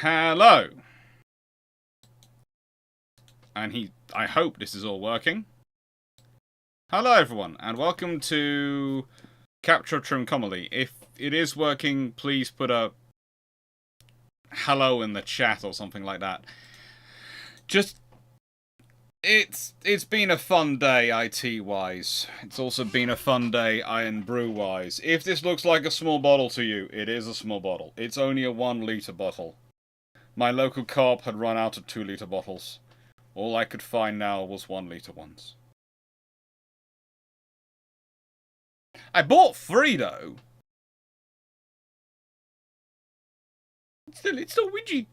Hello. And I hope this is all working. Hello everyone, and welcome to Capture of Trincomalee. If it is working, please put a hello in the chat or something like that. It's been a fun day IT-wise. It's also been a fun day Iron Brew-wise. If this looks like a small bottle to you, it is a small bottle. It's only a 1 litre bottle. My local co-op had run out of 2 litre bottles. All I could find now was 1 litre ones. I bought 3 though. It's still Ouija.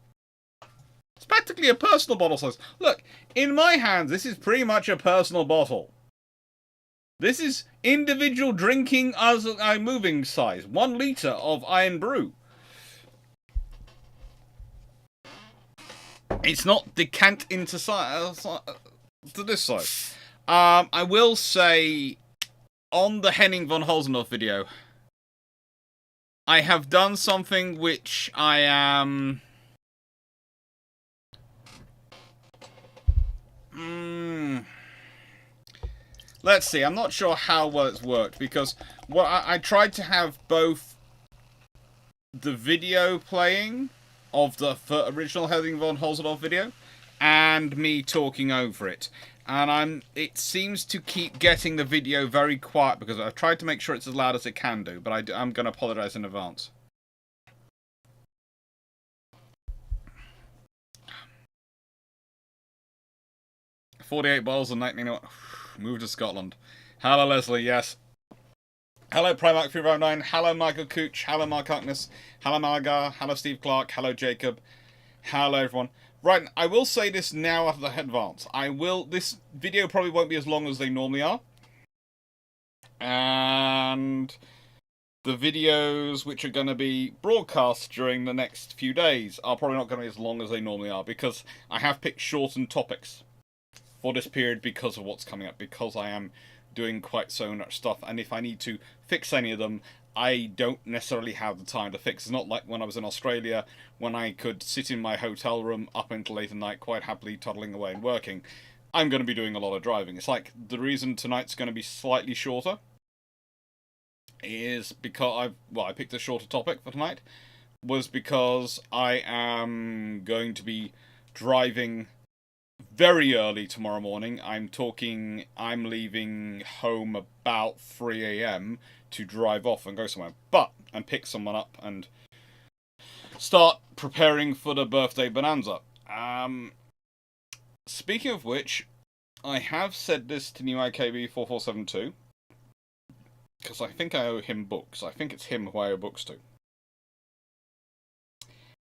It's practically a personal bottle size. Look, in my hands, this is pretty much a personal bottle. This is individual drinking as a moving size. 1 litre of Iron Brew. It's not decant into to this size. I will say, on the Henning von Holzendorf video, I have done something which I am... Let's see, I'm not sure how well it's worked, because I tried to have both the video playing of the original Henning von Holzendorf video and me talking over it. And it seems to keep getting the video very quiet because I've tried to make sure it's as loud as it can do, but I'm going to apologize in advance. $48 bottles of 1901. Move to Scotland. Hello, Leslie, yes. Hello, Primark 359. Hello, Michael Cooch. Hello, Mark Harkness. Hello, Malaga. Hello, Steve Clarke. Hello, Jacob. Hello, everyone. Right, I will say this now after the advance. This video probably won't be as long as they normally are. And the videos which are going to be broadcast during the next few days are probably not going to be as long as they normally are, because I have picked shortened topics for this period because of what's coming up, because I am doing quite so much stuff, and if I need to fix any of them, I don't necessarily have the time to fix. It's not like when I was in Australia, when I could sit in my hotel room up until late at night quite happily toddling away and working. I'm going to be doing a lot of driving. It's like the reason tonight's going to be slightly shorter is because I picked a shorter topic for tonight, was because I am going to be driving very early tomorrow morning. I'm leaving home about 3 AM to drive off and go somewhere, and pick someone up and start preparing for the birthday bonanza. Speaking of which, I have said this to new IKB 4472, because I think I owe him books. I think it's him who I owe books to.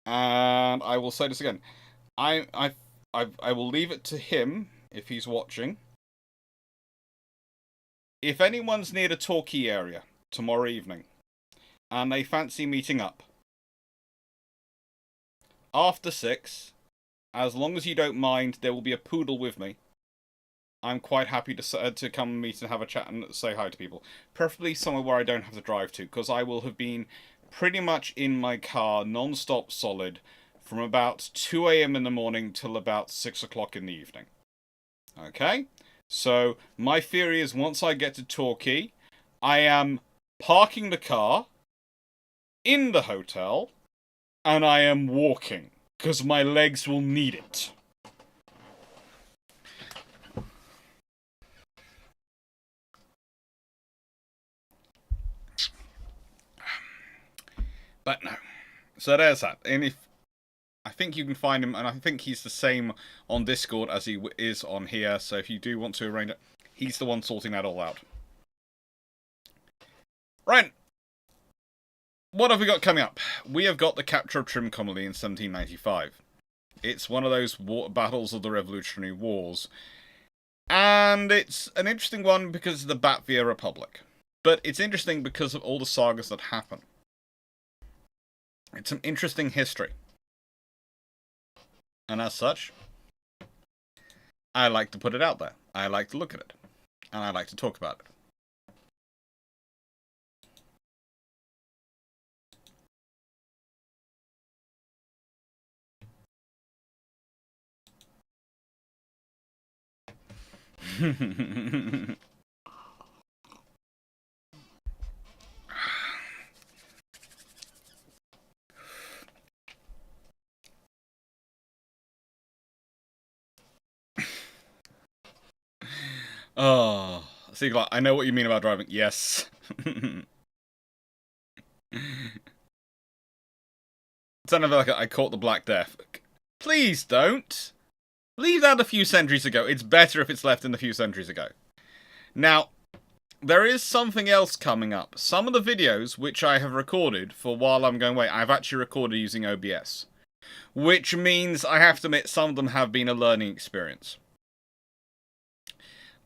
And I will say this again. I will leave it to him, if he's watching. If anyone's near the Torquay area tomorrow evening, and they fancy meeting up, after 6, as long as you don't mind, there will be a poodle with me. I'm quite happy to come meet and have a chat and say hi to people. Preferably somewhere where I don't have to drive to, because I will have been pretty much in my car non-stop solid from about 2 AM in the morning till about 6 o'clock in the evening. Okay? So, my theory is once I get to Torquay, I am parking the car in the hotel, and I am walking, because my legs will need it. But no. So there's that. And I think you can find him, and I think he's the same on Discord as he is on here, so if you do want to arrange it, he's the one sorting that all out. Right. What have we got coming up? We have got the Capture of Trincomalee in 1795. It's one of those battles of the Revolutionary Wars. And it's an interesting one because of the Batvia Republic. But it's interesting because of all the sagas that happen. It's an interesting history. And as such, I like to put it out there. I like to look at it. And I like to talk about it. Oh, see, like, I know what you mean about driving. Yes. Sounded like I caught the Black Death. Please don't. Leave that a few centuries ago. It's better if it's left in a few centuries ago. Now, there is something else coming up. Some of the videos which I have recorded for while I'm going away, I've actually recorded using OBS. Which means I have to admit some of them have been a learning experience.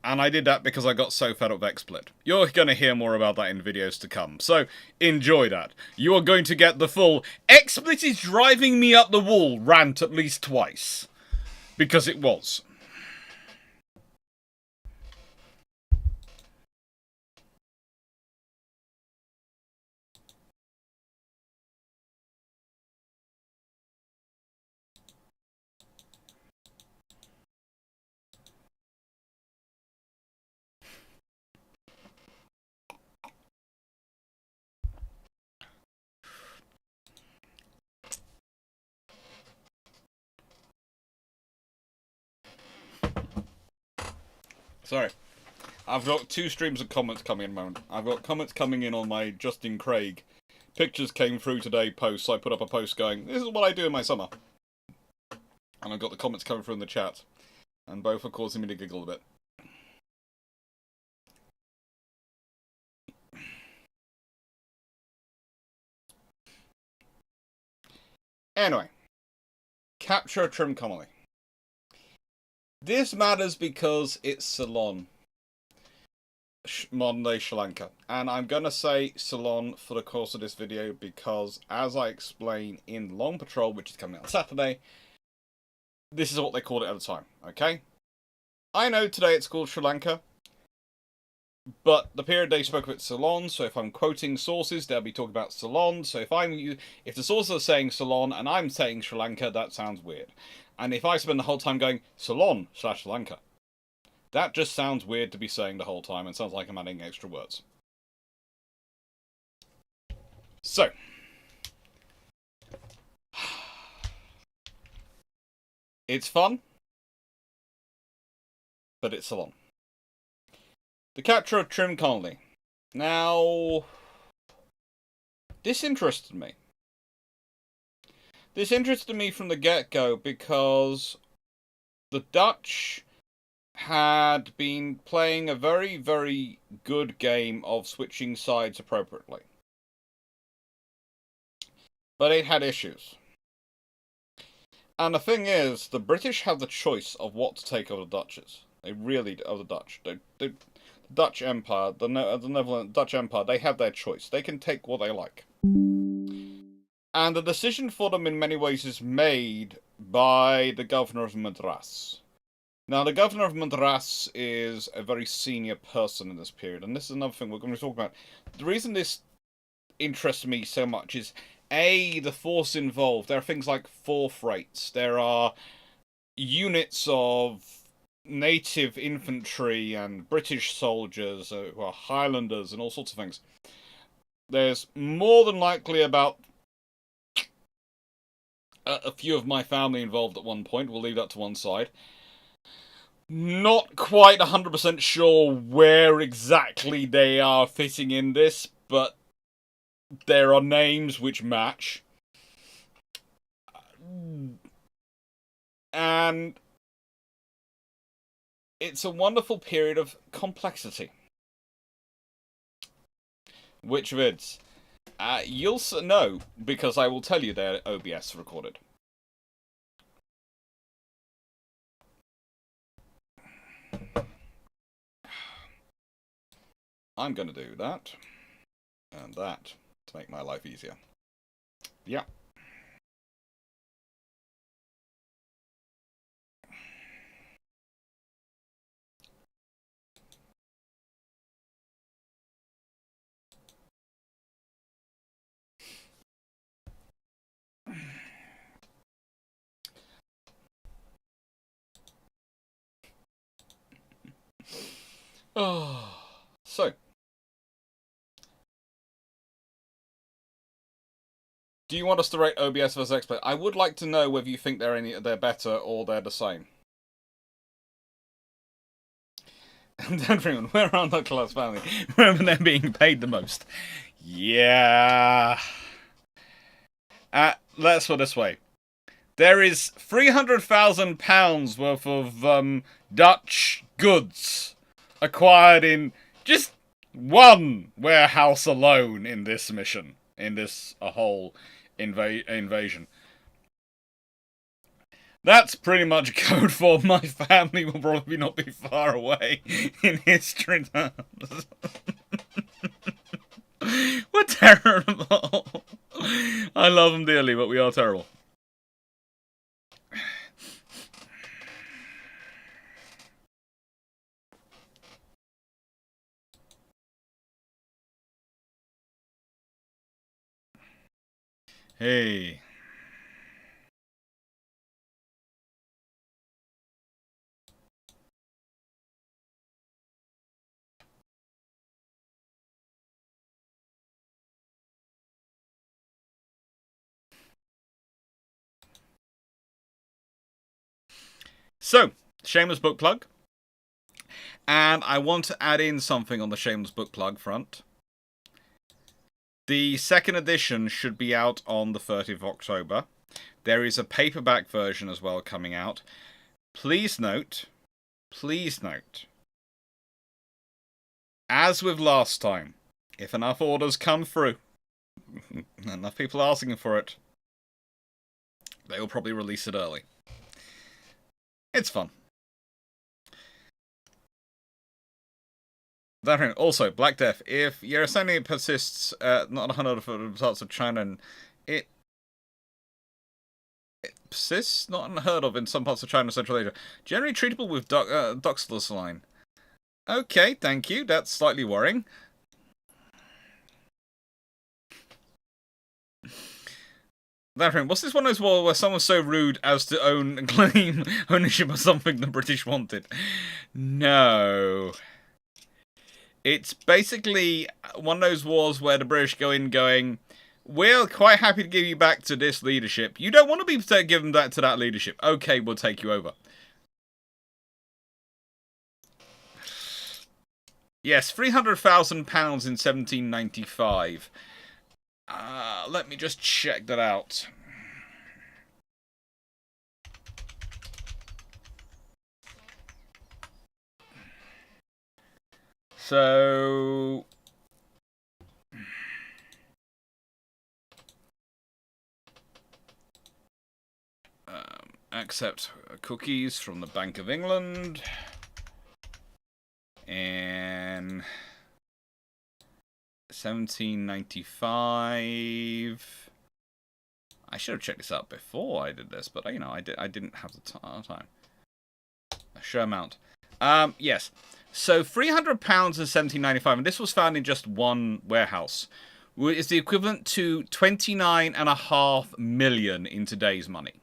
And I did that because I got so fed up with XSplit. You're going to hear more about that in videos to come, so enjoy that. You are going to get the full XSplit is driving me up the wall rant at least twice. Because it was. Sorry. I've got 2 streams of comments coming in a moment. I've got comments coming in on my Justin Craig. Pictures came through today post, so I put up a post going, this is what I do in my summer. And I've got the comments coming through in the chat. And both are causing me to giggle a bit. Anyway. Capture of Trincomalee. This matters because it's Ceylon. Modern day Sri Lanka. And I'm going to say Ceylon for the course of this video because, as I explain in Long Patrol, which is coming out on Saturday, this is what they called it at the time, okay? I know today it's called Sri Lanka, but the period they spoke of it Ceylon, so if I'm quoting sources, they'll be talking about Ceylon, so if the sources are saying Ceylon and I'm saying Sri Lanka, that sounds weird. And if I spend the whole time going Ceylon/Sri Lanka, that just sounds weird to be saying the whole time and sounds like I'm adding extra words. So. It's fun. But it's Ceylon. The Capture of Trincomalee. Now. This interested me. This interested me from the get-go because the Dutch had been playing a very, very good game of switching sides appropriately. But it had issues. And the thing is, the British have the choice of what to take over the Dutches. They really are the Dutch. The Dutch Empire, the Naval Dutch Empire, they have their choice. They can take what they like. And the decision for them in many ways is made by the Governor of Madras. Now, the Governor of Madras is a very senior person in this period, and this is another thing we're going to talk about. The reason this interests me so much is, A, the force involved. There are things like fourth rates. There are units of native infantry and British soldiers who are Highlanders and all sorts of things. There's more than likely about a few of my family involved at one point. We'll leave that to one side. Not quite 100% sure where exactly they are fitting in this, but there are names which match. And it's a wonderful period of complexity. Which vids? You'll know, because I will tell you they're OBS recorded. I'm going to do that. And that, to make my life easier. Yeah. So, do you want us to rate OBS versus XSplit? I would like to know whether you think they're better or they're the same. Dan Freeman, where are the Class family? Remember them being paid the most. Yeah. Let's put it this way. There is £300,000 worth of Dutch goods acquired in just one warehouse alone in this mission, in this whole invasion. That's pretty much code for my family will probably not be far away in history terms. We're terrible. I love them dearly, but we are terrible. Hey. So, shameless book plug. And I want to add in something on the shameless book plug front. The second edition should be out on the 30th of October. There is a paperback version as well coming out. Please note, as with last time, if enough orders come through, enough people asking for it, they will probably release it early. It's fun. Also, Black Death. If you're assuming it persists, not 100 parts of China, and it persists, not unheard of in some parts of China and Central Asia. Generally treatable with doxycycline. Okay, thank you. That's slightly worrying. What's this one of those wars where someone's so rude as to own and claim ownership of something the British wanted? No. It's basically one of those wars where the British go in going, we're quite happy to give you back to this leadership. You don't want to be given that to that leadership. Okay, we'll take you over. Yes, £300,000 in 1795. Let me just check that out. So, accept cookies from the Bank of England. And 1795. I should have checked this out before I did this, but I didn't have the time. A show amount. Yes. So £300 in 1795, and this was found in just one warehouse. Is the equivalent to 29.5 million in today's money.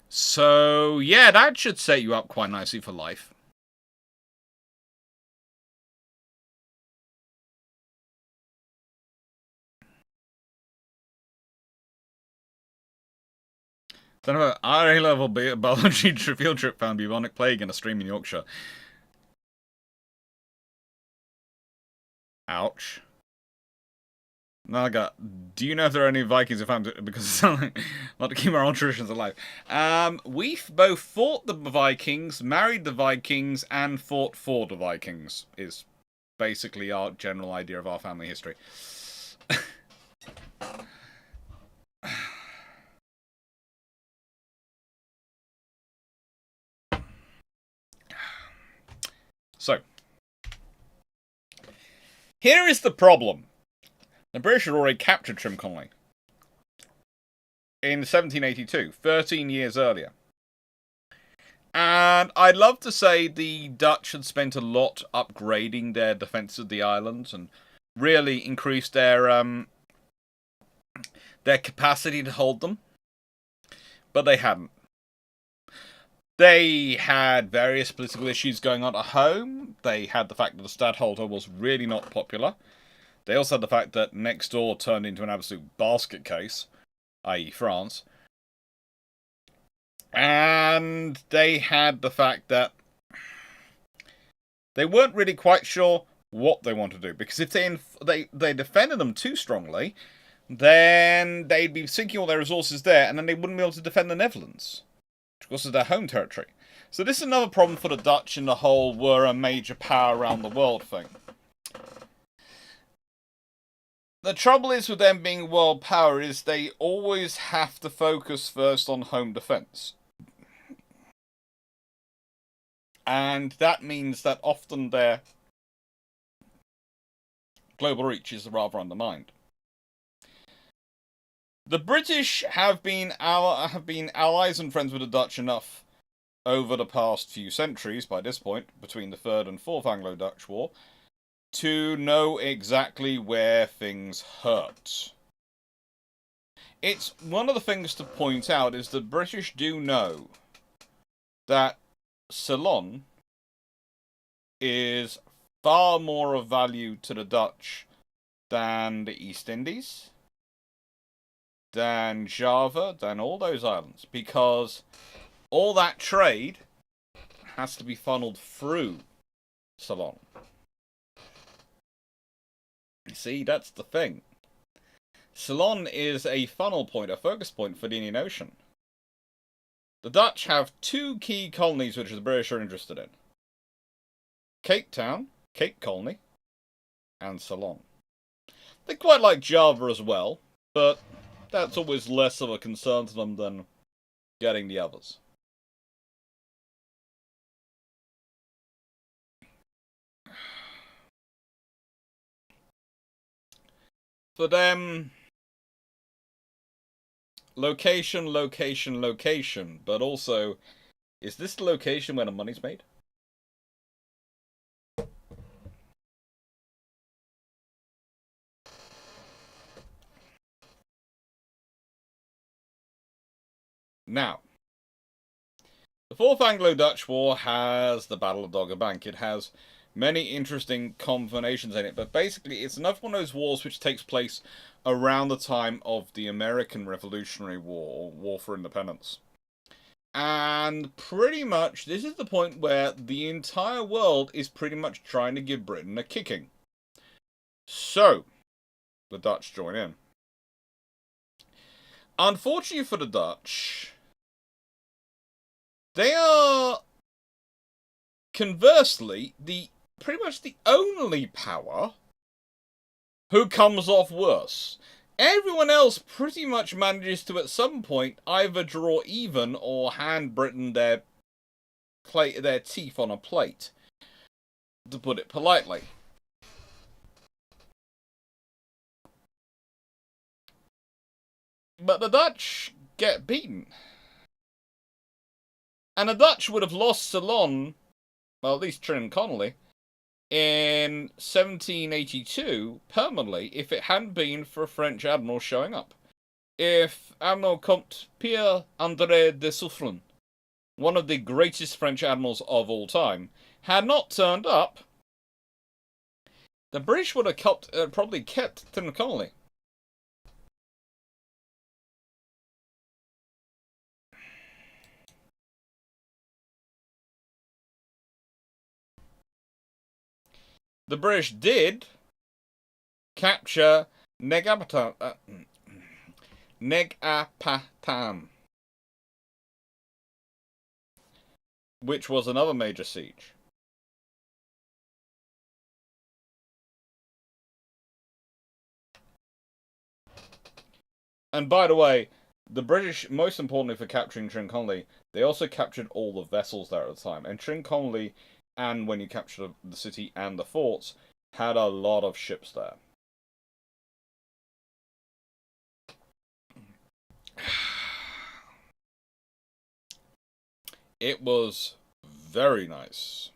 So yeah, that should set you up quite nicely for life. Then about RA level biology field trip found bubonic plague in a stream in Yorkshire. Ouch. Naga, do you know if there are any Vikings who found it? Because it's like, want to keep our own traditions alive. We've both fought the Vikings, married the Vikings, and fought for the Vikings, is basically our general idea of our family history. So, here is the problem. The British had already captured Trincomalee in 1782, 13 years earlier. And I'd love to say the Dutch had spent a lot upgrading their defence of the islands and really increased their capacity to hold them. But they hadn't. They had various political issues going on at home. They had the fact that the stadtholder was really not popular. They also had the fact that next door turned into an absolute basket case, i.e. France. And they had the fact that they weren't really quite sure what they wanted to do. Because if they defended them too strongly, then they'd be sinking all their resources there, and then they wouldn't be able to defend the Netherlands, which of course is their home territory. So this is another problem for the Dutch in the whole "we're a major power around the world" thing. The trouble is with them being world power is they always have to focus first on home defense. And that means that often their global reach is rather undermined. The British have been allies and friends with the Dutch enough over the past few centuries, by this point, between the Third and Fourth Anglo-Dutch War, to know exactly where things hurt. It's one of the things to point out is the British do know that Ceylon is far more of value to the Dutch than the East Indies, than Java, than all those islands, because all that trade has to be funneled through Ceylon. You see, that's the thing. Ceylon is a funnel point, a focus point for the Indian Ocean. The Dutch have two key colonies which the British are interested in. Cape Town, Cape Colony, and Ceylon. They quite like Java as well, but that's always less of a concern to them than getting the others. For them, location, location, location, but also, is this the location where the money's made? Now, the Fourth Anglo-Dutch War has the Battle of Dogger Bank. It has many interesting combinations in it, but basically it's another one of those wars which takes place around the time of the American Revolutionary War, or War for Independence. And pretty much this is the point where the entire world is pretty much trying to give Britain a kicking. So, the Dutch join in. Unfortunately for the Dutch, they are conversely pretty much the only power who comes off worse. Everyone else pretty much manages to at some point either draw even or hand Britain their teeth on a plate, to put it politely. But the Dutch get beaten. And the Dutch would have lost Ceylon, well, at least Trincomalee, in 1782 permanently if it hadn't been for a French admiral showing up. If Admiral Comte Pierre-André de Suffren, one of the greatest French admirals of all time, had not turned up, the British would have probably kept Trincomalee. The British did capture Negapatam, which was another major siege. And by the way, the British, most importantly for capturing Trincomalee, they also captured all the vessels there at the time. And Trincomalee, and when you capture the city and the forts, had a lot of ships there. It was very nice.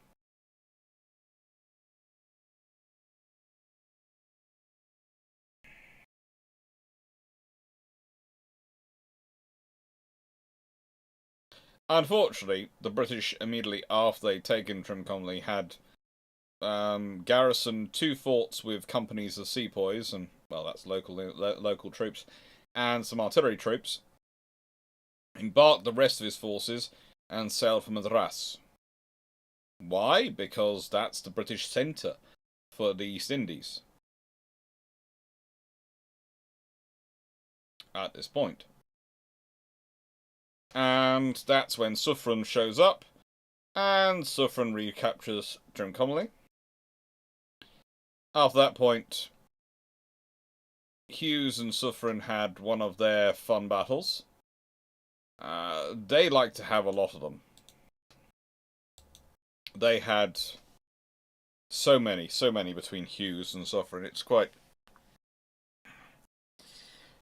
Unfortunately, the British, immediately after they'd taken Trincomalee, had garrisoned two forts with companies of sepoys, and, well, that's local troops, and some artillery troops, embarked the rest of his forces, and sailed for Madras. Why? Because that's the British centre for the East Indies at this point. And that's when Suffren shows up, and Suffren recaptures Trincomalee. After that point, Hughes and Suffren had one of their fun battles. They like to have a lot of them. They had so many between Hughes and Suffren.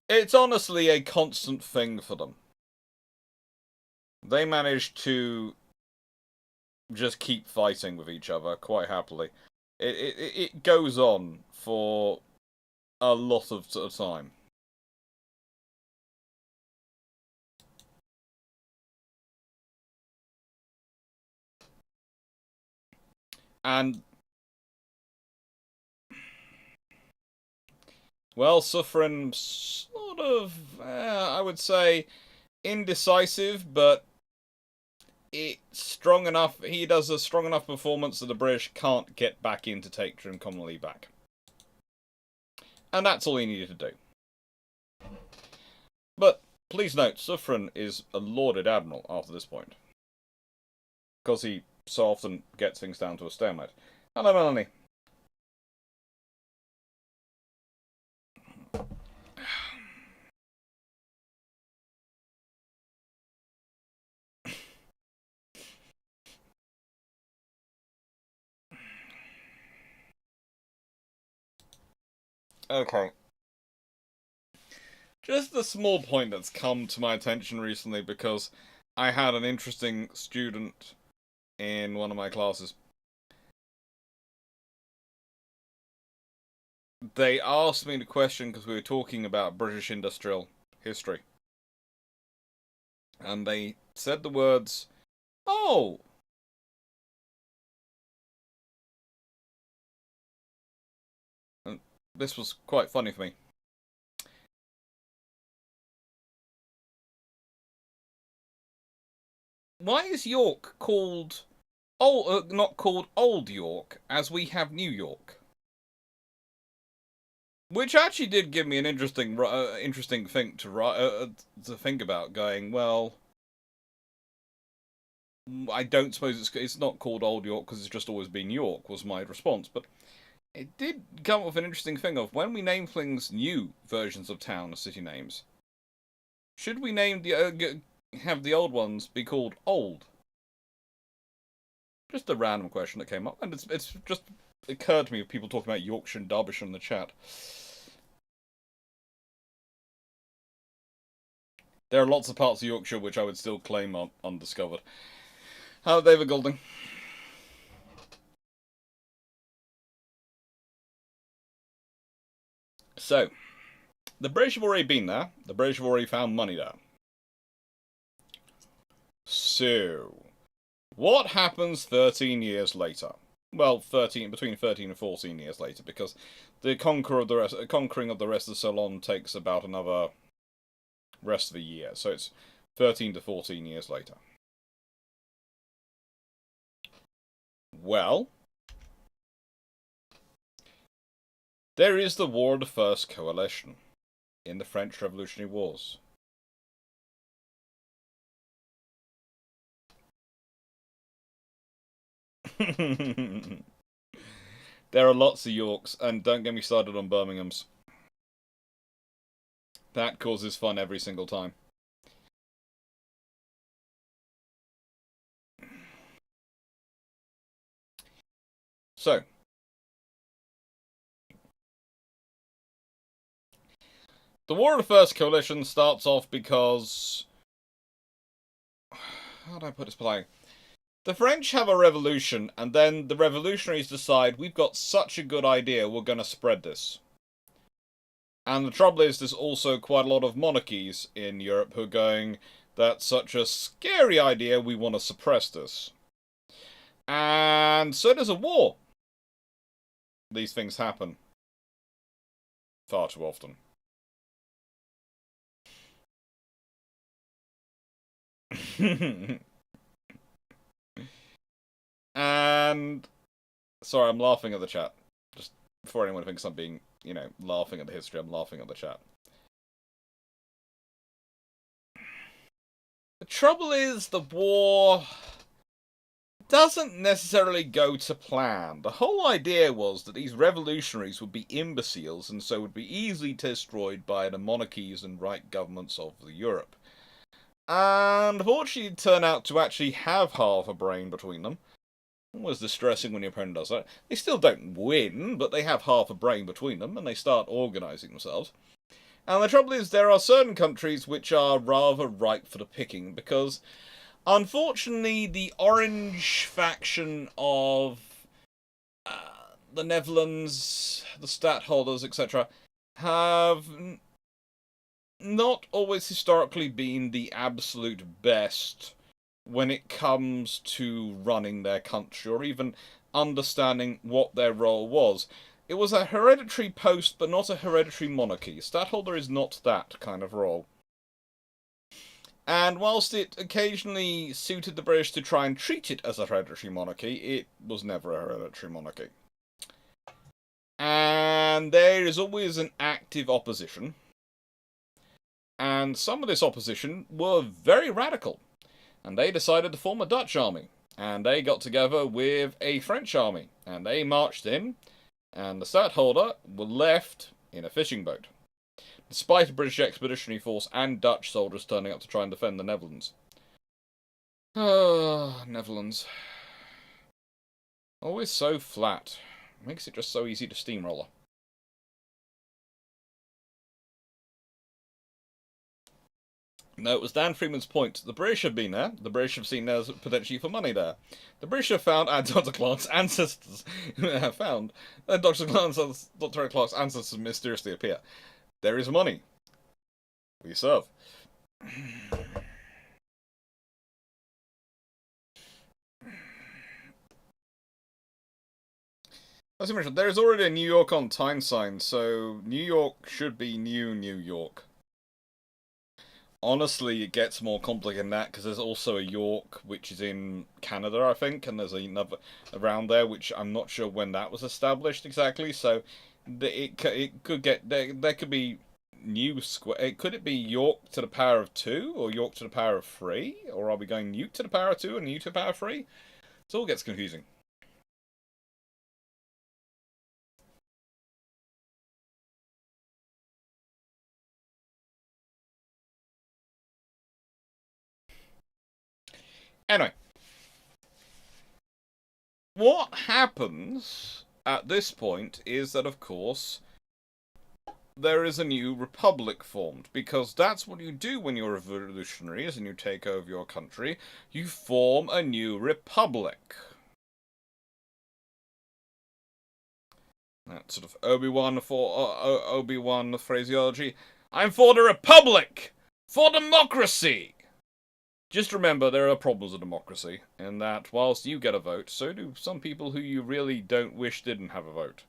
It's honestly a constant thing for them. They managed to just keep fighting with each other quite happily. It goes on for a lot of time. And, well, Suffren sort of, I would say, indecisive, but it's strong enough. He does a strong enough performance that the British can't get back in to take Trincomalee back. And that's all he needed to do. But please note, Suffren is a lauded admiral after this point, because he so often gets things down to a stalemate. Hello, Melanie. Okay. Just a small point that's come to my attention recently, because I had an interesting student in one of my classes. They asked me the question because we were talking about British industrial history. And they said the words, "Oh, and this was quite funny for me. Why is York called not called Old York, as we have New York?" Which actually did give me an interesting thing to think about. Going, well, I don't suppose it's not called Old York because it's just always been York, was my response. But it did come up with an interesting thing of, when we name things new versions of town or city names, should we name have the old ones be called Old? Just a random question that came up, and it's just occurred to me with people talking about Yorkshire and Derbyshire in the chat. There are lots of parts of Yorkshire which I would still claim are undiscovered. Hello, David Golding. So, the British have already been there. The British have already found money there. So, what happens 13 years later? Well, between 13 and 14 years later, because the conquering of the rest of Ceylon takes about another rest of a year. So it's 13 to 14 years later. Well, there is the War of the First Coalition in the French Revolutionary Wars. There are lots of Yorks, and don't get me started on Birminghams. That causes fun every single time. So, the War of the First Coalition starts off because, how do I put this politely? The French have a revolution, and then the revolutionaries decide, we've got such a good idea, we're going to spread this. And the trouble is, there's also quite a lot of monarchies in Europe who are going, That's such a scary idea, we want to suppress this. And so does a war. These things happen. Far too often. And... Sorry, I'm laughing at the chat. Just before anyone thinks I'm being, laughing at the history, I'm laughing at the chat. The trouble is, the war doesn't necessarily go to plan. The whole idea was that these revolutionaries would be imbeciles and so would be easily destroyed by the monarchies and right governments of Europe. And unfortunately, it turned out to actually have half a brain between them. Always distressing when your opponent does that. They still don't win, but they have half a brain between them, and they start organising themselves. And the trouble is, there are certain countries which are rather ripe for the picking, because unfortunately, the orange faction of the Netherlands, the stadtholders, etc., have not always historically been the absolute best when it comes to running their country, or even understanding what their role was. It was a hereditary post, but not a hereditary monarchy. Stadtholder is not that kind of role. And whilst it occasionally suited the British to try and treat it as a hereditary monarchy, it was never a hereditary monarchy. And there is always an active opposition. And some of this opposition were very radical. And they decided to form a Dutch army. And they got together with a French army. And they marched in. And the stadtholder were left in a fishing boat, despite a British expeditionary force and Dutch soldiers turning up to try and defend the Netherlands. Ah, Netherlands. Always so flat. Makes it just so easy to steamroller. No, it was Dan Freeman's point. The British have been there. The British have seen there's potentially for money there. The British have found, and Dr. Clarke's ancestors have found, that Dr. Clarke's ancestors mysteriously appear. There is money. We serve. As you mentioned, there is already a New York on time sign, so New York should be New York. Honestly, it gets more complicated than that, because there's also a York, which is in Canada, I think, and there's another around there, which I'm not sure when that was established exactly, so it could get, there could be new square, could it be York to the power of 2, or York to the power of 3, or are we going Newt to the power of 2 and Newt to the power of 3? It all gets confusing. Anyway, what happens at this point is that, of course, there is a new republic formed, because that's what you do when you're revolutionaries and you take over your country. You form a new republic. That sort of Obi-Wan phraseology. I'm for the republic! For democracy! Just remember, there are problems with democracy, in that whilst you get a vote, so do some people who you really don't wish didn't have a vote.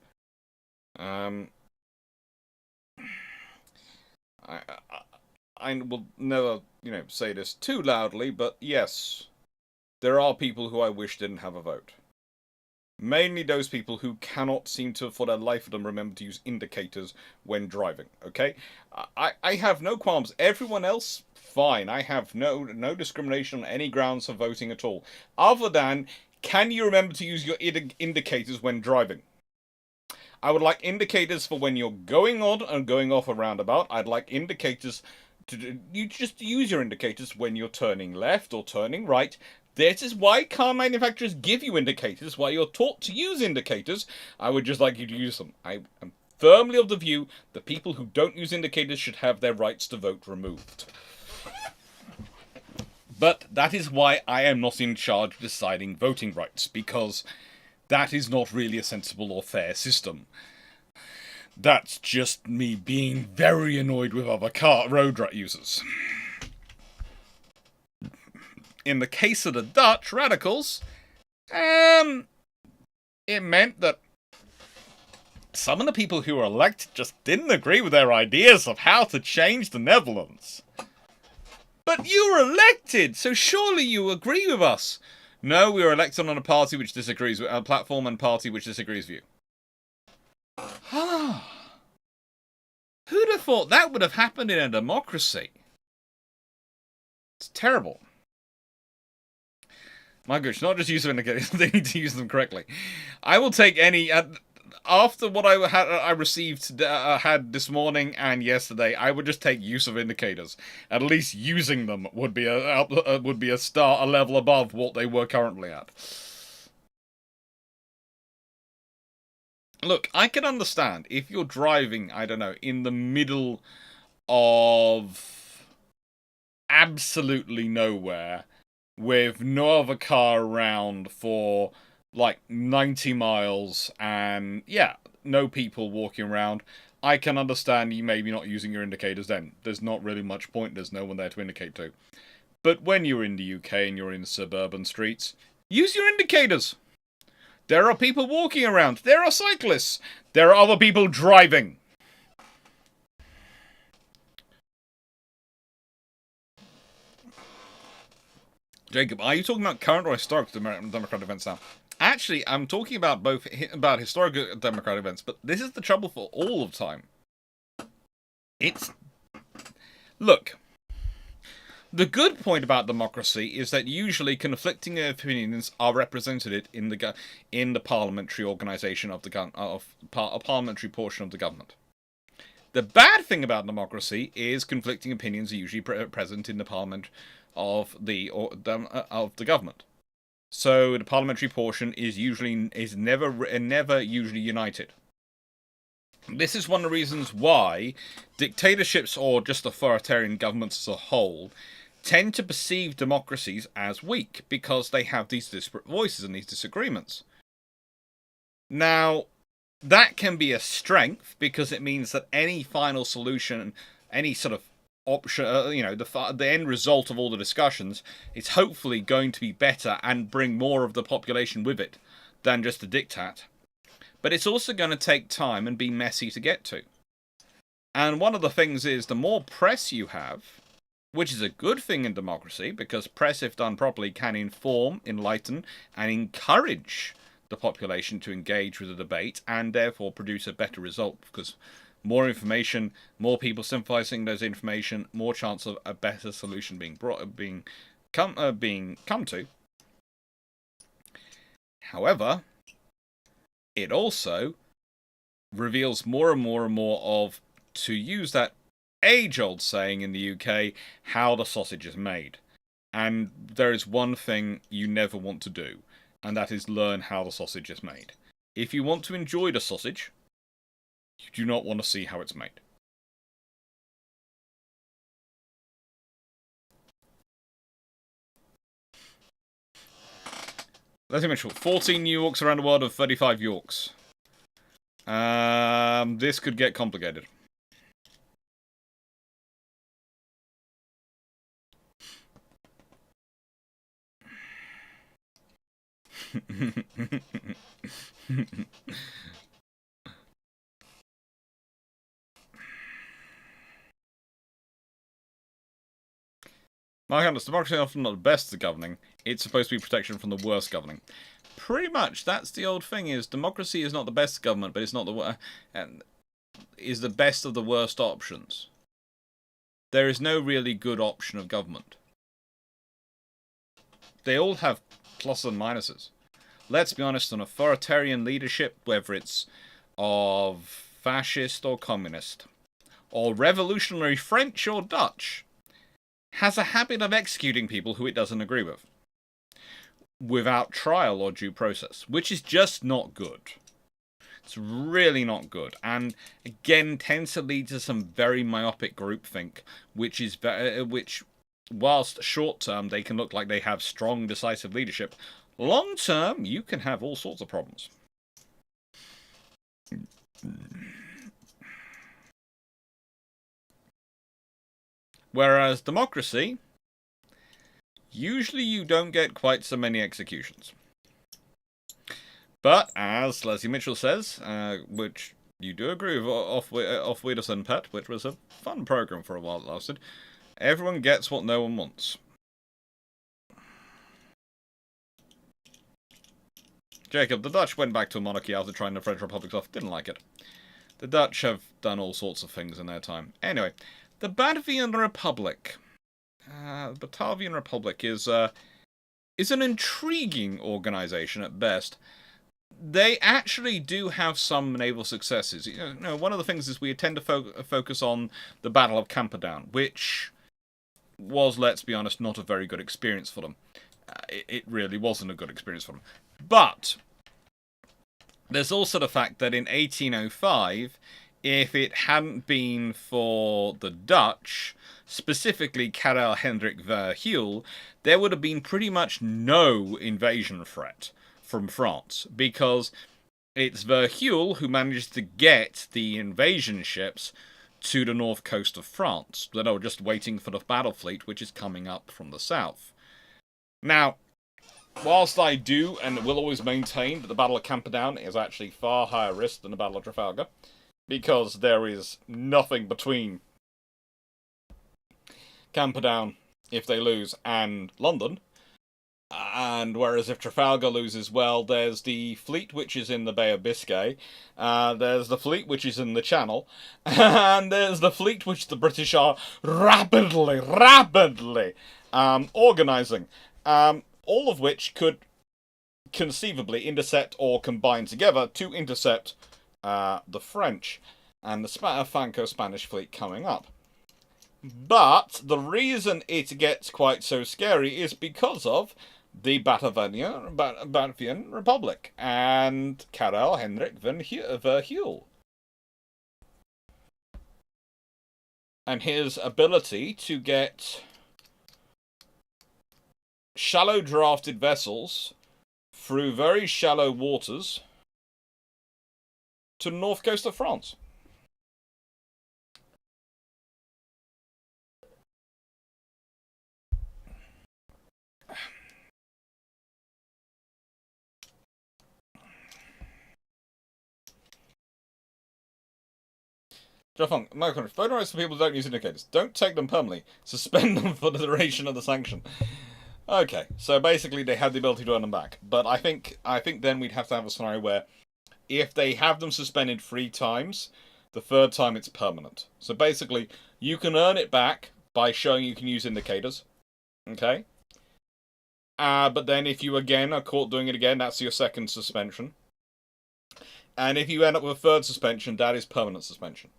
I will never, say this too loudly, but yes, there are people who I wish didn't have a vote. Mainly those people who cannot seem to, for their life of them, remember to use indicators when driving, okay? I have no qualms. Everyone else, fine. I have no discrimination on any grounds for voting at all. Other than, can you remember to use your indicators when driving? I would like indicators for when you're going on and going off a roundabout. I'd like indicators you just use your indicators when you're turning left or turning right. This is why car manufacturers give you indicators, why you're taught to use indicators. I would just like you to use them. I am firmly of the view that people who don't use indicators should have their rights to vote removed. But that is why I am not in charge of deciding voting rights, because that is not really a sensible or fair system. That's just me being very annoyed with other road users. In the case of the Dutch radicals, it meant that some of the people who were elected just didn't agree with their ideas of how to change the Netherlands. But you were elected, so surely you agree with us. No, we were elected on a party which disagrees with a platform and party which disagrees with you. Who'd have thought that would have happened in a democracy? It's terrible. My gosh, not just user indicators, they need to use them correctly. I will take any... after what I received had this morning and yesterday, I would just take use of indicators. At least using them would be a level above what they were currently at. Look, I can understand if you're driving, I don't know, in the middle of absolutely nowhere with no other car around for like 90 miles and, yeah, no people walking around. I can understand you maybe not using your indicators then. There's not really much point. There's no one there to indicate to. But when you're in the UK and you're in suburban streets, use your indicators. There are people walking around. There are cyclists. There are other people driving. Jacob, are you talking about current or historic Democratic events now? Actually, I'm talking about both about historic Democratic events, but this is the trouble for all of time. Look, the good point about democracy is that usually conflicting opinions are represented in the parliamentary organisation of a parliamentary portion of the government. The bad thing about democracy is conflicting opinions are usually present in the parliament of the government. So the parliamentary portion is never usually united. This is one of the reasons why dictatorships or just authoritarian governments as a whole tend to perceive democracies as weak because they have these disparate voices and these disagreements. Now, that can be a strength because it means that any final solution, any sort of option, the end result of all the discussions is hopefully going to be better and bring more of the population with it than just a diktat. But it's also going to take time and be messy to get to. And one of the things is the more press you have, which is a good thing in democracy because press, if done properly, can inform, enlighten, and encourage the population to engage with the debate and therefore produce a better result because more information, more people synthesizing those information, more chance of a better solution being come to. However, it also reveals more and more and more of, to use that age-old saying in the UK, how the sausage is made. And there is one thing you never want to do, and that is learn how the sausage is made. If you want to enjoy the sausage, you do not want to see how it's made. Let's make sure. 14 New Yorks around the world of 35 Yorks. This could get complicated. Mark democracy is often not the best at governing. It's supposed to be protection from the worst governing. Pretty much, that's the old thing. Is democracy is not the best government, but it's not is the best of the worst options. There is no really good option of government. They all have pluses and minuses. Let's be honest, an authoritarian leadership, whether it's of fascist or communist, or revolutionary French or Dutch, has a habit of executing people who it doesn't agree with, without trial or due process, which is just not good. It's really not good, and again tends to lead to some very myopic groupthink, which, whilst short term they can look like they have strong, decisive leadership, long term you can have all sorts of problems. Whereas democracy, usually you don't get quite so many executions. But, as Leslie Mitchell says, which you do agree with off Widerson Pet, which was a fun program for a while it lasted, everyone gets what no one wants. Jacob, the Dutch went back to a monarchy after trying the French Republic off. Didn't like it. The Dutch have done all sorts of things in their time. Anyway, the Batavian Republic. Batavian Republic is an intriguing organisation at best. They actually do have some naval successes. You know, one of the things is we tend to focus on the Battle of Camperdown, which was, let's be honest, not a very good experience for them. It really wasn't a good experience for them. But there's also the fact that in 1805, if it hadn't been for the Dutch, specifically Karel Hendrik Verhuell, there would have been pretty much no invasion threat from France, because it's Verhuell who managed to get the invasion ships to the north coast of France. They were just waiting for the battle fleet, which is coming up from the south. Now, whilst I do and will always maintain that the Battle of Camperdown is actually far higher risk than the Battle of Trafalgar, because there is nothing between Camperdown, if they lose, and London, and whereas if Trafalgar loses, well, there's the fleet which is in the Bay of Biscay, there's the fleet which is in the Channel, and there's the fleet which the British are rapidly organising. All of which could conceivably intercept or combine together to intercept the French and the Franco-Spanish fleet coming up. But the reason it gets quite so scary is because of the Batavian Republic and Karel Hendrik Verhuell. And his ability to get shallow drafted vessels through very shallow waters to the north coast of France. Jafong, my comment, photo rights for people who don't use indicators. Don't take them permanently. Suspend them for the duration of the sanction. Okay, so basically they have the ability to earn them back. But I think then we'd have to have a scenario where if they have them suspended 3 times, the 3rd time it's permanent. So basically, you can earn it back by showing you can use indicators. Okay? But then if you again are caught doing it again, that's your 2nd suspension. And if you end up with a 3rd suspension, that is permanent suspension.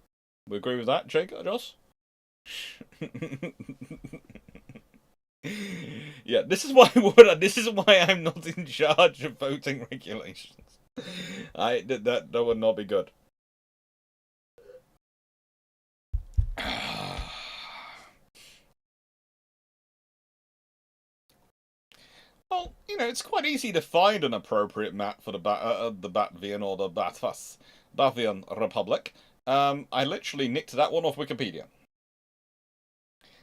We agree with that, Jake, Joss? Yeah, this is why I'm not in charge of voting regulations. That would not be good. Well, you know, it's quite easy to find an appropriate map for the Batavian or the Batavian Republic. I literally nicked that one off Wikipedia.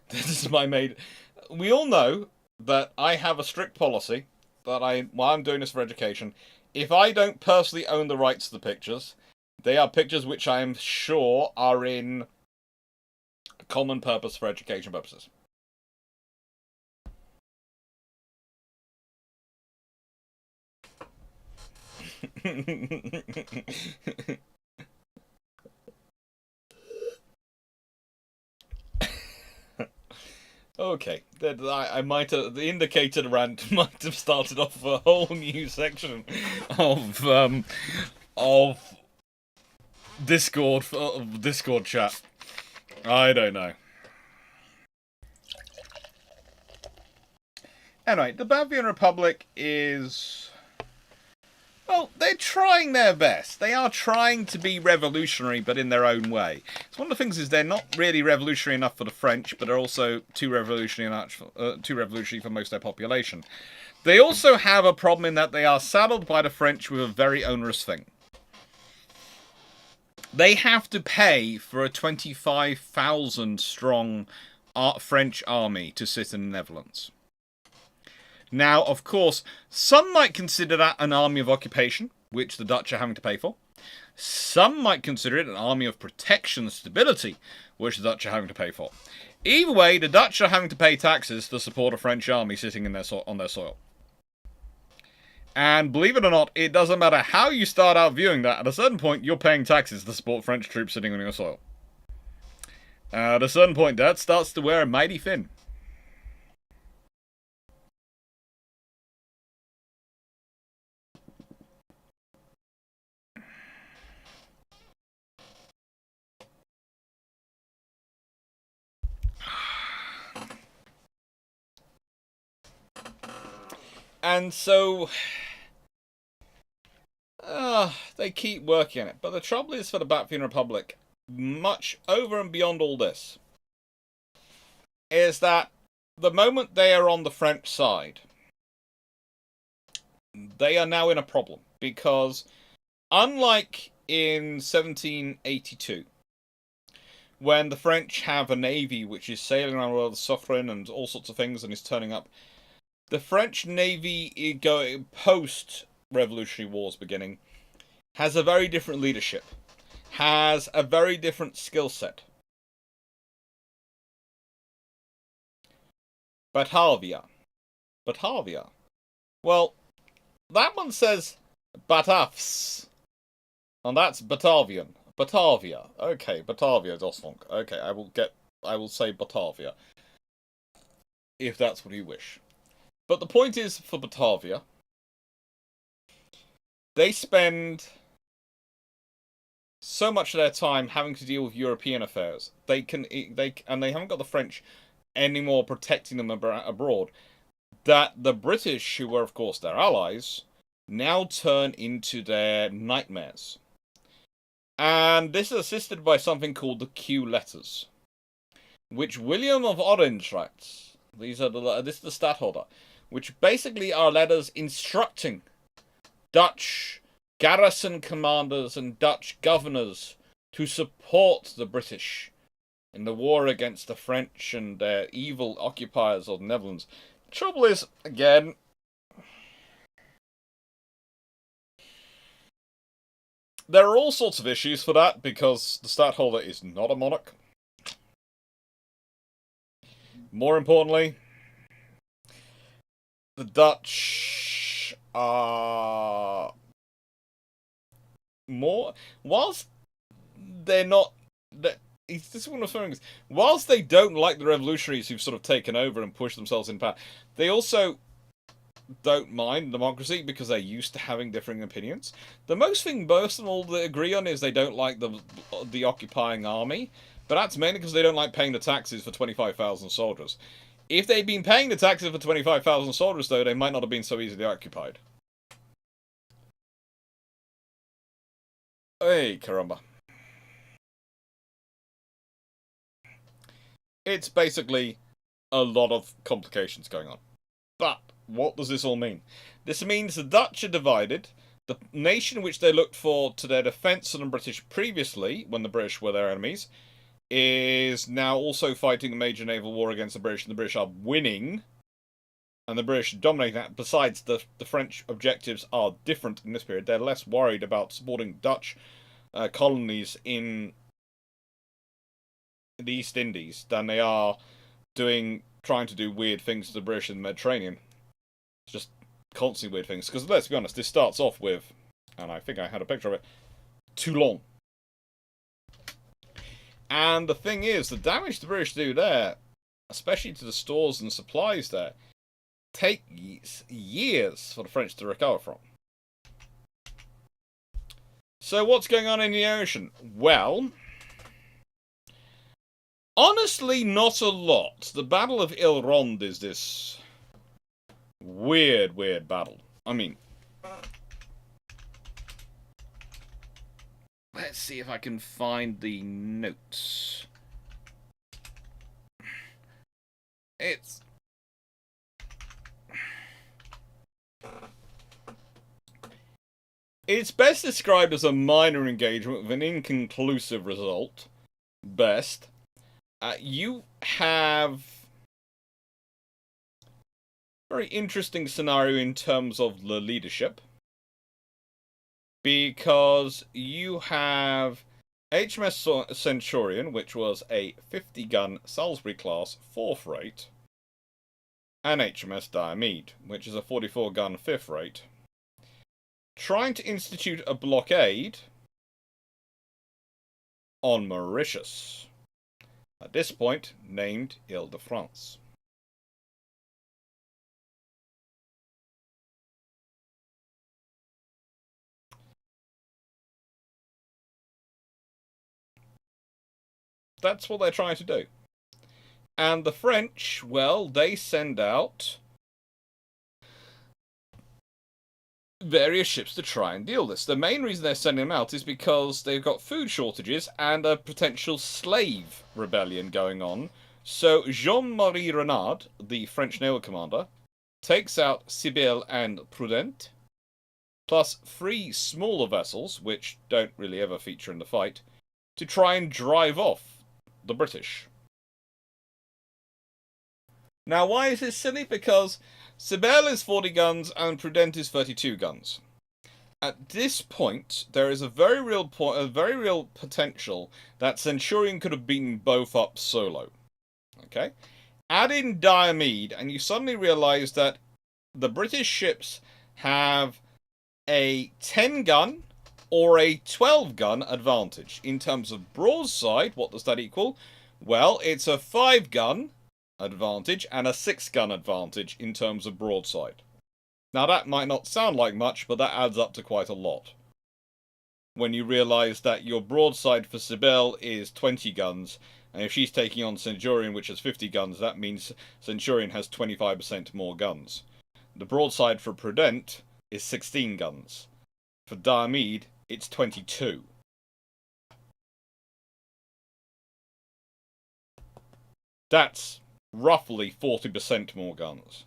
This is my maid. We all know that I have a strict policy that while I'm doing this for education, if I don't personally own the rights to the pictures, they are pictures which I am sure are in common purpose for education purposes. Okay, I might have, the indicated rant might have started off a whole new section of Discord chat. I don't know. Anyway, the Batavian Republic is, well, they're trying their best. They are trying to be revolutionary, but in their own way. So one of the things is they're not really revolutionary enough for the French, but they're also too revolutionary for most of their population. They also have a problem in that they are saddled by the French with a very onerous thing. They have to pay for a 25,000 strong French army to sit in the Netherlands. Now, of course, some might consider that an army of occupation, which the Dutch are having to pay for. Some might consider it an army of protection and stability, which the Dutch are having to pay for. Either way, the Dutch are having to pay taxes to support a French army sitting in on their soil. And believe it or not, it doesn't matter how you start out viewing that, at a certain point, you're paying taxes to support French troops sitting on your soil. At a certain point, that starts to wear a mighty thin. And so, they keep working on it. But the trouble is for the Latvian Republic, much over and beyond all this, is that the moment they are on the French side, they are now in a problem. Because unlike in 1782, when the French have a navy which is sailing around the world, suffering and all sorts of things, and is turning up, the French navy, going post-Revolutionary Wars beginning, has a very different leadership, has a very different skill set. Batavia. Well, that one says Batavs, and that's Batavian. Batavia. Okay, Batavia, Dostonk. Okay, I will say Batavia, if that's what you wish. But the point is, for Batavia, they spend so much of their time having to deal with European affairs. They haven't got the French anymore protecting them abroad. That the British, who were of course their allies, now turn into their nightmares. And this is assisted by something called the Q letters, which William of Orange writes. This is the stadtholder, which basically are letters instructing Dutch garrison commanders and Dutch governors to support the British in the war against the French and their evil occupiers of the Netherlands. The trouble is, again, there are all sorts of issues for that, because the stadtholder is not a monarch. More importantly, the Dutch are more, whilst they're not, this is one of the things, whilst they don't like the revolutionaries who've sort of taken over and pushed themselves in power, they also don't mind democracy because they're used to having differing opinions. The most thing most of all they agree on is they don't like the occupying army, but that's mainly because they don't like paying the taxes for 25,000 soldiers. If they'd been paying the taxes for 25,000 soldiers, though, they might not have been so easily occupied. Hey, caramba. It's basically a lot of complications going on. But what does this all mean? This means the Dutch are divided. The nation which they looked for to their defence of the British previously, when the British were their enemies, is now also fighting a major naval war against the British, and the British are winning, and the British are dominating that. Besides, the French objectives are different in this period. They're less worried about supporting Dutch colonies in the East Indies than they are trying to do weird things to the British in the Mediterranean. It's just constantly weird things. Because let's be honest, this starts off with, and I think I had a picture of it, Toulon. And the thing is, the damage the British do there, especially to the stores and supplies there, takes years for the French to recover from. So what's going on in the ocean? Well, honestly, not a lot. The Battle of Ile-Ronde is this weird battle. I mean, let's see if I can find the notes. It's best described as a minor engagement with an inconclusive result. Best. You have Very interesting scenario in terms of the leadership, because you have HMS Centurion, which was a 50-gun Salisbury-class 4th rate, and HMS Diomede, which is a 44-gun 5th rate, trying to institute a blockade on Mauritius, at this point named Ile-de-France. That's what they're trying to do. And the French, well, they send out various ships to try and deal this. The main reason they're sending them out is because they've got food shortages and a potential slave rebellion going on. So Jean-Marie Renard, the French naval commander, takes out Cybele and Prudent, plus 3 smaller vessels, which don't really ever feature in the fight, to try and drive off the British. Now, why is this silly? Because Cybele is 40 guns and Prudent is 32 guns. At this point, there is a very real potential that Centurion could have beaten both up solo. Okay? Add in Diomede, and you suddenly realise that the British ships have a 10-gun or a 12-gun advantage. In terms of broadside, what does that equal? Well, it's a 5-gun advantage and a 6-gun advantage in terms of broadside. Now, that might not sound like much, but that adds up to quite a lot. When you realise that your broadside for Cybele is 20 guns, and if she's taking on Centurion, which has 50 guns, that means Centurion has 25% more guns. The broadside for Prudent is 16 guns. For Diomede, it's 22. That's roughly 40% more guns.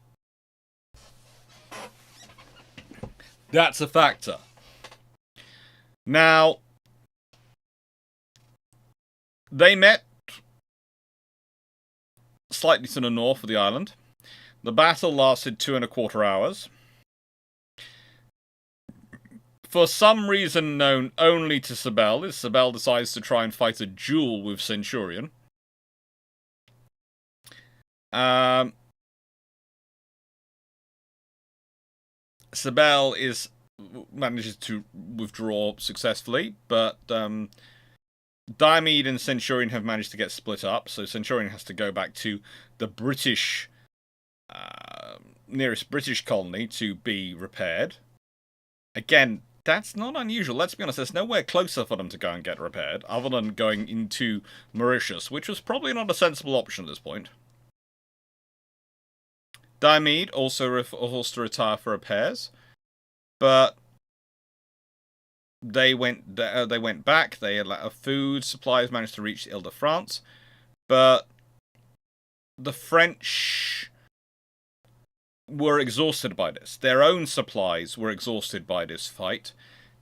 That's a factor. Now, they met slightly to the north of the island. The battle lasted 2¼ hours. For some reason known only to Cybele, Cybele decides to try and fight a duel with Centurion. Cybele manages to withdraw successfully, but Diomede and Centurion have managed to get split up, so Centurion has to go back to the British nearest British colony to be repaired. Again, that's not unusual. Let's be honest, there's nowhere closer for them to go and get repaired, other than going into Mauritius, which was probably not a sensible option at this point. Diomede also forced to retire for repairs, but they went back. They had food supplies managed to reach Ile-de-France, but the French were exhausted by this. Their own supplies were exhausted by this fight,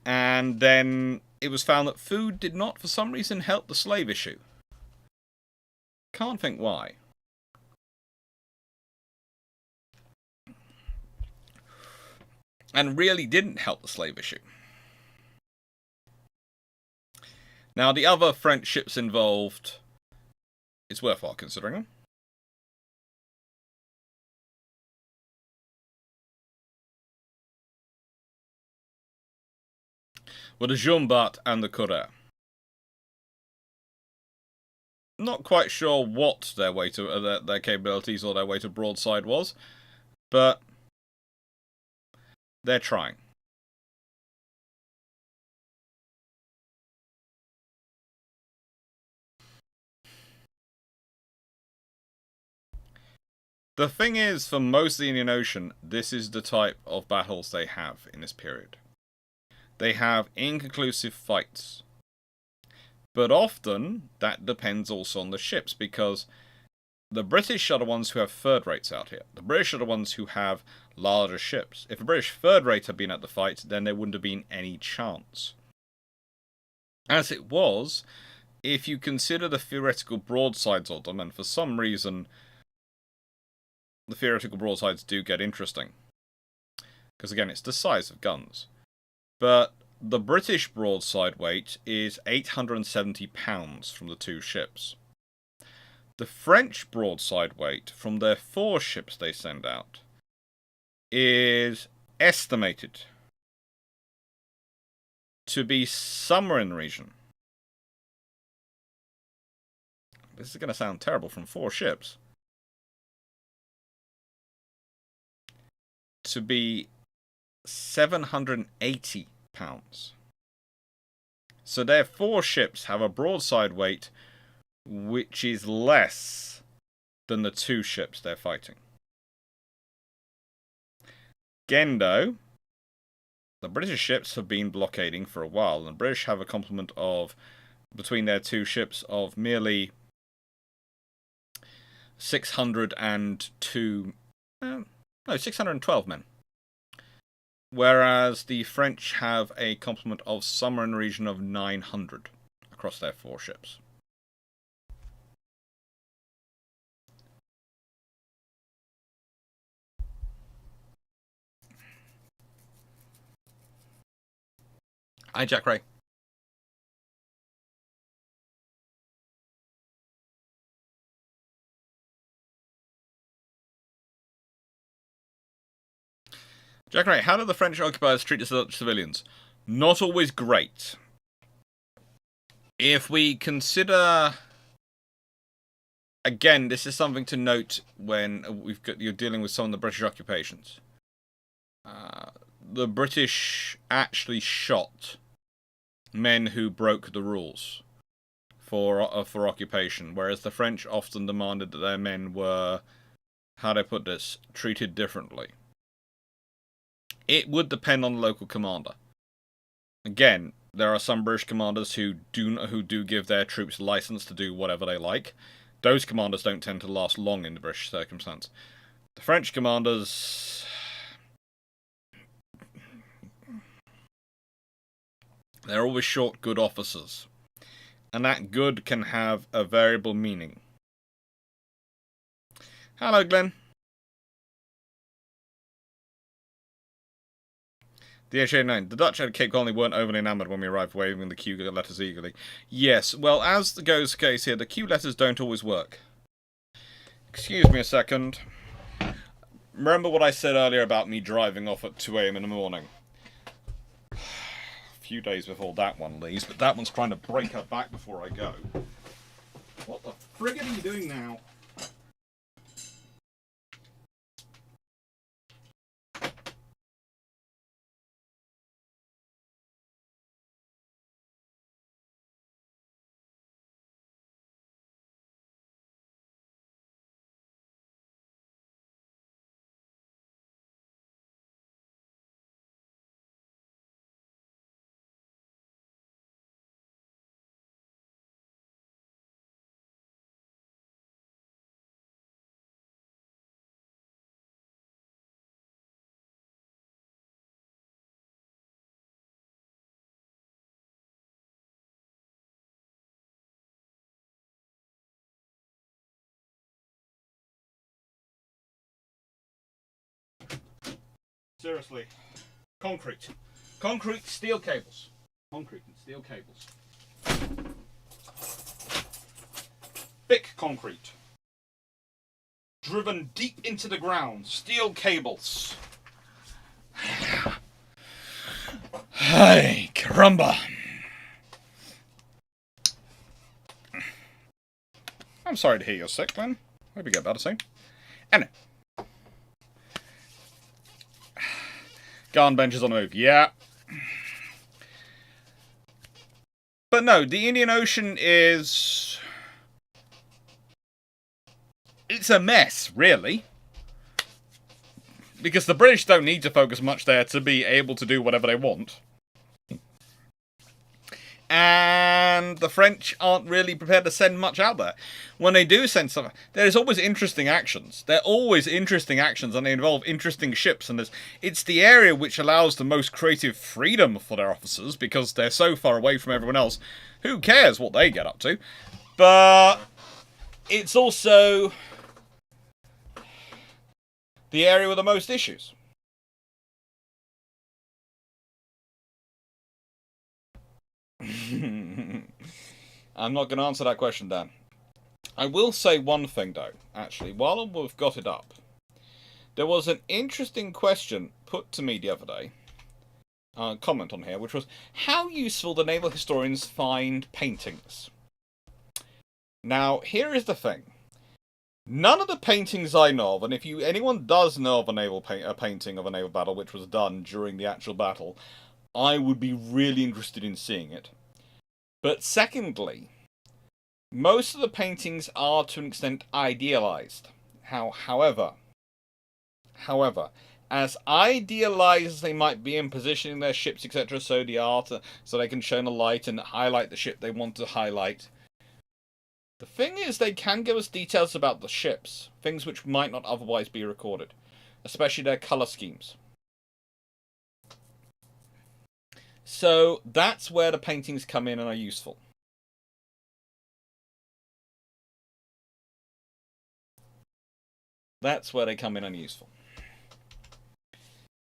and then it was found that food did not, for some reason, help the slave issue. Can't think why. And really didn't help the slave issue. Now, the other French ships involved, it's worthwhile considering them. Were the Jumbat and the Coureur. Not quite sure what their way to their capabilities or their way to broadside was, but they're trying. The thing is, for most of the Indian Ocean, this is the type of battles they have in this period. They have inconclusive fights. But often, that depends also on the ships, because the British are the ones who have third rates out here. The British are the ones who have larger ships. If a British third rate had been at the fight, then there wouldn't have been any chance. As it was, if you consider the theoretical broadsides of them, and for some reason the theoretical broadsides do get interesting. Because again, it's the size of guns. But the British broadside weight is 870 pounds from the 2 ships. The French broadside weight from their 4 ships they send out is estimated to be somewhere in the region. This is going to sound terrible from 4 ships. To be 780 pounds. So their 4 ships have a broadside weight which is less than the 2 ships they're fighting. Gendo, the British ships have been blockading for a while, and the British have a complement of, between their 2 ships, of merely 612 men. Whereas the French have a complement of somewhere in the region of 900 across their 4 ships. Hi, Jack Ray. Jack Ray, how do the French occupiers treat the civilians? Not always great. If we consider... Again, this is something to note when you're dealing with some of the British occupations. The British actually shot men who broke the rules for occupation, whereas the French often demanded that their men were, how do I put this, treated differently. It would depend on the local commander. Again, there are some British commanders who do give their troops license to do whatever they like. Those commanders don't tend to last long in the British circumstance. The French commanders... they're always short good officers. And that good can have a variable meaning. Hello, Glenn. DH89. The Dutch at Cape Colony weren't overly enamoured when we arrived, waving the Q letters eagerly. Yes, well, as goes the case here, the Q letters don't always work. Excuse me a second. Remember what I said earlier about me driving off at 2 AM in the morning? A few days before that one leaves, but that one's trying to break her back before I go. What the friggin' are you doing now? Seriously. Concrete. Concrete, steel cables. Concrete and steel cables. Thick concrete. Driven deep into the ground. Steel cables. Hey, caramba. I'm sorry to hear you're sick, Glenn. Hope you get better soon. Anyway. Garden benches on the move, yeah. But no, the Indian Ocean is... it's a mess, really. Because the British don't need to focus much there to be able to do whatever they want. And the French aren't really prepared to send much out there. When they do send stuff, there's always interesting actions. They're always interesting actions, and they involve interesting ships. And it's the area which allows the most creative freedom for their officers, because they're so far away from everyone else. Who cares what they get up to? But it's also... the area with the most issues. I'm not going to answer that question, Dan. I will say one thing, though, actually, while we've got it up. There was an interesting question put to me the other day, comment on here, which was, how useful do naval historians find paintings? Now, here is the thing. None of the paintings I know of, and if anyone does know of a painting of a naval battle which was done during the actual battle, I would be really interested in seeing it. But secondly, most of the paintings are to an extent idealized. However, as idealized as they might be in positioning their ships, etc., so they can shine a light and highlight the ship they want to highlight, the thing is they can give us details about the ships, things which might not otherwise be recorded, especially their color schemes. So that's where the paintings come in and are useful. That's where they come in and are useful.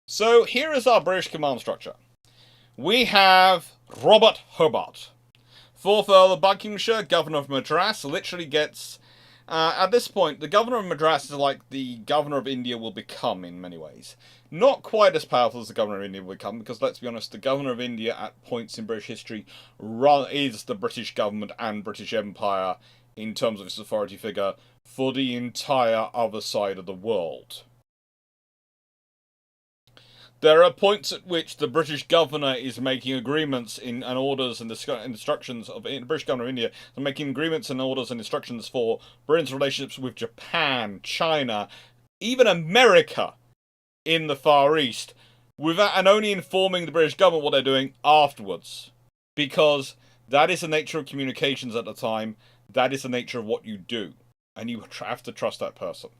So here is our British command structure. We have Robert Hobart, 4th Earl of Buckinghamshire, Governor of Madras, literally gets... at this point, the Governor of Madras is like the Governor of India will become in many ways. Not quite as powerful as the Governor of India will become, because let's be honest, the Governor of India at points in British history is the British government and British Empire in terms of its authority figure for the entire other side of the world. There are points at which the British governor is making agreements and orders and instructions of the British governor of India are making agreements and orders and instructions for Britain's relationships with Japan, China, even America in the Far East, and only informing the British government what they're doing afterwards, because that is the nature of communications at the time. That is the nature of what you do, and you have to trust that person.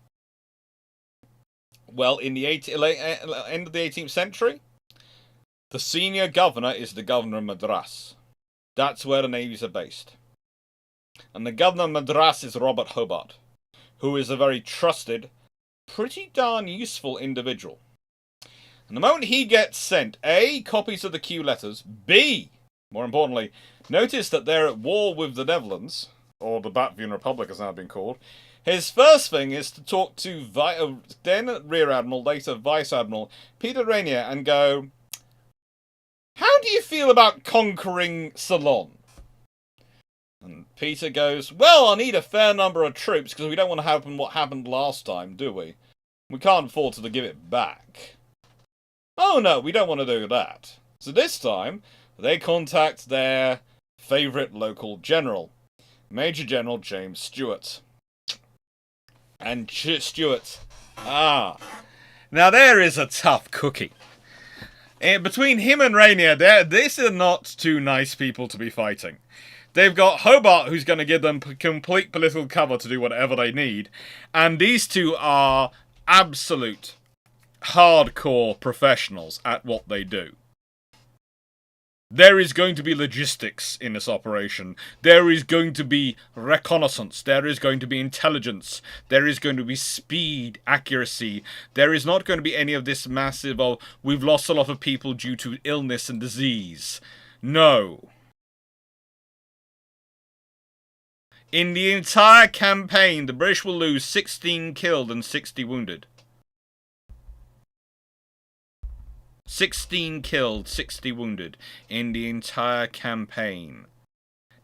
Well, in the end of the 18th century, the senior governor is the Governor of Madras. That's where the navies are based. And the Governor of Madras is Robert Hobart, who is a very trusted, pretty darn useful individual. And the moment he gets sent, A, copies of the Q letters, B, more importantly, notice that they're at war with the Netherlands, or the Latvian Republic as now been called. His first thing is to talk to then Rear Admiral, later Vice Admiral, Peter Rainier, and go, how do you feel about conquering Ceylon? And Peter goes, well, I'll need a fair number of troops, because we don't want to happen what happened last time, do we? We can't afford to give it back. Oh no, we don't want to do that. So this time, they contact their favourite local general, Major General James Stewart. And Stewart. Now there is a tough cookie. Between him and Rainier, these are not two nice people to be fighting. They've got Hobart, who's going to give them complete political cover to do whatever they need. And these two are absolute hardcore professionals at what they do. There is going to be logistics in this operation. There is going to be reconnaissance. There is going to be intelligence. There is going to be speed, accuracy. There is not going to be any of this massive, we've lost a lot of people due to illness and disease. No. In the entire campaign, the British will lose 16 killed and 60 wounded. 16 killed, 60 wounded in the entire campaign.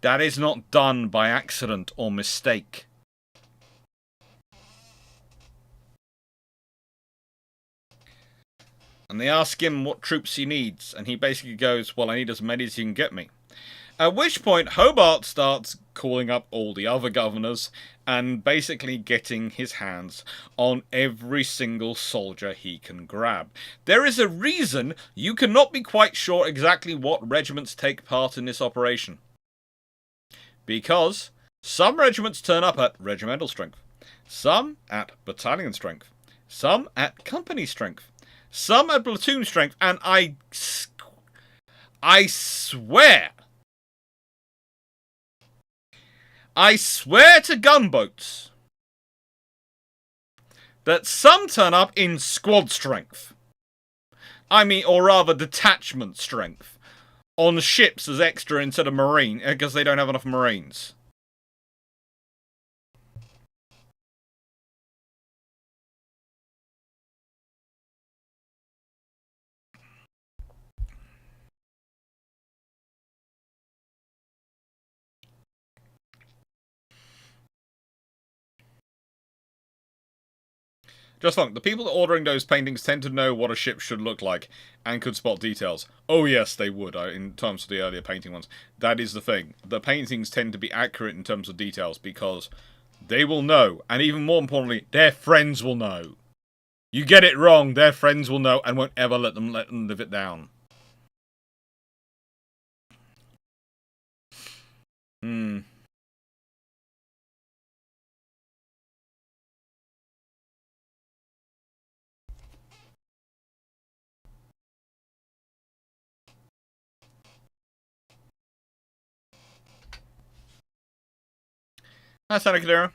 That is not done by accident or mistake. And they ask him what troops he needs, and he basically goes, well, I need as many as you can get me. At which point, Hobart starts calling up all the other governors and basically getting his hands on every single soldier he can grab. There is a reason you cannot be quite sure exactly what regiments take part in this operation. Because some regiments turn up at regimental strength, some at battalion strength, some at company strength, some at platoon strength, and I swear to gunboats that some turn up in squad strength. I mean, or rather detachment strength. On ships as extra instead of marine, because they don't have enough marines. Just fun. The people ordering those paintings tend to know what a ship should look like and could spot details. Oh yes, they would, in terms of the earlier painting ones. That is the thing. The paintings tend to be accurate in terms of details because they will know, and even more importantly, their friends will know. You get it wrong, their friends will know and won't ever let them live it down. That's Santa Clara.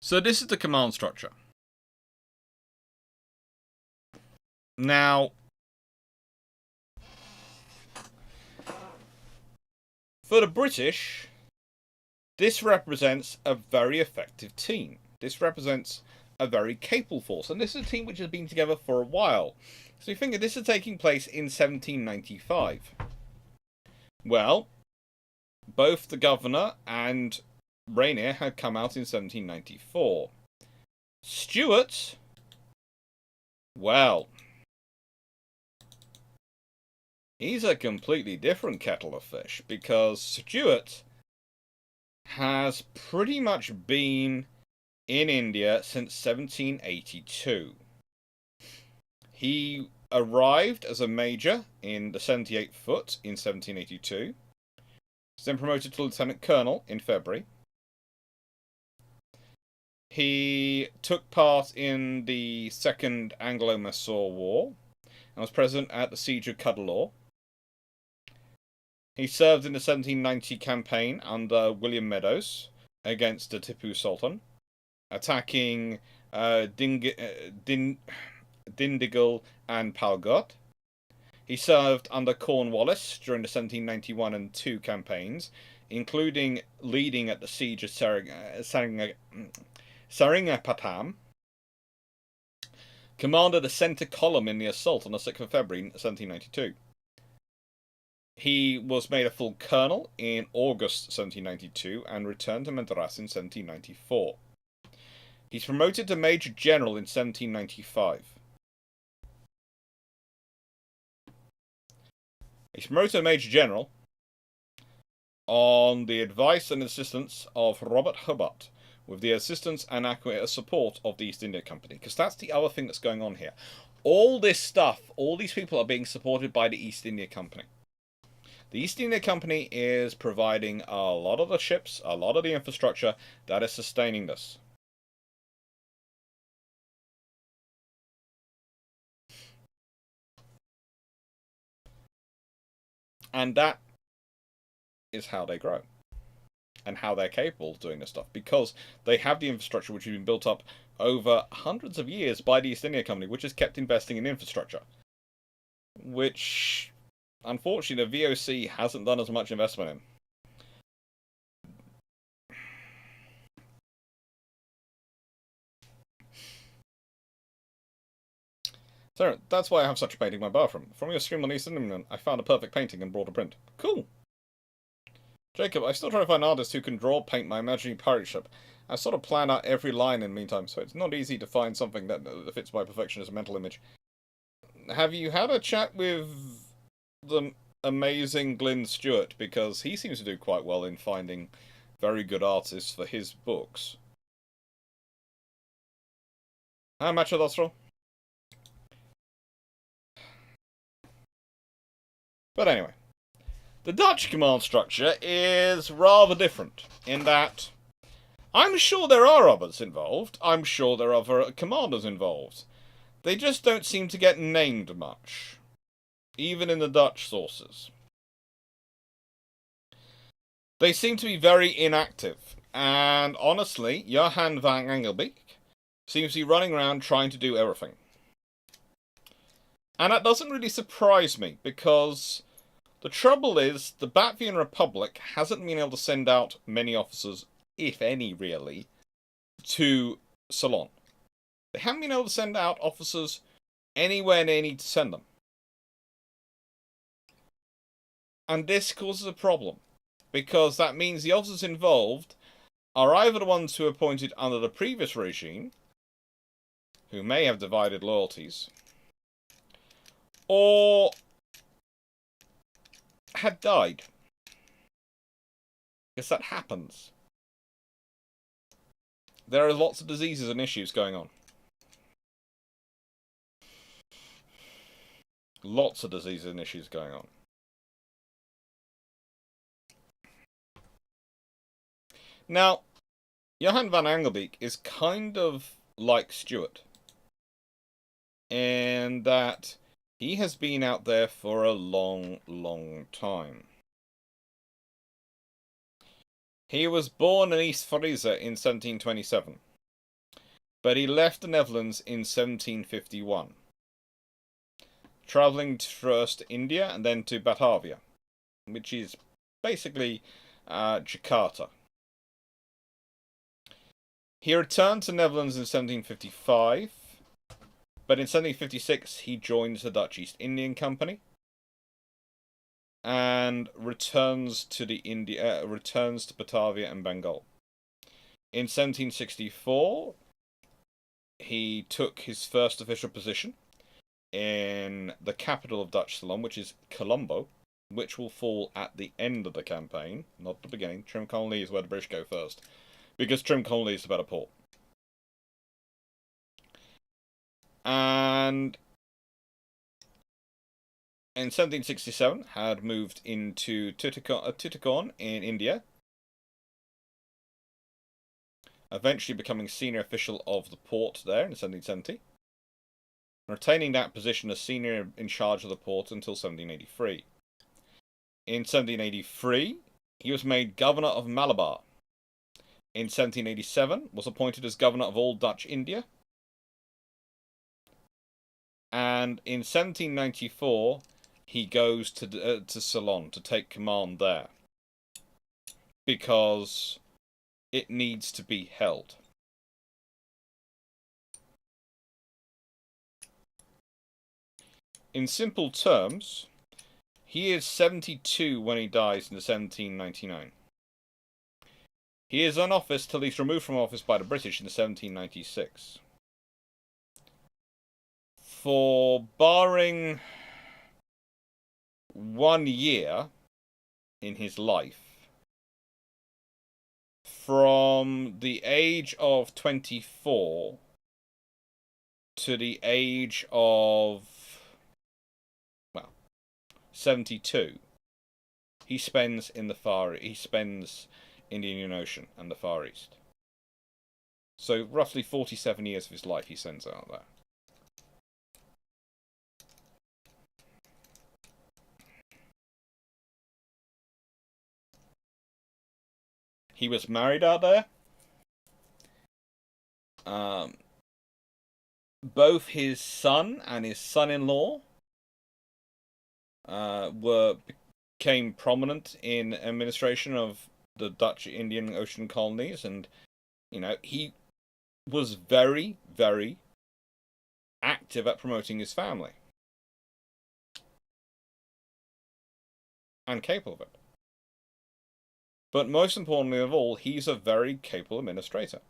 So this is the command structure. Now, for the British, this represents a very effective team. This represents a very capable force, and this is a team which has been together for a while. So you think this is taking place in 1795. Well, both the governor and Rainier had come out in 1794. Stuart, well, he's a completely different kettle of fish, because Stuart has pretty much been in India since 1782. He arrived as a major in the 78th Foot in 1782. Was then promoted to lieutenant colonel in February. He took part in the Second Anglo-Mysore War and was present at the Siege of Cuddalore. He served in the 1790 campaign under William Meadows against the Tipu Sultan, attacking Dindigul and Palgot. He served under Cornwallis during the 1791 and 2 campaigns, including leading at the siege of Seringapatam. Commanded the centre column in the assault on the 6th of February 1792. He was made a full colonel in August 1792 and returned to Madras in 1794. He's promoted to Major General in 1795. He's promoted to Major General on the advice and assistance of Robert Hubbard, with the assistance and support of the East India Company. Because that's the other thing that's going on here. All this stuff, all these people are being supported by the East India Company. The East India Company is providing a lot of the ships, a lot of the infrastructure that is sustaining this. And that is how they grow. And how they're capable of doing this stuff. Because they have the infrastructure which has been built up over hundreds of years by the East India Company, which has kept investing in infrastructure. Which, unfortunately, the VOC hasn't done as much investment in. So, that's why I have such a painting in my bathroom. From your stream on East Indian, I found a perfect painting and brought a print. Cool! Jacob, I still try to find artists who can draw paint my imaginary pirate ship. I sort of plan out every line in the meantime, so it's not easy to find something that fits my perfection as a mental image. Have you had a chat with the amazing Glyn Stewart? Because he seems to do quite well in finding very good artists for his books. How much of that, But anyway. The Dutch command structure is rather different, in that I'm sure there are others involved, I'm sure there are other commanders involved. They just don't seem to get named much, even in the Dutch sources. They seem to be very inactive. And honestly, Johan van Engelbeek seems to be running around trying to do everything. And that doesn't really surprise me, because the trouble is, the Latvian Republic hasn't been able to send out many officers, if any really, to Ceylon. They haven't been able to send out officers anywhere they need to send them. And this causes a problem, because that means the officers involved are either the ones who were appointed under the previous regime, who may have divided loyalties, or had died. Because that happens. There are lots of diseases and issues going on. Lots of diseases and issues going on. Now, Johan van Engelbeek is kind of like Stuart, in that he has been out there for a long, long time. He was born in East Frisia in 1727, but he left the Netherlands in 1751, travelling first to India and then to Batavia, which is basically Jakarta. He returned to the Netherlands in 1755, but in 1756 he joins the Dutch East Indian Company and returns to Batavia and Bengal. In 1764, he took his first official position in the capital of Dutch Ceylon, which is Colombo, which will fall at the end of the campaign, not the beginning. Trincomalee is where the British go first, because Trincomalee is the better port. And in 1767 had moved into Tuticorin in India, eventually becoming senior official of the port there in 1770, retaining that position as senior in charge of the port until 1783. In 1783, he was made governor of Malabar. In 1787, was appointed as governor of all Dutch India. And in 1794, he goes to Ceylon to take command there, because it needs to be held. In simple terms, he is 72 when he dies in 1799. He is in office till he's removed from office by the British in 1796. For barring 1 year in his life, from the age of 24 to the age of 72, he spends in the Indian Ocean and the Far East. So roughly 47 years of his life he spends out there. He was married out there. Both his son and his son-in-law became prominent in administration of the Dutch Indian Ocean colonies, and he was very, very active at promoting his family and capable of it. But most importantly of all, he's a very capable administrator.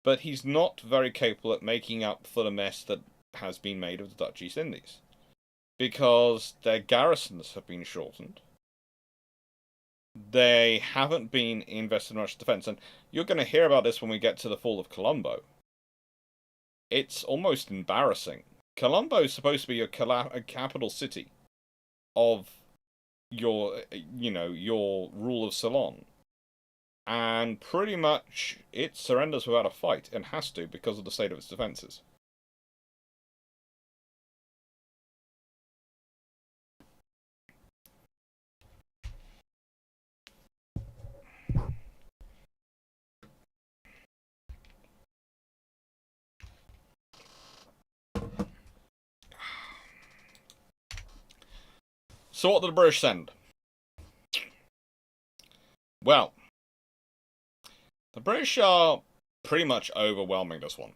But he's not very capable at making up for the mess that has been made of the Dutch East Indies, because their garrisons have been shortened. They haven't been invested in much defense, and you're going to hear about this when we get to the fall of Colombo. It's almost embarrassing. Colombo is supposed to be a capital city of your rule of Ceylon, and pretty much it surrenders without a fight, and has to because of the state of its defenses. So what did the British send? Well, the British are pretty much overwhelming this one.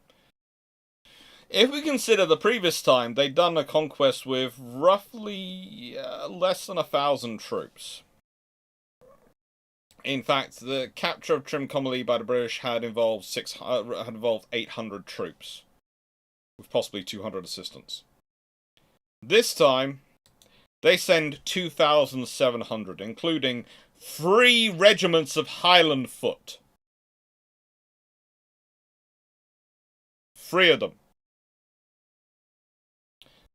If we consider the previous time, they'd done a conquest with roughly less than 1,000 troops. In fact, the capture of Trincomalee by the British had involved 800 troops, with possibly 200 assistants. This time, they send 2,700, including 3 regiments of Highland foot. 3 of them.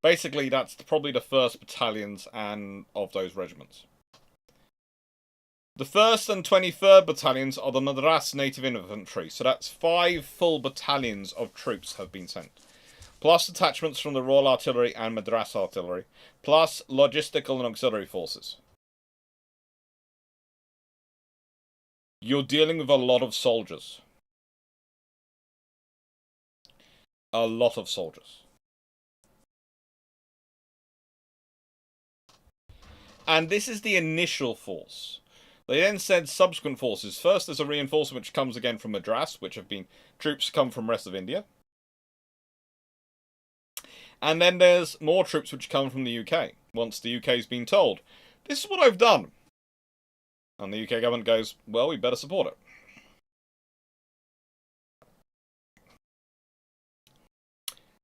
Basically, that's probably the 1st battalions and of those regiments. The 1st and 23rd battalions are the Madras Native Infantry, so that's 5 full battalions of troops have been sent. Plus detachments from the Royal Artillery and Madras Artillery, plus logistical and auxiliary forces. You're dealing with a lot of soldiers. A lot of soldiers. And this is the initial force. They then send subsequent forces. First, there's a reinforcement which comes again from Madras, which have been troops come from the rest of India. And then there's more troops which come from the UK, once the UK's been told, this is what I've done. And the UK government goes, well, we better support it.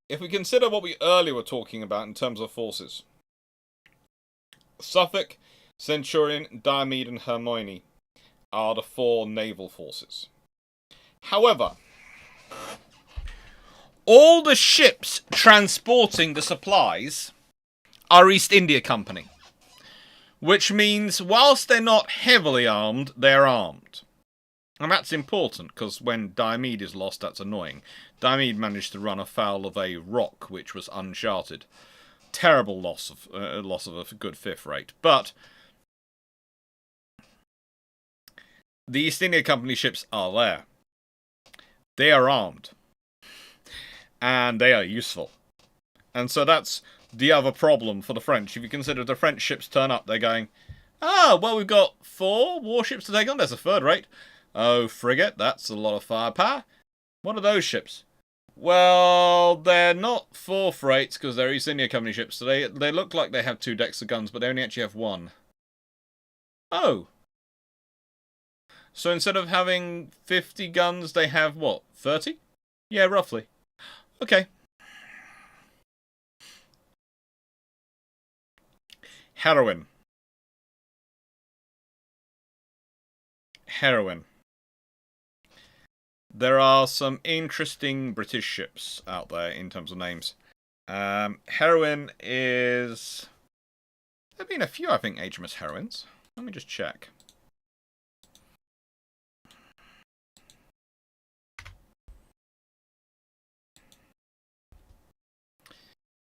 If we consider what we earlier were talking about in terms of forces, Suffolk, Centurion, Diomede, and Hermione are the 4 naval forces. However, all the ships transporting the supplies are East India Company, which means whilst they're not heavily armed, they're armed. And that's important, because when Diomede is lost, that's annoying. Diomede managed to run afoul of a rock, which was uncharted. Terrible loss of a good 5th rate. But the East India Company ships are there. They are armed. And they are useful. And so that's the other problem for the French. If you consider the French ships turn up, they're going, well, we've got 4 warships to take on. There's a 3rd rate. Oh, frigate, that's a lot of firepower. What are those ships? Well, they're not 4th rates because they're East India Company ships. So they look like they have 2 decks of guns, but they only actually have 1. Oh. So instead of having 50 guns, they have what? 30? Yeah, roughly. Okay. Heroin. There are some interesting British ships out there in terms of names. Heroin is... There have been a few, I think, HMS Heroines. Let me just check.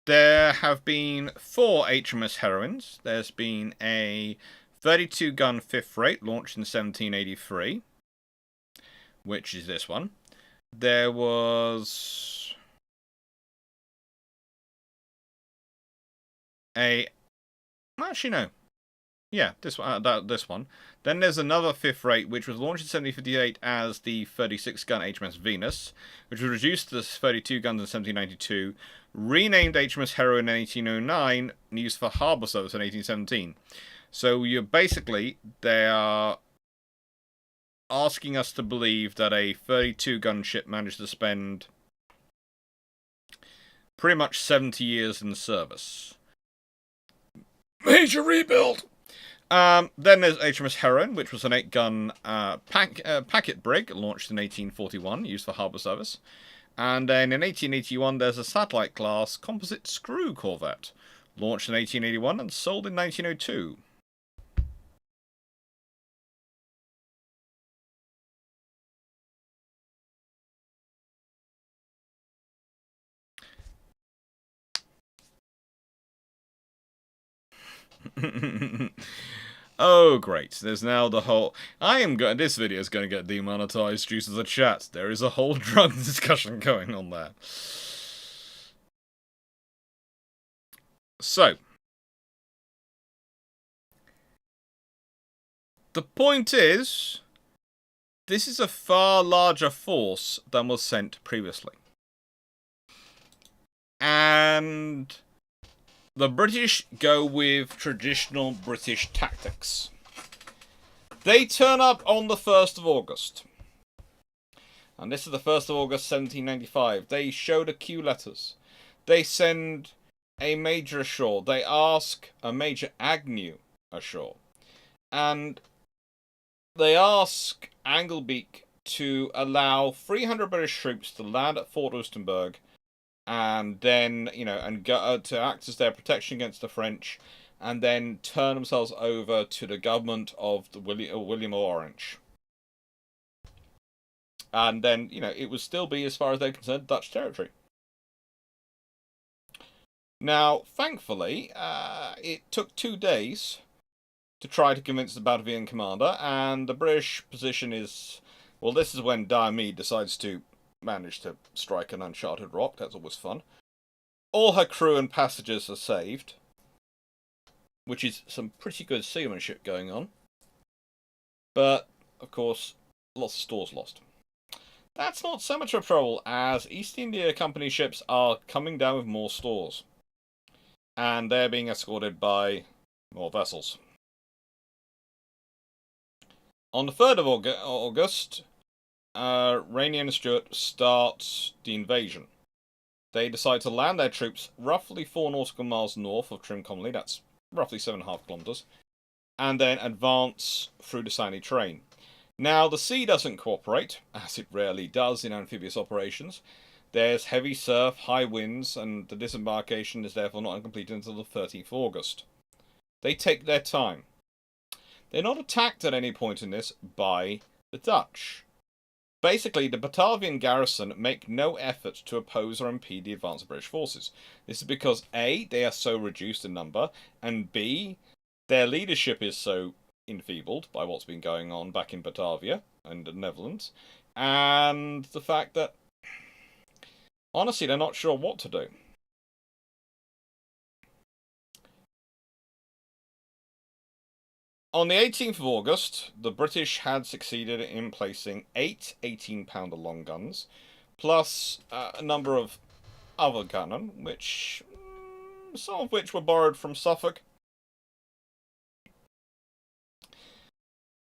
There have been 4 HMS Heroines. There's been a 32-gun 5th rate launched in 1783, which is this one. There was a... Actually, no. Yeah, this one. This one. Then there's another 5th rate, which was launched in 1758 as the 36-gun HMS Venus, which was reduced to 32 guns in 1792, renamed HMS Heroine in 1809, and used for harbour service in 1817. So you're basically, they are asking us to believe that a 32-gun ship managed to spend pretty much 70 years in service. Major rebuild! Then there's HMS Heroine, which was an 8-gun packet brig, launched in 1841, used for harbour service. And then in 1881, there's a satellite-class composite screw corvette, launched in 1881 and sold in 1902. Oh, great. There's now the whole... This video is going to get demonetized due to the chat. There is a whole drug discussion going on there. So, The point is, this is a far larger force than was sent previously. And the British go with traditional British tactics. They turn up on the 1st of August. And this is the 1st of August 1795. They show the Q letters. They send a major ashore. They ask a Major Agnew ashore. And they ask Anglebeck to allow 300 British troops to land at Fort Augustenburg and then, and go, to act as their protection against the French, and then turn themselves over to the government of the William of Orange. And then, it would still be, as far as they're concerned, Dutch territory. Now, thankfully, it took 2 days to try to convince the Batavian commander, and the British position is... Well, this is when Diomede decides to manage to strike an uncharted rock. That's always fun. All her crew and passengers are saved, which is some pretty good seamanship going on. But, of course, lots of stores lost. That's not so much of a trouble, as East India Company ships are coming down with more stores. And they're being escorted by more vessels. On the 3rd of August, Rainier and Stuart start the invasion. They decide to land their troops roughly 4 nautical miles north of Trincomalee, that's roughly 7.5 kilometres, and then advance through the sandy terrain. Now, the sea doesn't cooperate, as it rarely does in amphibious operations. There's heavy surf, high winds, and the disembarkation is therefore not completed until the 13th of August. They take their time. They're not attacked at any point in this by the Dutch. Basically, the Batavian garrison make no effort to oppose or impede the advance of British forces. This is because A, they are so reduced in number, and B, their leadership is so enfeebled by what's been going on back in Batavia and the Netherlands, and the fact that, honestly, they're not sure what to do. On the 18th of August, the British had succeeded in placing 8 18-pounder long guns, plus a number of other cannon, which some of which were borrowed from Suffolk,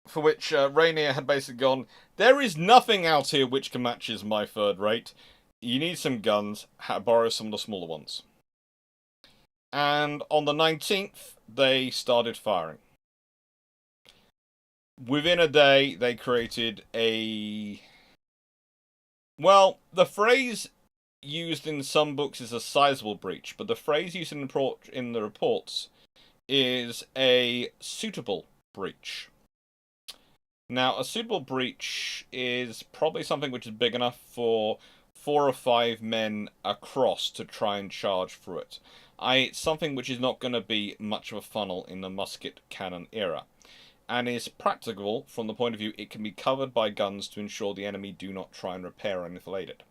for which Rainier had basically gone, there is nothing out here which can matches my 3rd rate. You need some guns, borrow some of the smaller ones. And on the 19th, they started firing. Within a day, they created a... Well, the phrase used in some books is a sizable breach, but the phrase used in the reports is a suitable breach. Now, a suitable breach is probably something which is big enough for 4 or 5 men across to try and charge through it. It's something which is not going to be much of a funnel in the musket cannon era, and is practicable from the point of view it can be covered by guns to ensure the enemy do not try and repair or enfilade it.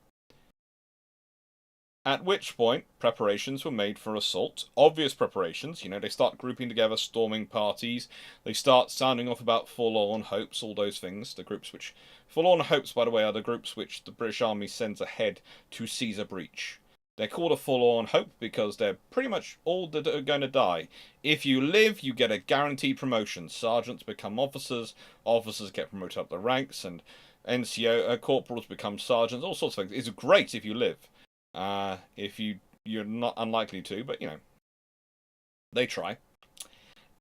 At which point, preparations were made for assault. Obvious preparations, they start grouping together storming parties, they start sounding off about forlorn hopes, all those things. The groups which... Forlorn hopes, by the way, are the groups which the British Army sends ahead to seize a breach. They're called a forlorn hope because they're pretty much all that are going to die. If you live, you get a guaranteed promotion. Sergeants become officers, officers get promoted up the ranks, and NCO corporals become sergeants, all sorts of things. It's great if you live. If you're not unlikely to, but they try.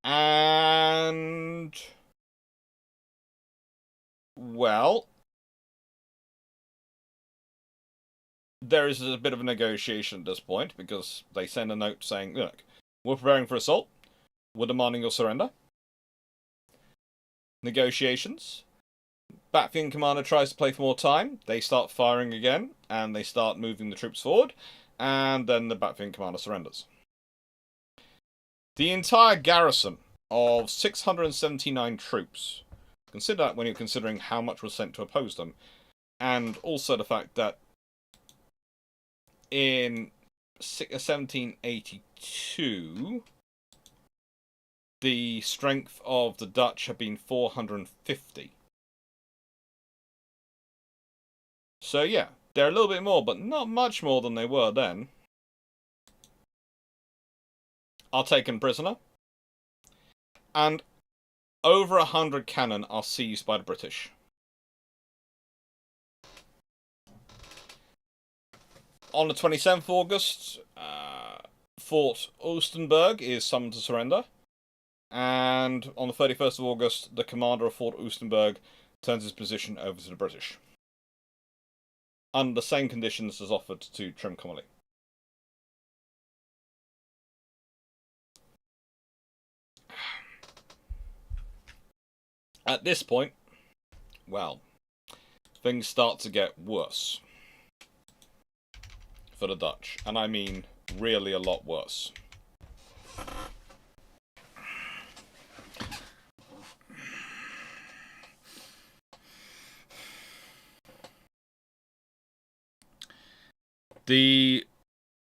And well, there is a bit of a negotiation at this point because they send a note saying, look, we're preparing for assault, we're demanding your surrender. Negotiations. Batavian commander tries to play for more time. They start firing again, and they start moving the troops forward, and then the Batavian commander surrenders. The entire garrison of 679 troops, consider that when you're considering how much was sent to oppose them, and also the fact that in 1782, the strength of the Dutch had been 450. So yeah, they're a little bit more, but not much more than they were then. Are taken prisoner, and over 100 cannon are seized by the British. On the 27th of August, Fort Oostenburg is summoned to surrender, and on the 31st of August, the commander of Fort Oostenburg turns his position over to the British, under the same conditions as offered to Trincomalee. At this point, well, things start to get worse for the Dutch, and I mean really a lot worse. The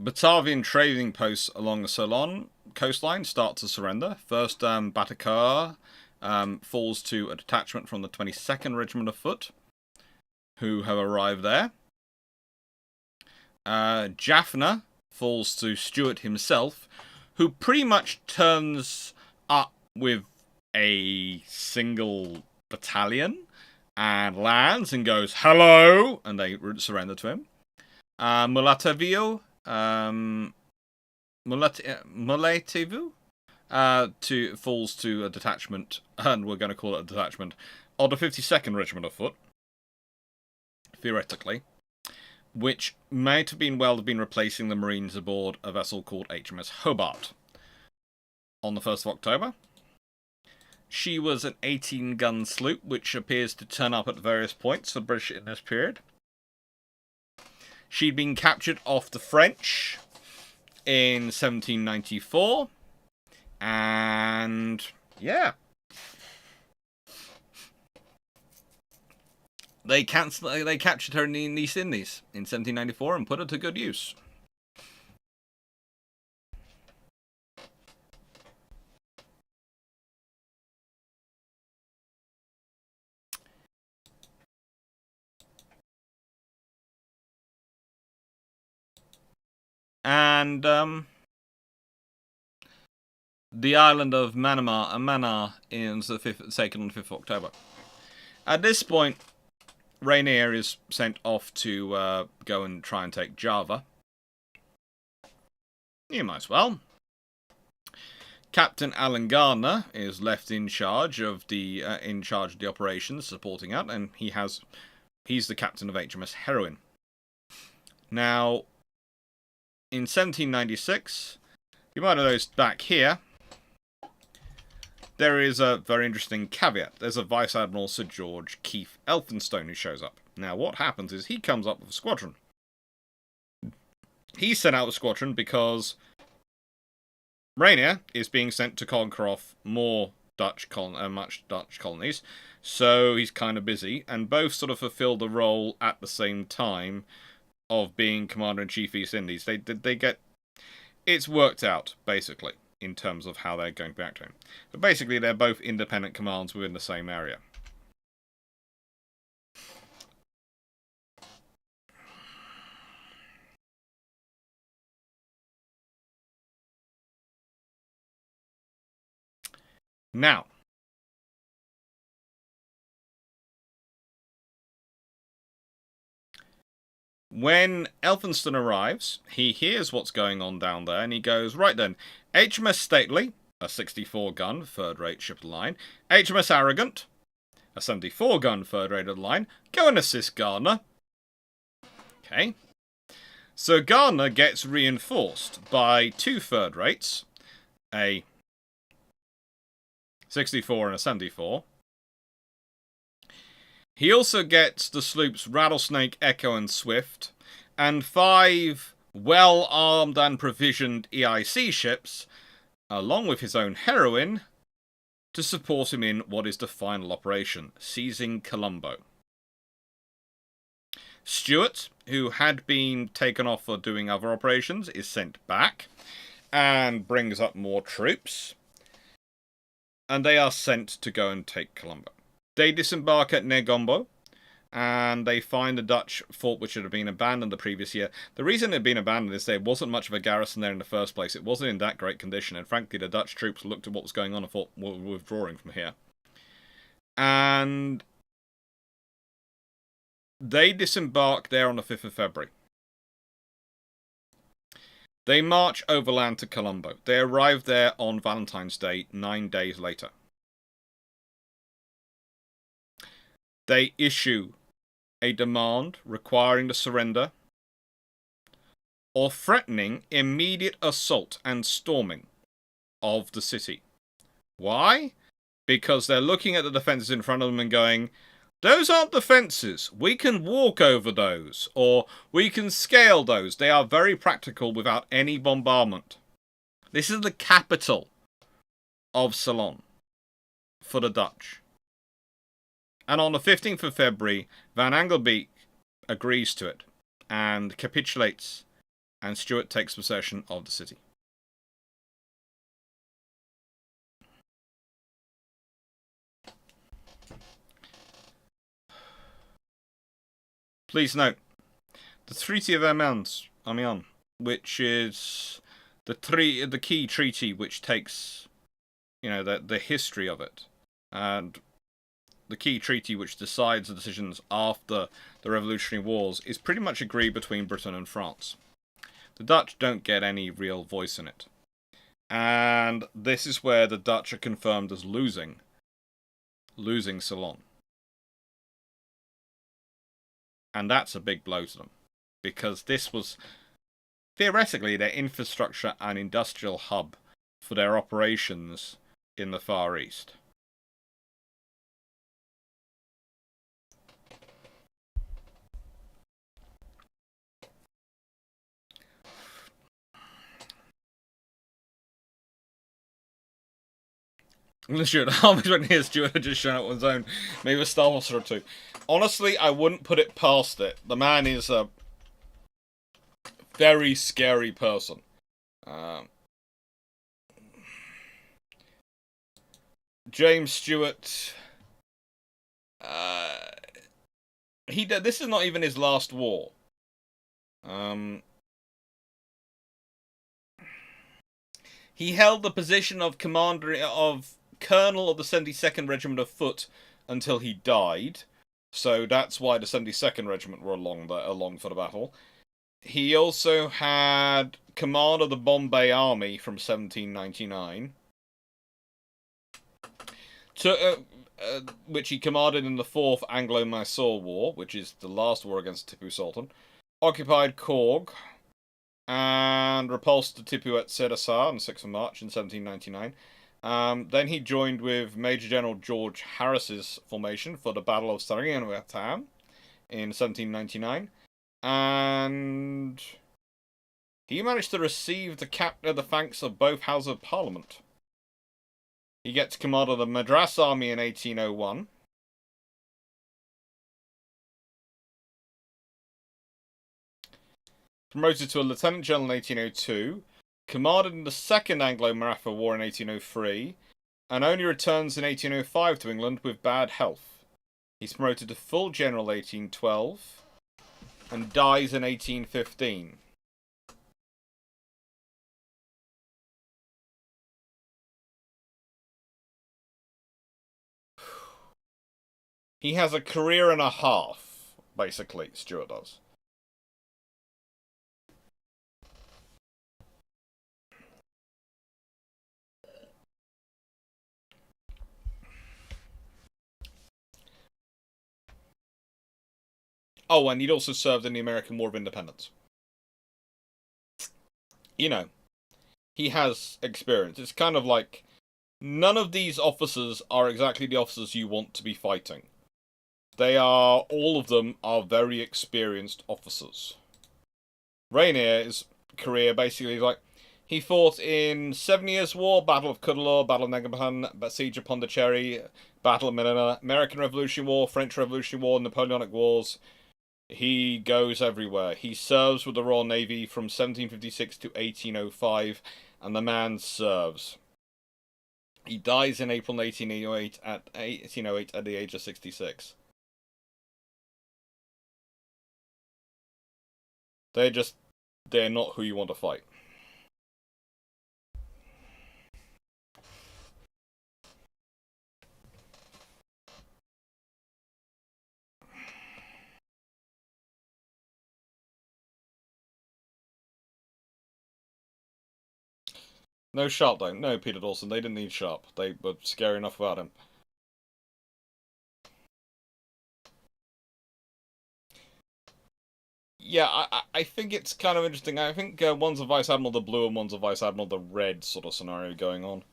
Batavian trading posts along the Ceylon coastline start to surrender. First, Bataclan falls to a detachment from the 22nd Regiment of Foot, who have arrived there. Jaffna falls to Stuart himself, who pretty much turns up with a single battalion and lands and goes, "Hello!" and they surrender to him. Mulateville, falls to a detachment, and we're going to call it a detachment, of the 52nd Regiment of Foot, theoretically, which might have been replacing the Marines aboard a vessel called HMS Hobart. On the 1st of October, she was an 18-gun sloop, which appears to turn up at various points for the British in this period. She'd been captured off the French in 1794, and yeah, they captured her in the East Indies in 1794 and put her to good use. And the island of Mannar in the 2nd and 5th of October. At this point, Rainier is sent off to go and try and take Java. You might as well. Captain Alan Gardner is left in charge of the operations, supporting out, and he's the captain of HMS Heroine. Now, in 1796, you might have noticed back here, there is a very interesting caveat. There's a Vice Admiral Sir George Keith Elphinstone who shows up. Now, what happens is he comes up with a squadron. He's sent out a squadron because Rainier is being sent to conquer off more Dutch colonies, so he's kind of busy, and both sort of fulfill the role at the same time of being Commander-in-Chief East Indies. They get... It's worked out, basically, in terms of how they're going back to him. But basically, they're both independent commands within the same area. Now, when Elphinstone arrives, he hears what's going on down there, and he goes, right then, HMS Stately, a 64-gun third-rate ship of the line, HMS Arrogant, a 74-gun third-rate of the line, go and assist Gardner. Okay. So Gardner gets reinforced by two third-rates, a 64 and a 74. He also gets the sloops Rattlesnake, Echo, and Swift, and 5 well-armed and provisioned EIC ships, along with his own Heroine, to support him in what is the final operation, seizing Colombo. Stuart, who had been taken off for doing other operations, is sent back, and brings up more troops. and they are sent to go and take Colombo. They disembark at Negombo, and they find the Dutch fort which had been abandoned the previous year. The reason it had been abandoned is there wasn't much of a garrison there in the first place. It wasn't in that great condition, and frankly the Dutch troops looked at what was going on and thought, we're withdrawing from here. And they disembark there on the 5th of February. They march overland to Colombo. They arrive there on Valentine's Day, 9 days later. They issue a demand requiring the surrender or threatening immediate assault and storming of the city. Why? Because they're looking at the defences in front of them and going, those aren't defences. We can walk over those, or we can scale those. They are very practical without any bombardment. This is the capital of Ceylon for the Dutch. And on the 15th of February, Van Angelbeek agrees to it and capitulates, and Stuart takes possession of the city. Please note, the Treaty of Amiens, which is the key treaty which takes, the history of it, and the key treaty which decides the decisions after the Revolutionary Wars, is pretty much agreed between Britain and France. The Dutch don't get any real voice in it. And this is where the Dutch are confirmed as losing Ceylon. And that's a big blow to them, because this was theoretically their infrastructure and industrial hub for their operations in the Far East. Stuart, how much went here? Stuart had just shown up on his own. Maybe a Star Wars or two. Honestly, I wouldn't put it past it. The man is a very scary person. James Stewart. This is not even his last war. He held the position of Colonel of the 72nd Regiment of Foot until he died. So that's why the 72nd Regiment were along for the battle. He also had command of the Bombay Army from 1799, which he commanded in the 4th Anglo-Mysore War, which is the last war against Tipu Sultan. Occupied Cork and repulsed Tipu at Sedasar on the 6th of March in 1799. Then he joined with Major General George Harris's formation for the Battle of Seringapatam in 1799. And he managed to receive the thanks of both Houses of Parliament. He gets command of the Madras Army in 1801. Promoted to a Lieutenant General in 1802. Commanded in the Second Anglo-Maratha War in 1803. And only returns in 1805 to England with bad health. He's promoted to full general in 1812. And dies in 1815. He has a career and a half, basically, Stuart does. Oh, and he'd also served in the American War of Independence. He has experience. It's kind of like, none of these officers are exactly the officers you want to be fighting. All of them are very experienced officers. Rainier's career basically is like, he fought in 7 Years' War, Battle of Cuddalore, Battle of Negapan, Siege of Pondicherry, Battle of Manila, American Revolutionary War, French Revolutionary War, Napoleonic Wars. He goes everywhere. He serves with the Royal Navy from 1756 to 1805, and the man serves. He dies in April 1808 at the age of 66. They're not who you want to fight. No Sharp though. No, Peter Dawson. They didn't need Sharp. They were scary enough without him. Yeah, I think it's kind of interesting. I think one's a Vice Admiral the blue and one's a Vice Admiral the red sort of scenario going on.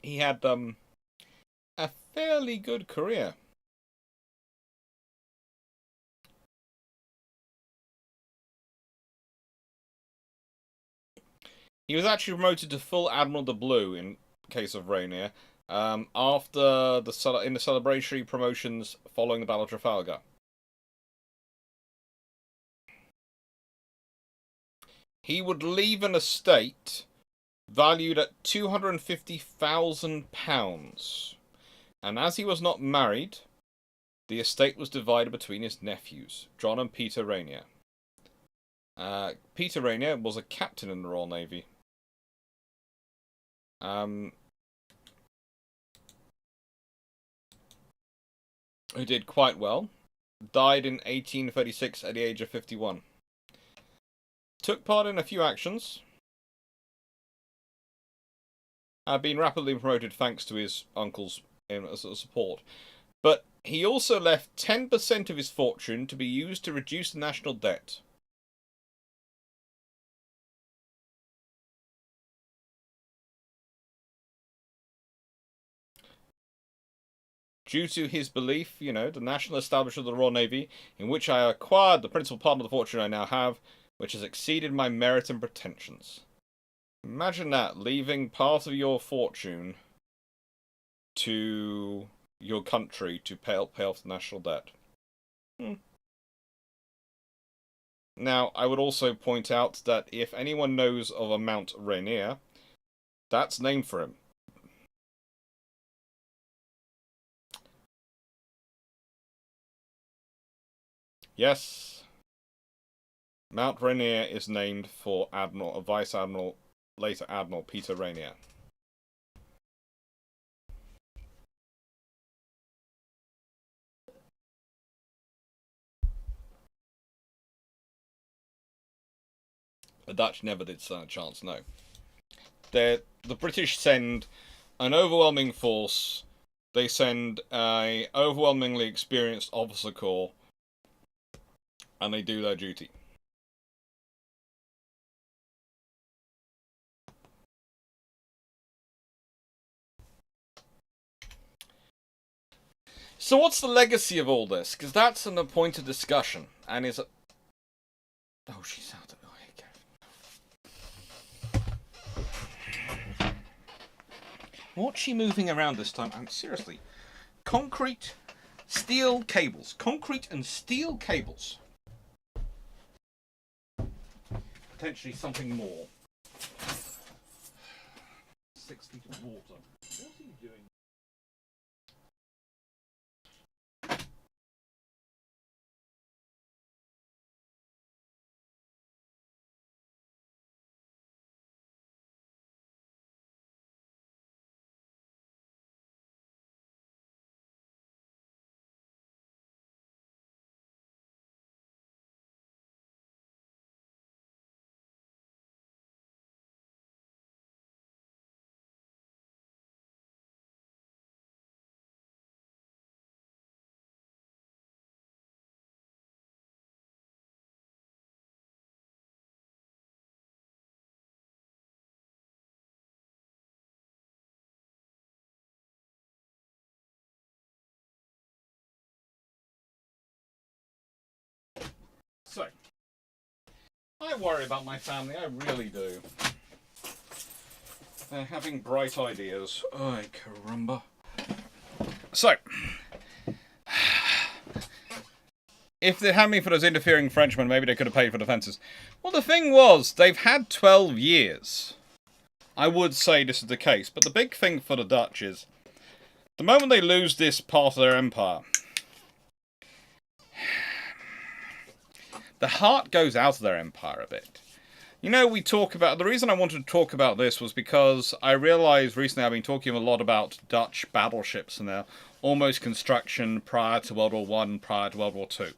He had a fairly good career. He was actually promoted to full Admiral de Blue in case of Rainier after in the celebratory promotions following the Battle of Trafalgar. He would leave an estate valued at £250,000, and as he was not married, the estate was divided between his nephews, John and Peter Rainier. Peter Rainier was a captain in the Royal Navy. Who did quite well. Died in 1836 at the age of 51. Took part in a few actions. Had been rapidly promoted thanks to his uncle's support. But he also left 10% of his fortune to be used to reduce the national debt. Due to his belief, the national establishment of the Royal Navy, in which I acquired the principal part of the fortune I now have, which has exceeded my merit and pretensions. Imagine that, leaving part of your fortune to your country to pay off the national debt. Now, I would also point out that if anyone knows of a Mount Rainier, that's named for him. Yes, Mount Rainier is named for Vice Admiral, later Admiral Peter Rainier. The Dutch never did stand a chance, no. The British send an overwhelming force. They send a overwhelmingly experienced officer corps, and they do their duty. So what's the legacy of all this? Because that's an point of discussion, and is it? Oh, she's out of the way. What's she moving around this time? Seriously, concrete, steel cables, concrete and steel cables. Potentially something more. 6 feet of water. What's he doing? So, I worry about my family, I really do. They're having bright ideas. Ay, caramba. So, if they had me for those interfering Frenchmen, maybe they could have paid for defences. Well, the thing was, they've had 12 years. I would say this is the case, but the big thing for the Dutch is, the moment they lose this part of their empire, the heart goes out of their empire a bit. You know, we talk about... The reason I wanted to talk about this was because I realised recently I've been talking a lot about Dutch battleships and their almost construction prior to World War One, prior to World War Two.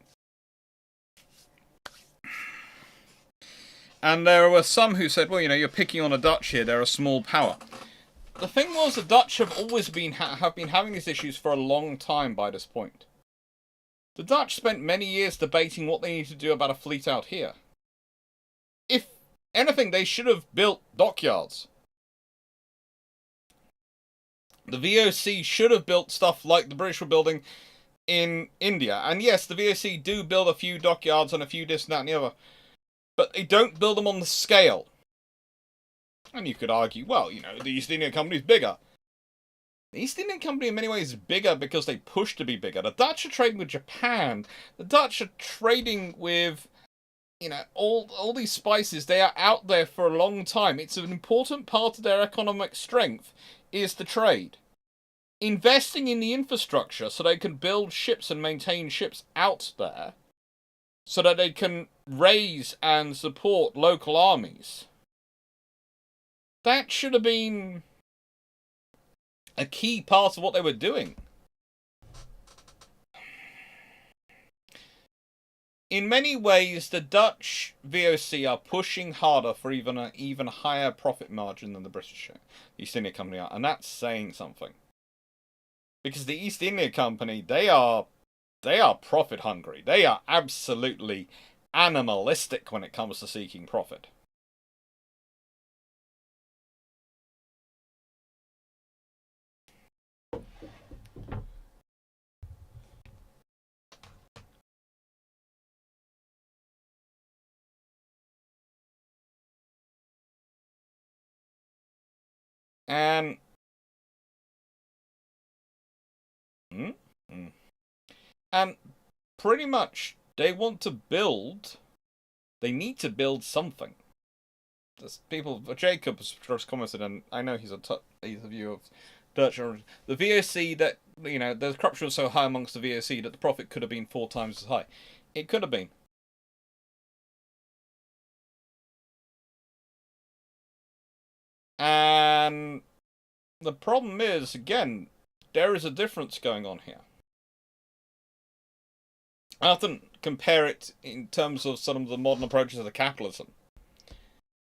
And there were some who said, well, you know, you're picking on the Dutch here, they're a small power. The thing was, the Dutch have always been having these issues for a long time by this point. The Dutch spent many years debating what they need to do about a fleet out here. If anything, they should have built dockyards. The VOC should have built stuff like the British were building in India. And yes, the VOC do build a few dockyards and a few this and that and the other. But they don't build them on the scale. And you could argue, well, you know, the East India Company is bigger. The East India Company in many ways is bigger because they push to be bigger. The Dutch are trading with Japan. The Dutch are trading with, you know, all these spices. They are out there for a long time. It's an important part of their economic strength is the trade. Investing in the infrastructure so they can build ships and maintain ships out there, so that they can raise and support local armies. That should have been a key part of what they were doing. In many ways, the Dutch VOC are pushing harder for even an even higher profit margin than the British East India Company are, and that's saying something. Because the East India Company, they are profit hungry. They are absolutely animalistic when it comes to seeking profit. And and pretty much they want to build. They need to build something. There's people. Jacob has just commented, and I know he's a view of Dutch. The VOC that, you know, the corruption was so high amongst the VOC that the profit could have been 4 times as high. It could have been. And the problem is, again, there is a difference going on here. I often compare it in terms of some of the modern approaches to capitalism.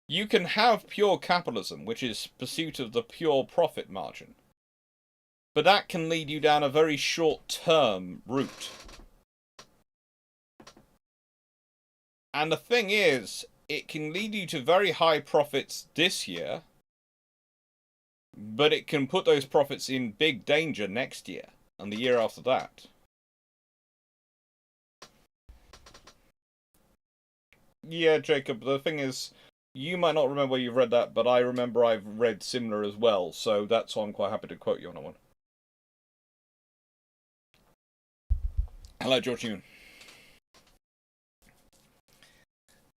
You can have pure capitalism, which is pursuit of the pure profit margin. But that can lead you down a very short-term route. And the thing is, it can lead you to very high profits this year, but it can put those profits in big danger next year, and the year after that. Yeah, Jacob, the thing is, you might not remember where you've read that, but I remember I've read similar as well, so that's why I'm quite happy to quote you on that one. Hello, George Newman.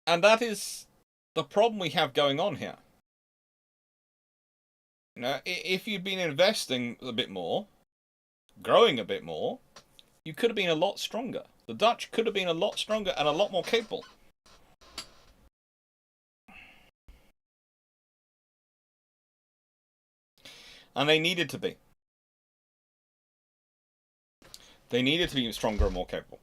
And that is the problem we have going on here. You know, if you'd been investing a bit more, growing a bit more, you could have been a lot stronger. The Dutch could have been a lot stronger and a lot more capable. And they needed to be. They needed to be stronger and more capable.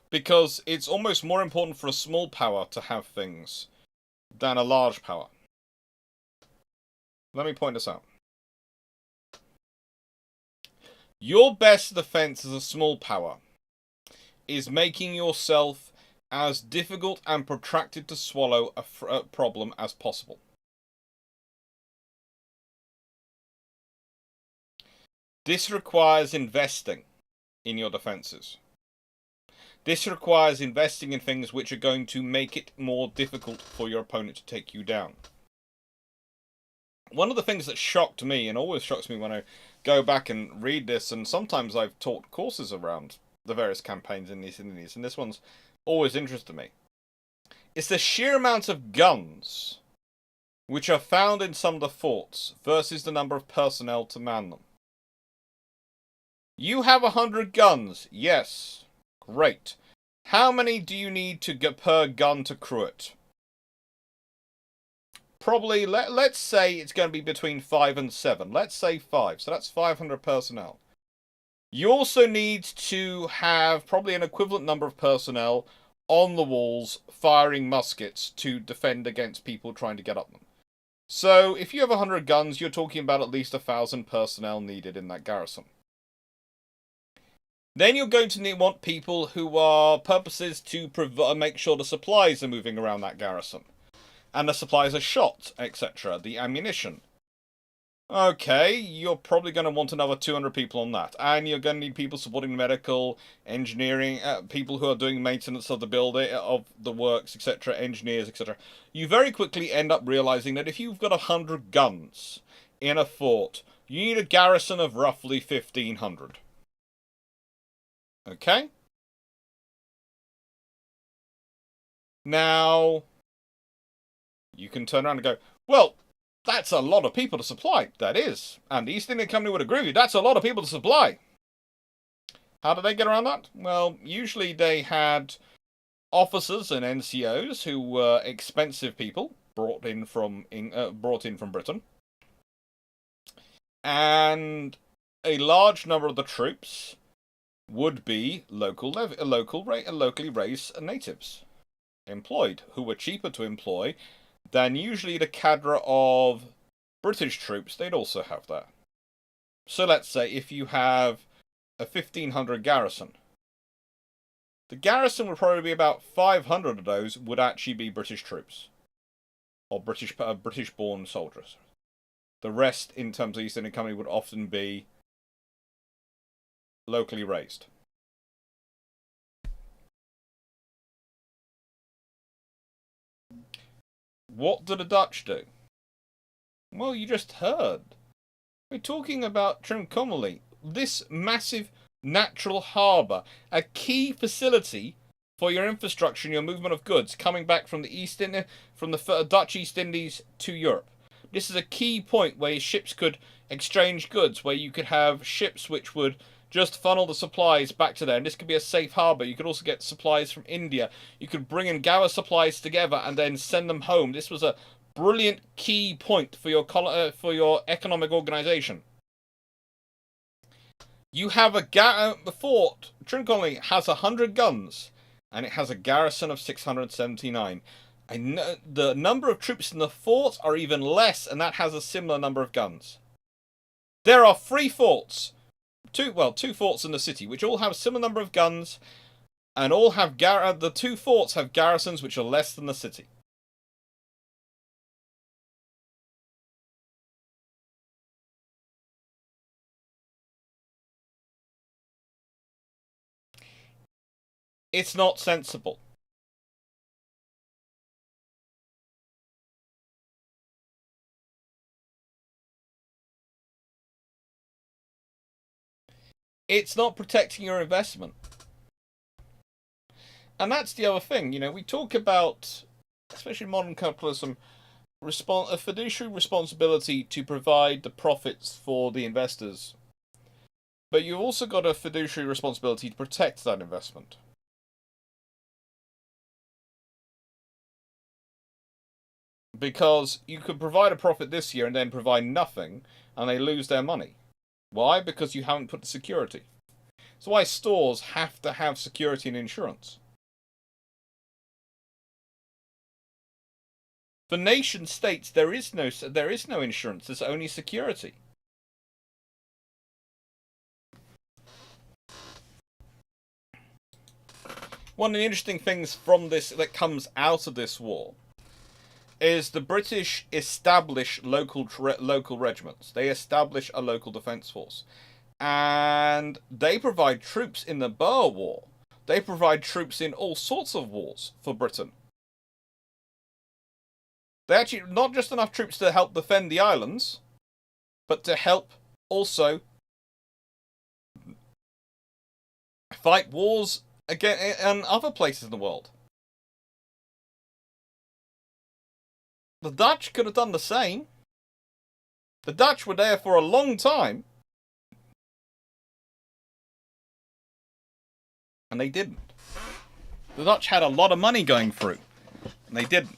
Because it's almost more important for a small power to have things than a large power. Let me point this out. Your best defense as a small power is making yourself as difficult and protracted to swallow a problem as possible. This requires investing. in your defences. This requires investing in things which are going to make it more difficult for your opponent to take you down. One of the things that shocked me, and always shocks me when I go back and read this, and sometimes I've taught courses around the various campaigns in these, and this one's always interested me, is the sheer amount of guns which are found in some of the forts versus the number of personnel to man them. You have 100 guns, yes, great. How many do you need to get per gun to crew it? Probably, let's say it's going to be between 5 and 7. Let's say 5, so that's 500 personnel. You also need to have probably an equivalent number of personnel on the walls firing muskets to defend against people trying to get up them. So, if you have 100 guns, you're talking about at least 1,000 personnel needed in that garrison. Then you're going to want people who are purposes to make sure the supplies are moving around that garrison. And the supplies are shot, etc. The ammunition. Okay, you're probably going to want another 200 people on that. And you're going to need people supporting medical, engineering, people who are doing maintenance of the building, of the works, etc., engineers, etc. You very quickly end up realizing that if you've got 100 guns in a fort, you need a garrison of roughly 1,500. Okay? Now, you can turn around and go, well, that's a lot of people to supply. That is. And the East India Company would agree with you. That's a lot of people to supply. How did they get around that? Well, usually they had officers and NCOs who were expensive people brought in from Britain. And a large number of the troops would be locally raised natives employed, who were cheaper to employ than usually the cadre of British troops. They'd also have that. So let's say if you have a 1,500 garrison, the garrison would probably be about 500 of those would actually be British troops or British-born soldiers. The rest, in terms of East India Company, would often be locally raised. What do the Dutch do? Well, you just heard. We're talking about Trincomalee, this massive natural harbour, a key facility for your infrastructure and your movement of goods coming back from the Dutch East Indies to Europe. This is a key point where ships could exchange goods, where you could have ships which would just funnel the supplies back to there, and this could be a safe harbour. You could also get supplies from India. You could gather supplies together and then send them home. This was a brilliant key point for your economic organisation. You have the fort, Trincomalee, has 100 guns, and it has a garrison of 679. The number of troops in the fort are even less, and that has a similar number of guns. There are 3 forts. Two forts in the city, which all have a similar number of guns, and all have the 2 forts have garrisons which are less than the city. It's not sensible. It's not protecting your investment. And that's the other thing, we talk about, especially modern capitalism, a fiduciary responsibility to provide the profits for the investors. But you've also got a fiduciary responsibility to protect that investment. Because you could provide a profit this year and then provide nothing, and they lose their money. Why? Because you haven't put the security. That's why stores have to have security and insurance. For nation states, there is no insurance. There's only security. One of the interesting things from this that comes out of this war is the British establish local regiments. They establish a local defence force. And they provide troops in the Boer War. They provide troops in all sorts of wars for Britain. They actually, not just enough troops to help defend the islands, but to help also fight wars again in other places in the world. The Dutch could have done the same. The Dutch were there for a long time. And they didn't. The Dutch had a lot of money going through. And they didn't.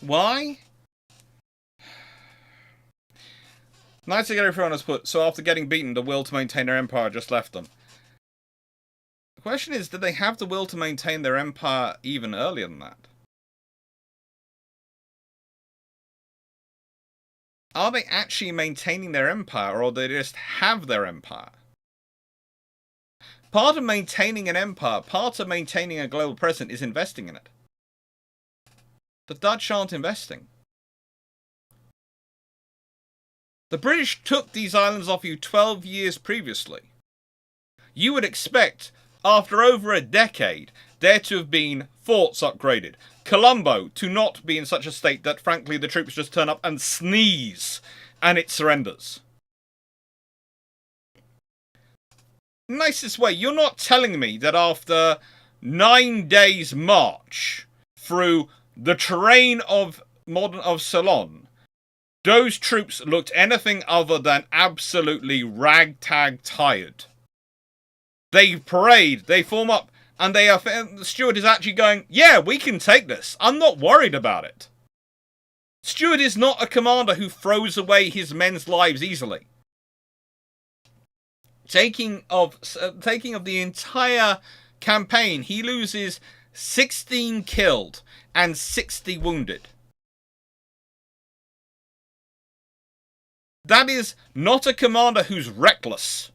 Why? Knights of everyone has put, so after getting beaten, the will to maintain their empire just left them. The question is, did they have the will to maintain their empire even earlier than that? Are they actually maintaining their empire, or do they just have their empire? Part of maintaining an empire, part of maintaining a global presence is investing in it. The Dutch aren't investing. The British took these islands off you 12 years previously. You would expect, after over a decade, there to have been forts upgraded. Colombo to not be in such a state that, frankly, the troops just turn up and sneeze and it surrenders. Nicest way, you're not telling me that after 9 days' march through the terrain of Ceylon, those troops looked anything other than absolutely ragtag tired. They parade, they form up, and the Stuart is actually going, yeah, we can take this. I'm not worried about it. Stuart is not a commander who throws away his men's lives easily. Taking of the entire campaign, he loses 16 killed and 60 wounded. That is not a commander who's reckless.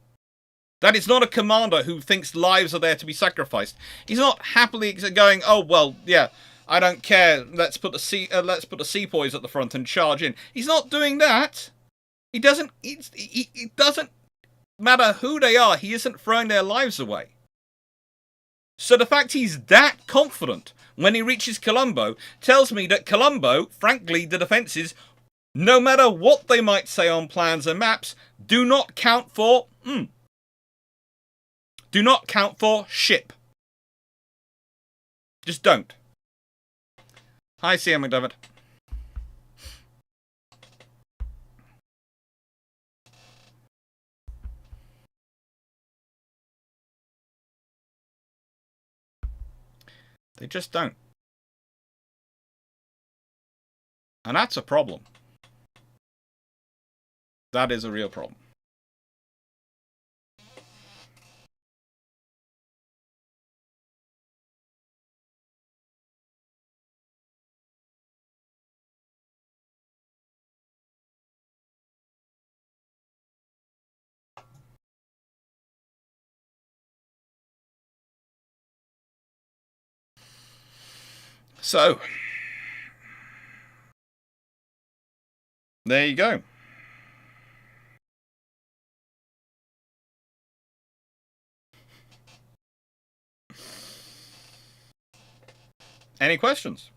That is not a commander who thinks lives are there to be sacrificed. He's not happily going, oh well, yeah, I don't care. Let's put the sepoys at the front and charge in. He's not doing that. He doesn't. It doesn't matter who they are. He isn't throwing their lives away. So the fact he's that confident when he reaches Colombo tells me that Colombo, frankly, the defences, no matter what they might say on plans and maps, do not count for do not count for ship. Just don't. Hi, CM McDevitt. They just don't. And that's a problem. That is a real problem. So, there you go. Any questions?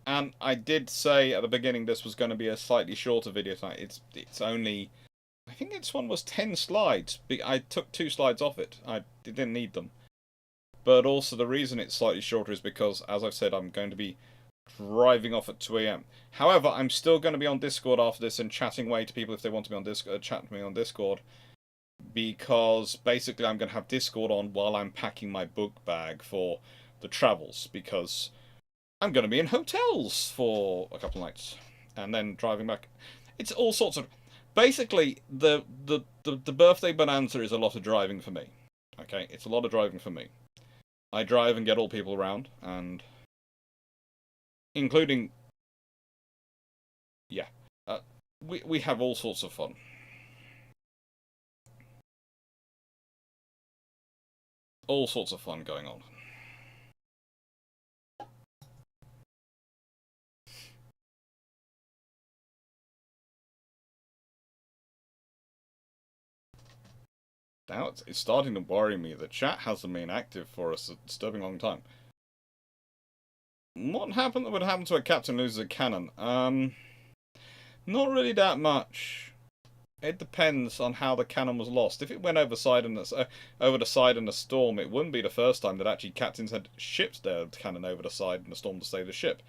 And I did say at the beginning this was going to be a slightly shorter video tonight. It's only, I think this one was 10 slides. I took 2 slides off it. I didn't need them. But also the reason it's slightly shorter is because, as I've said, I'm going to be driving off at 2 AM. However, I'm still going to be on Discord after this and chatting away to people if they want to be on Discord, chat to me on Discord. Because basically I'm going to have Discord on while I'm packing my book bag for the travels. Because I'm going to be in hotels for a couple of nights. And then driving back. It's all sorts of... Basically, the birthday bonanza is a lot of driving for me. Okay? It's a lot of driving for me. I drive and get all people around, and including, yeah, we have all sorts of fun. All sorts of fun going on. Now it's starting to worry me. The chat hasn't been active for a disturbing long time. What happened that would happen to a captain loses a cannon? Not really that much. It depends on how the cannon was lost. If it went over the side in a storm, it wouldn't be the first time that actually captains had shipped their cannon over the side in a storm to save the ship.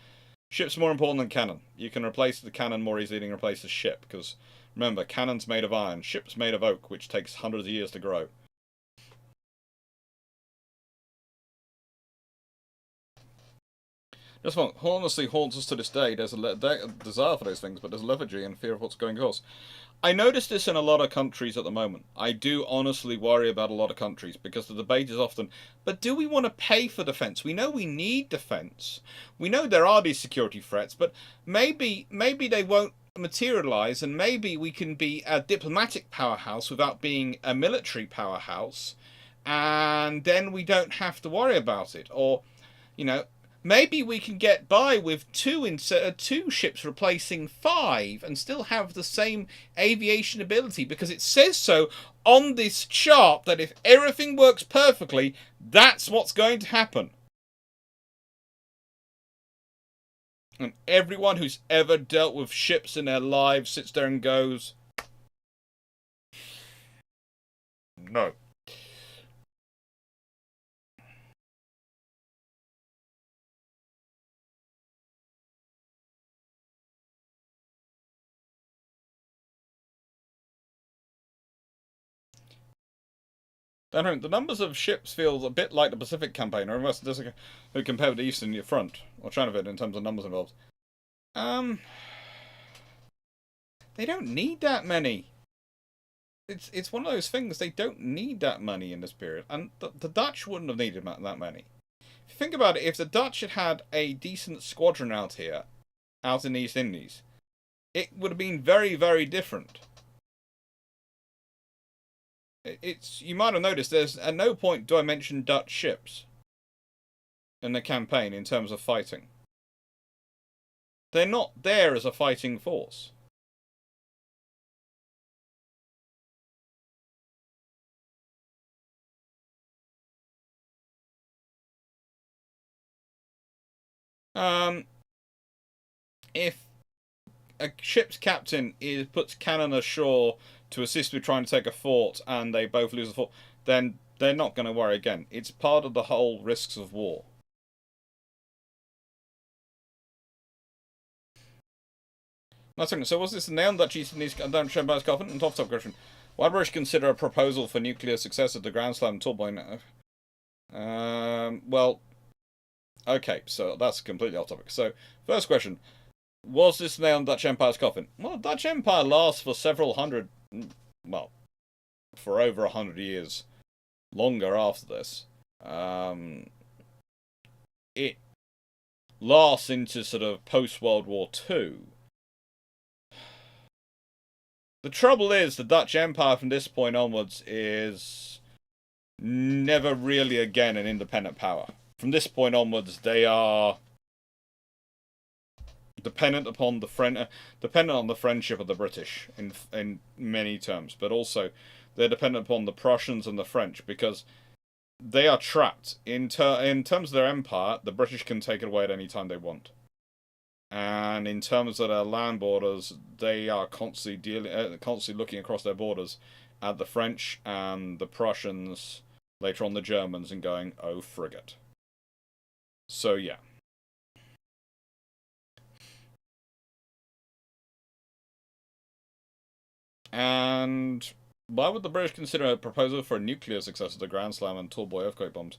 Ship's more important than cannon. You can replace the cannon more easily than replace the ship, because remember, cannon's made of iron, ship's made of oak, which takes hundreds of years to grow. This one honestly haunts us to this day. There's a desire for those things, but there's lethargy and fear of what's going to cause. I notice this in a lot of countries at the moment. I do honestly worry about a lot of countries because the debate is often, but do we want to pay for defense? We know we need defense. We know there are these security threats, but maybe they won't materialize, and maybe we can be a diplomatic powerhouse without being a military powerhouse, and then we don't have to worry about it. Or, you know, maybe we can get by with two ships replacing 5 and still have the same aviation ability, because it says so on this chart that if everything works perfectly, that's what's going to happen. And everyone who's ever dealt with ships in their lives sits there and goes, no. The numbers of ships feels a bit like the Pacific campaign, or unless there's who compare with the Eastern Front, or China in terms of numbers involved. They don't need that many. It's one of those things, they don't need that many in this period, and the Dutch wouldn't have needed that many. If you think about it, if the Dutch had had a decent squadron out here, out in the East Indies, it would have been very, very different. You might have noticed there's at no point do I mention Dutch ships in the campaign in terms of fighting. They're not there as a fighting force. If a ship's captain puts cannon ashore to assist with trying to take a fort, and they both lose the fort, then they're not going to worry again. It's part of the whole risks of war. So was this the nail that she's in these Chamber's coffin? And top question. Why would British consider a proposal for nuclear successor to Grand Slam Toolboy? Well, okay, so that's completely off topic. So, first question. Was this nail in the Dutch Empire's coffin? Well, the Dutch Empire lasts for several hundred, well, for over 100 years, longer after this. It lasts into sort of post-World War II. The trouble is, the Dutch Empire from this point onwards is never really again an independent power. From this point onwards, they are dependent on the friendship of the British in many terms, but also they're dependent upon the Prussians and the French, because they are trapped in terms of their empire. The British can take it away at any time they want, and in terms of their land borders, they are constantly looking across their borders at the French and the Prussians, later on the Germans, and going, oh frigate. So yeah. And why would the British consider a proposal for a nuclear successor to Grand Slam and Tallboy earthquake bombs?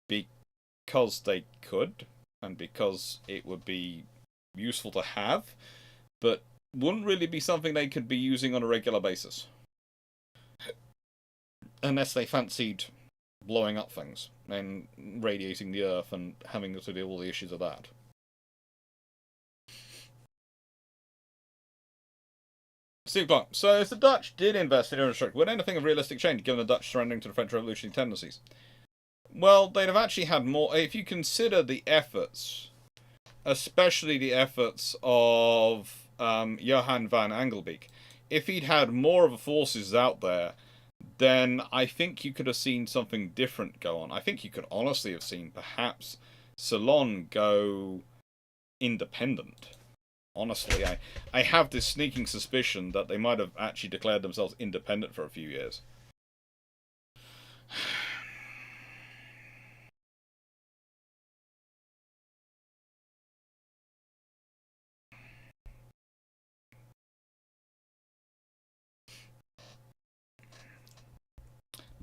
Because they could, and because it would be useful to have, but wouldn't really be something they could be using on a regular basis. Unless they fancied blowing up things and radiating the Earth and having to deal with all the issues of that. Steve Clarke. So if the Dutch did invest in infrastructure, would anything of realistic change given the Dutch surrendering to the French revolutionary tendencies? Well, they'd have actually had more if you consider the efforts, especially the efforts of Johan van Angelbeek. If he'd had more of the forces out there, then I think you could have seen something different go on. I think you could honestly have seen perhaps Ceylon go independent. Honestly, I have this sneaking suspicion that they might have actually declared themselves independent for a few years.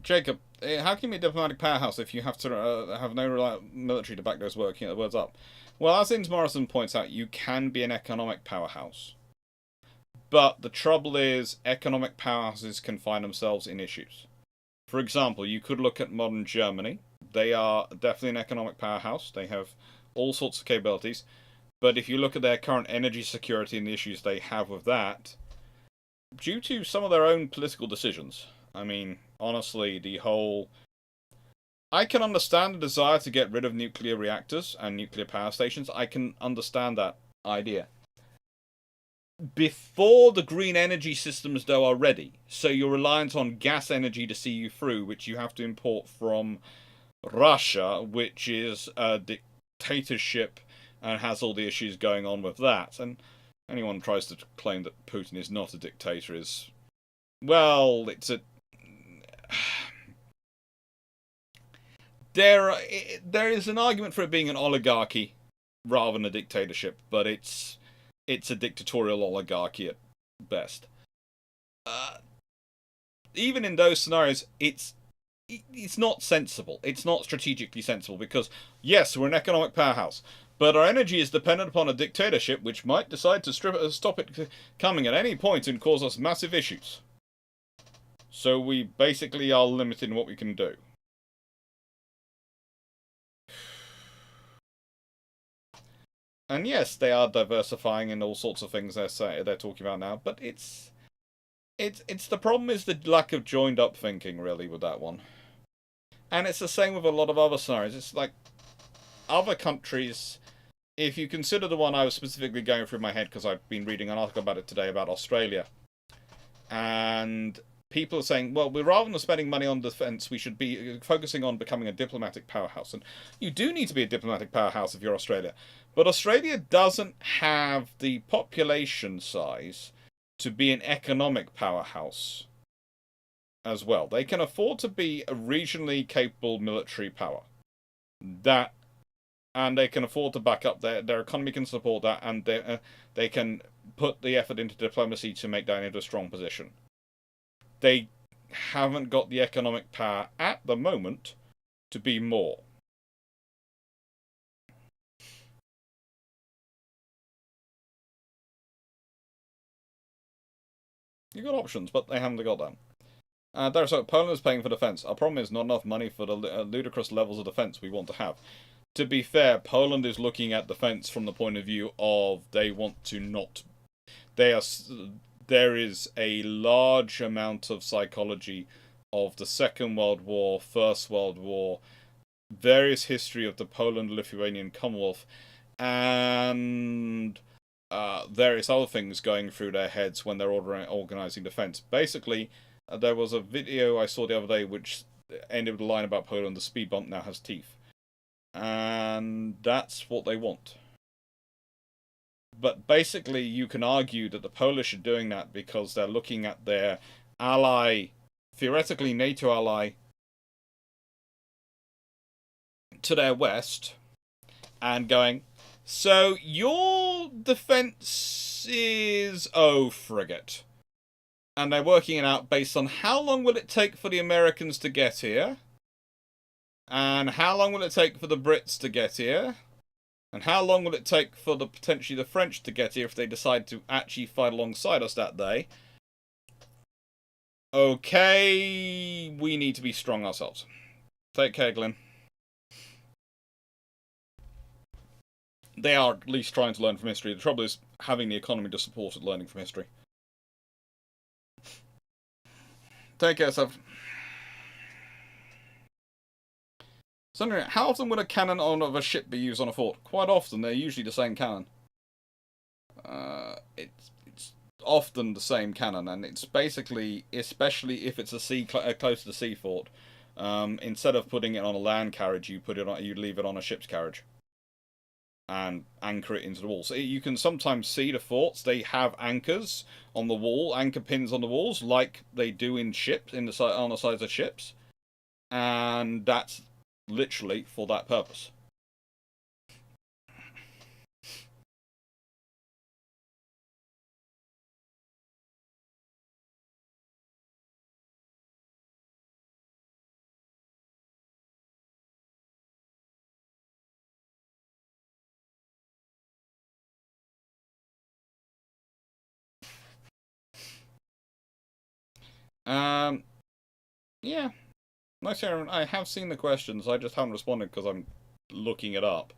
Jacob, how can you be a diplomatic powerhouse if you have to have no military to back those words up? Well, as Ins Morrison points out, you can be an economic powerhouse. But the trouble is, economic powerhouses can find themselves in issues. For example, you could look at modern Germany. They are definitely an economic powerhouse. They have all sorts of capabilities. But if you look at their current energy security and the issues they have with that, due to some of their own political decisions, I mean, honestly, the whole. I can understand the desire to get rid of nuclear reactors and nuclear power stations. I can understand that idea. Before the green energy systems, though, are ready, so you're reliant on gas energy to see you through, which you have to import from Russia, which is a dictatorship and has all the issues going on with that. And anyone who tries to claim that Putin is not a dictator is, well, it's a. There is an argument for it being an oligarchy rather than a dictatorship, but it's a dictatorial oligarchy at best. Even in those scenarios, it's not sensible. It's not strategically sensible because yes, we're an economic powerhouse, but our energy is dependent upon a dictatorship which might decide to stop it coming at any point and cause us massive issues. So we basically are limited in what we can do. And yes, they are diversifying in all sorts of things they're talking about now, but it's the problem is the lack of joined up thinking really with that one. And it's the same with a lot of other scenarios. It's like other countries, if you consider the one I was specifically going through my head because I've been reading an article about it today about Australia. And people are saying, well, rather than spending money on defence, we should be focusing on becoming a diplomatic powerhouse. And you do need to be a diplomatic powerhouse if you're Australia. But Australia doesn't have the population size to be an economic powerhouse as well. They can afford to be a regionally capable military power. And they can afford to back up their economy can support that, and they can put the effort into diplomacy to make that into a strong position. They haven't got the economic power at the moment to be more. You've got options, but they haven't got them. So Poland is paying for defence. Our problem is not enough money for the ludicrous levels of defence we want to have. To be fair, Poland is looking at defence from the point of view of they want to not. There is a large amount of psychology of the Second World War, First World War, various history of the Poland-Lithuanian Commonwealth, and various other things going through their heads when they're organising defence. Basically, there was a video I saw the other day which ended with a line about Poland, the speed bump now has teeth. And that's what they want. But basically, you can argue that the Polish are doing that because they're looking at their ally, theoretically NATO ally, to their west, and going, so your defence is, oh, frigate. And they're working it out based on how long will it take for the Americans to get here, and how long will it take for the Brits to get here, and how long will it take for potentially the French to get here if they decide to actually fight alongside us that day. Okay, we need to be strong ourselves. Take care, Glenn. They are at least trying to learn from history. The trouble is having the economy to support it learning from history. Take care, Seth. So, how often would a cannon of a ship be used on a fort? Quite often. They're usually the same cannon. It's often the same cannon, and it's basically, especially if it's a close to the sea fort, instead of putting it on a land carriage, you leave it on a ship's carriage and anchor it into the wall. So you can sometimes see the forts. They have anchors on the wall, anchor pins on the walls, like they do in ships, on the sides of ships, and that's literally for that purpose. Yeah. Nice, Aaron. I have seen the questions. I just haven't responded because I'm looking it up.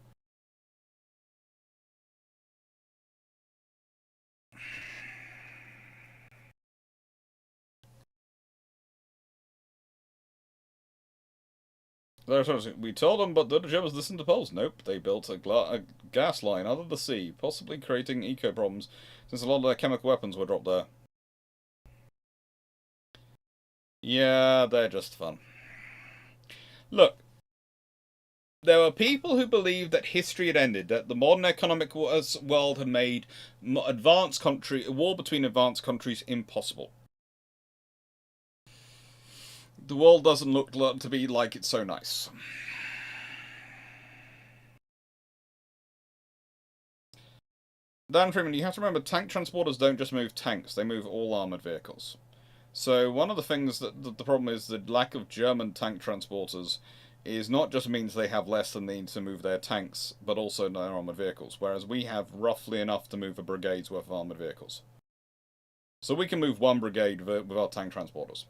We told them, but the Germans listened to polls. Nope, they built a gas line out of the sea, possibly creating eco problems, since a lot of their chemical weapons were dropped there. Yeah, they're just fun. Look, there were people who believed that history had ended, that the modern economic world had made a war between advanced countries impossible. The world doesn't look to be like it's so nice. Dan Freeman, you have to remember, tank transporters don't just move tanks, they move all armoured vehicles. So one of the things that the problem is the lack of German tank transporters is not just means they have less than need to move their tanks, but also their armoured vehicles, whereas we have roughly enough to move a brigade's worth of armoured vehicles. So we can move one brigade with our tank transporters.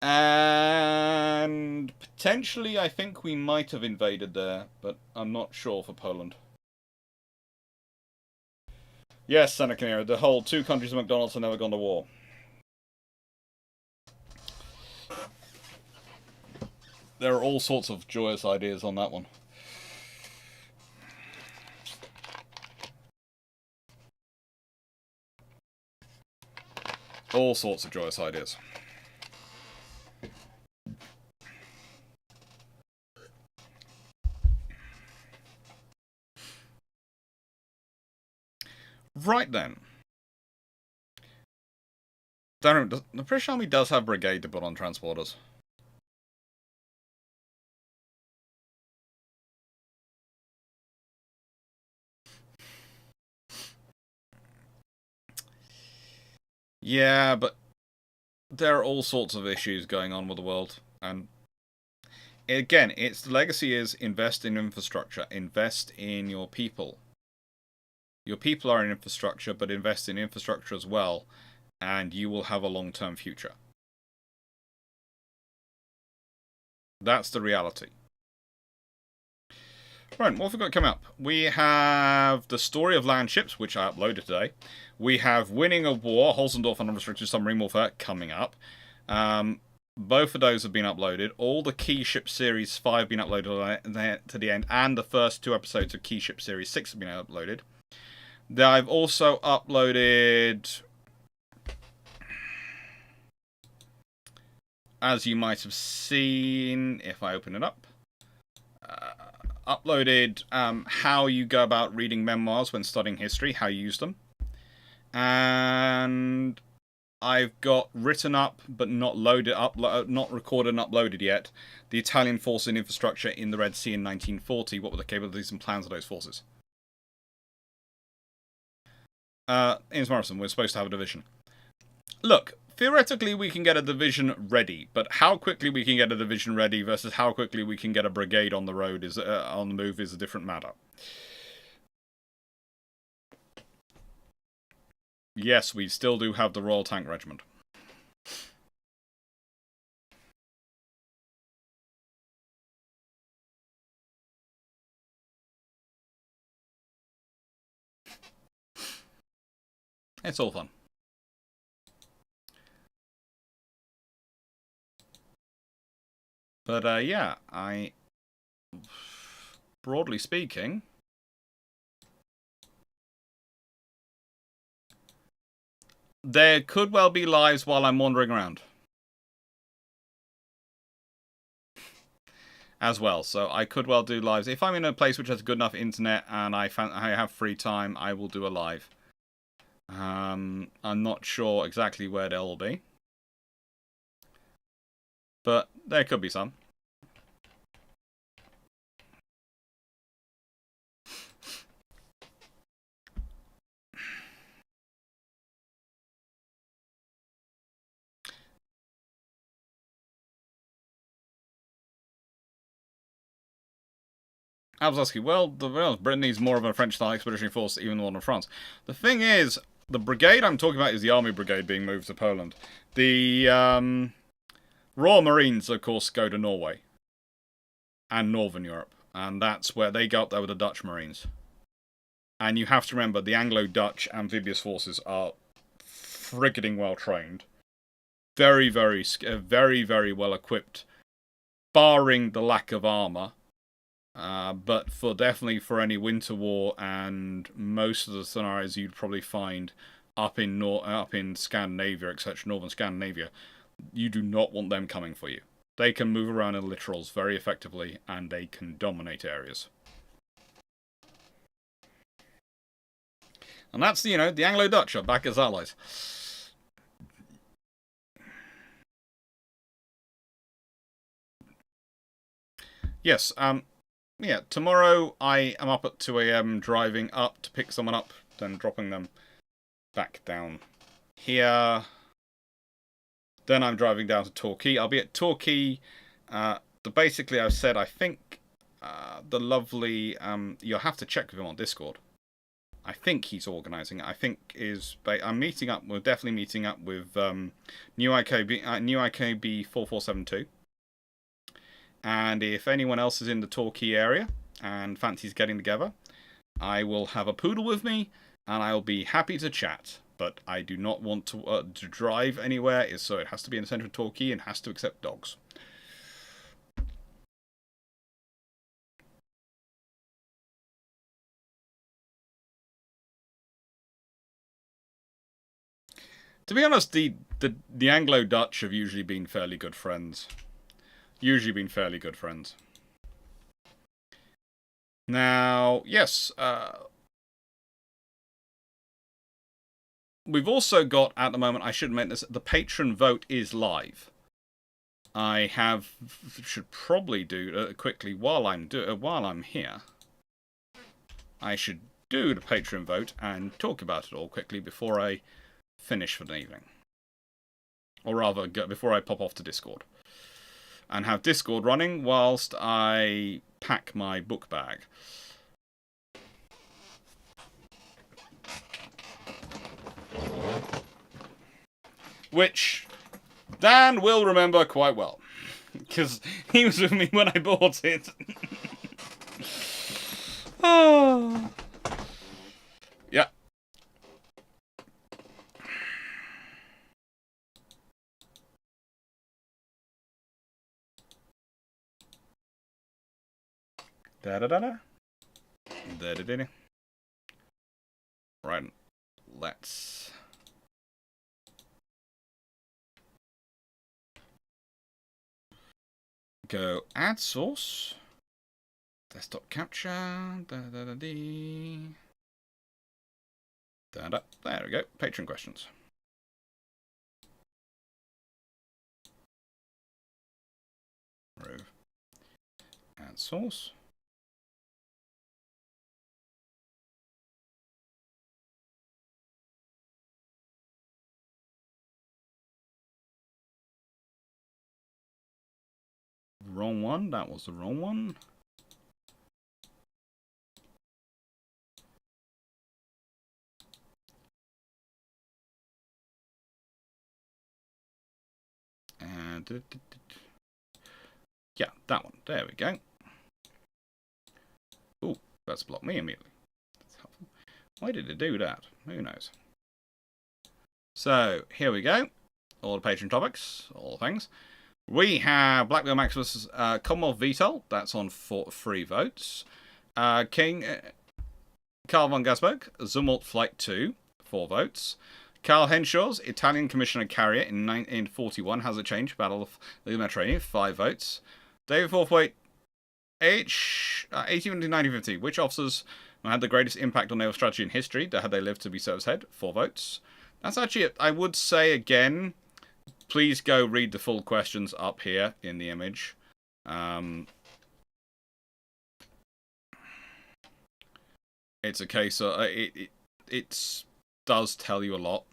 And potentially I think we might have invaded there, but I'm not sure for Poland. Yes, Seneca, the whole two countries of McDonald's have never gone to war. There are all sorts of joyous ideas on that one. All sorts of joyous ideas. Right then. Don't know, the British Army does have brigade to put on transporters. Yeah, but there are all sorts of issues going on with the world, and again, the legacy is invest in infrastructure, invest in your people. Your people are in infrastructure, but invest in infrastructure as well, and you will have a long-term future. That's the reality. Right, what have we got coming up? We have the story of land ships, which I uploaded today. We have Winning a War, Holzendorf and Unrestricted Submarine Warfare coming up. Both of those have been uploaded. All the Key Ship Series 5 have been uploaded to the end, and the first 2 episodes of Key Ship Series 6 have been uploaded. I've also uploaded, as you might have seen, if I open it up, uploaded how you go about reading memoirs when studying history, how you use them. And I've got written up, but not not recorded and uploaded yet, the Italian force and infrastructure in the Red Sea in 1940. What were the capabilities and plans of those forces? Innes Morrison, we're supposed to have a division. Look, theoretically we can get a division ready, but how quickly we can get a division ready versus how quickly we can get a brigade on the road on the move is a different matter. Yes, we still do have the Royal Tank Regiment. It's all fun. But yeah, broadly speaking, there could well be lives while I'm wandering around as well. So I could well do lives. If I'm in a place which has good enough internet and I have free time, I will do a live. I'm not sure exactly where they'll be, but there could be some. I was asking, well, Britain needs more of a French-style expeditionary force, even the one in France. The thing is, the brigade I'm talking about is the Army Brigade being moved to Poland. The Royal Marines, of course, go to Norway and Northern Europe, and that's where they go up there with the Dutch Marines. And you have to remember, the Anglo-Dutch amphibious forces are frigging well trained, very, very well equipped, barring the lack of armor. But definitely for any winter war and most of the scenarios you'd probably find up in Scandinavia, etc., northern Scandinavia, you do not want them coming for you. They can move around in littorals very effectively, and they can dominate areas. And that's, the Anglo-Dutch are back as allies. Yes, yeah, tomorrow I am up at 2 AM driving up to pick someone up, then dropping them back down here. Then I'm driving down to Torquay. I'll be at Torquay. Basically, I've said, I think the lovely... you'll have to check with him on Discord. I think he's organising it. I think I'm meeting up... We're definitely meeting up with New IKB 4472. And if anyone else is in the Torquay area and fancies getting together, I will have a poodle with me, and I'll be happy to chat. But I do not want to drive anywhere, so it has to be in the centre of Torquay and has to accept dogs. To be honest, the Anglo-Dutch have usually been fairly good friends. Now, yes, we've also got, at the moment, I should admit this, the patron vote is live. I should probably do quickly while I'm here. I should do the patron vote and talk about it all quickly before I finish for the evening, or rather, before I pop off to Discord, and have Discord running whilst I pack my book bag. Which Dan will remember quite well, because he was with me when I bought it. Oh. Yeah. Da-da-da-da. Da-da-da-da. Right. Let's... go add source. Desktop capture. Da-da-da-dee. Da-da. There we go. Patron questions. Remove. Add source. Wrong one. That was the wrong one. And yeah, that one. There we go. Ooh, that's blocked me immediately. That's helpful. Why did it do that? Who knows? So, here we go. All the patron topics, all the things. We have Blackbeard Maximus Commonwealth Veto. That's on 3 votes. King Karl von Gassberg, Zumwalt Flight 2, 4 votes. Karl Henshaw's Italian Commissioner Carrier in 41 has a change. Battle of the Mediterranean, 5 votes. David Forthwaite H 1850. Which officers had the greatest impact on naval strategy in history? Had they lived to be service head? 4 votes. That's actually it. I would say again, please go read the full questions up here in the image. It's a case of it does tell you a lot.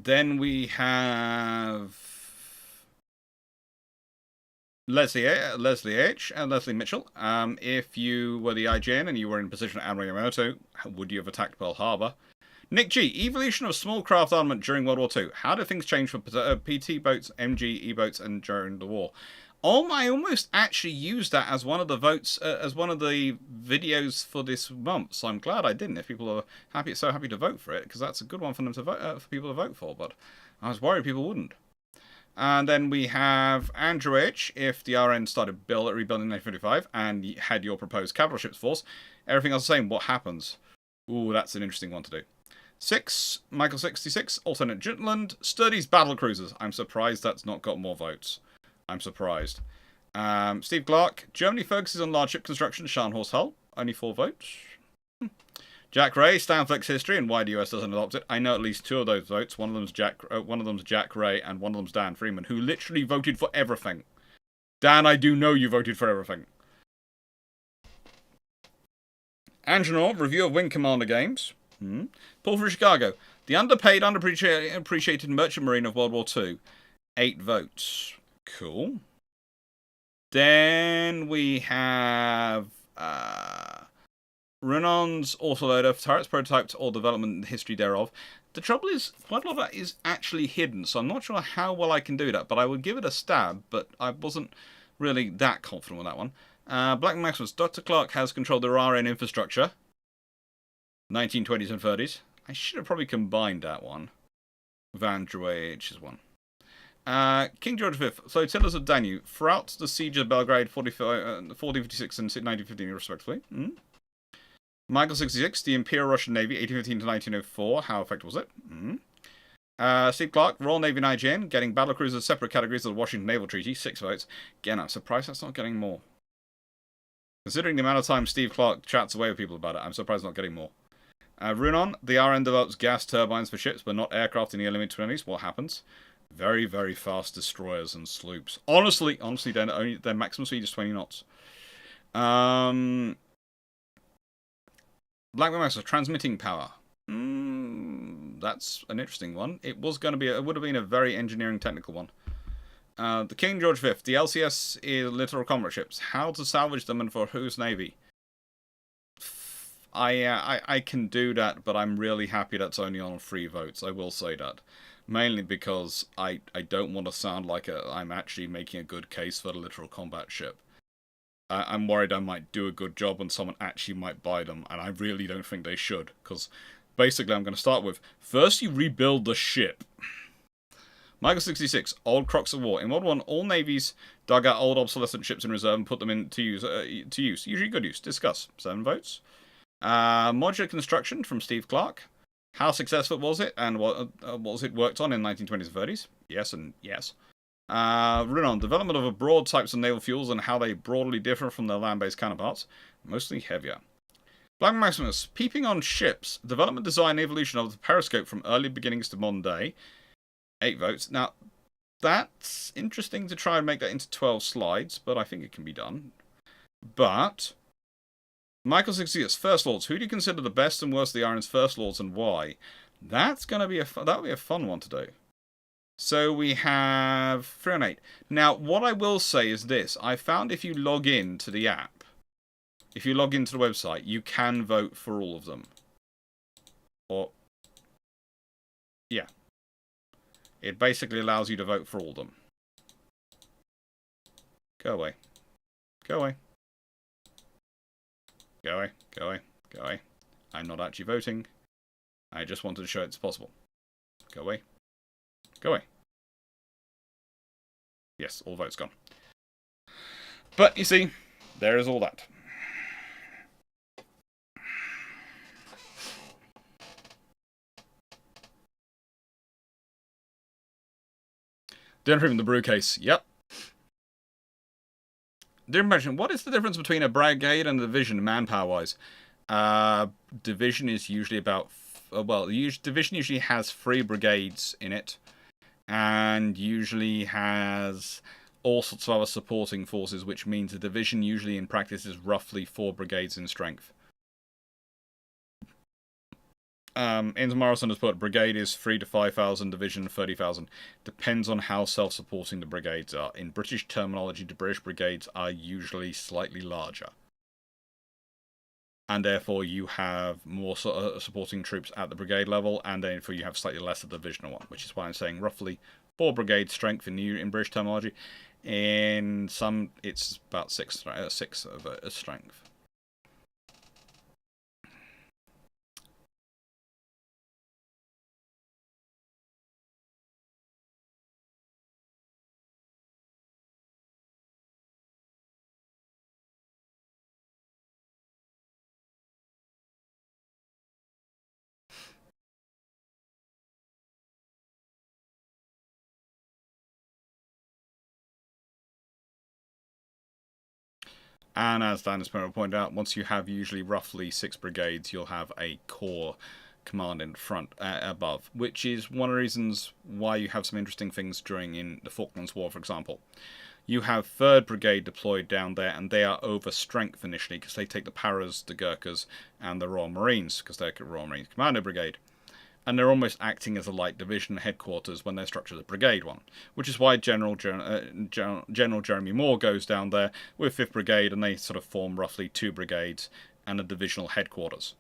Then we have Leslie H. and Leslie Mitchell. If you were the IGN and you were in position at Admiral Yamamoto, would you have attacked Pearl Harbor? Nick G. Evolution of small craft armament during World War II. How did things change for PT boats, MG, E-boats, and during the war? I almost actually used that as one of the votes, as one of the videos for this month. So I'm glad I didn't. If people are so happy to vote for it, because that's a good one for them to vote for people to vote for. But I was worried people wouldn't. And then we have Andrew H. If the RN started rebuilding in 1955 and had your proposed capital ships force, everything else the same, what happens? Ooh, that's an interesting one to do. 6, Michael 66, alternate Jutland, studies battle cruisers. I'm surprised that's not got more votes. I'm surprised. Steve Clarke, Germany focuses on large ship construction, Scharnhorst hull, only 4 votes. Jack Ray, Stanflex history and why the US doesn't adopt it. I know at least 2 of those votes. One of them's Jack Ray, and one of them's Dan Freeman, who literally voted for everything. Dan, I do know you voted for everything. Angenor, review of Wing Commander games. Paul from Chicago, the underpaid, underappreciated merchant marine of World War II. 8 votes. Cool. Then we have Renon's autoloader, turrets prototyped or development history thereof. The trouble is, quite a lot of that is actually hidden, so I'm not sure how well I can do that, but I would give it a stab, but I wasn't really that confident with that one. Black Maximus, Dr. Clarke has controlled the RN infrastructure. 1920s and 30s. I should have probably combined that one. Van H is one. King George V, flotillas of Danube, throughout the siege of Belgrade, 1456 and 1915, respectively. Michael 66, the Imperial Russian Navy, 1815 to 1904. How effective was it? Steve Clarke, Royal Navy and IGN, getting battle cruisers separate categories of the Washington Naval Treaty, 6 votes. Again, I'm surprised that's not getting more. Considering the amount of time Steve Clarke chats away with people about it, I'm surprised it's not getting more. Runon, the RN develops gas turbines for ships, but not aircraft in the early mid-20s. What happens? Very, very fast destroyers and sloops. Honestly, their maximum speed is 20 knots. Blackburn Maximus, transmitting power. That's an interesting one. It was going to be, it would have been a very engineering technical one. The King George V, the LCS is littoral combat ships. How to salvage them and for whose navy? I can do that, but I'm really happy that's only on 3 votes. I will say that. Mainly because I don't want to sound like I'm actually making a good case for the littoral combat ship. I'm worried I might do a good job and someone actually might buy them, and I really don't think they should. Because basically I'm going to start with, first you rebuild the ship. Michael 66, old crocs of war. In World War I, all navies dug out old obsolescent ships in reserve and put them into use. Usually good use. Discuss. 7 votes. Modular construction from Steve Clarke. How successful was it, and what was it worked on in 1920s and 30s? Yes and yes. Renon, development of broad types of naval fuels and how they broadly differ from their land-based counterparts. Mostly heavier. Black Maximus, peeping on ships. Development, design, evolution of the periscope from early beginnings to modern day. 8 votes. Now, that's interesting to try and make that into 12 slides, but I think it can be done. But Michael 60th, First Lords. Who do you consider the best and worst of the RN's First Lords and why? That's going to be that'll be a fun one to do. So we have 3 on 8. Now, what I will say is this. I found if you log in to the app, if you log into the website, you can vote for all of them. Or, yeah. It basically allows you to vote for all of them. Go away. Go away. Go away, go away, go away. I'm not actually voting. I just wanted to show it's possible. Go away. Go away. Yes, all votes gone. But, you see, there is all that. Different from the brew case. Yep. Different mention. What is the difference between a brigade and a division, manpower-wise? Division is usually about... division usually has 3 brigades in it. And usually has all sorts of other supporting forces, which means a division usually in practice is roughly 4 brigades in strength. Morrison has put brigade is 3 to 5,000, division 30,000. Depends on how self-supporting the brigades are. In British terminology, the British brigades are usually slightly larger. And therefore you have more supporting troops at the brigade level, and therefore you have slightly less of the divisional one, which is why I'm saying roughly 4 brigade strength in British terminology. In some, it's about 6 of a strength. And as Dan has pointed out, once you have usually roughly 6 brigades, you'll have a corps command in front above, which is one of the reasons why you have some interesting things in the Falklands War, for example. You have 3rd Brigade deployed down there, and they are over strength initially because they take the Paras, the Gurkhas, and the Royal Marines because they're Royal Marines Commando Brigade. And they're almost acting as a light division headquarters when they're structured as a brigade one, which is why General Jeremy Moore goes down there with 5th Brigade, and they sort of form roughly 2 brigades and a divisional headquarters.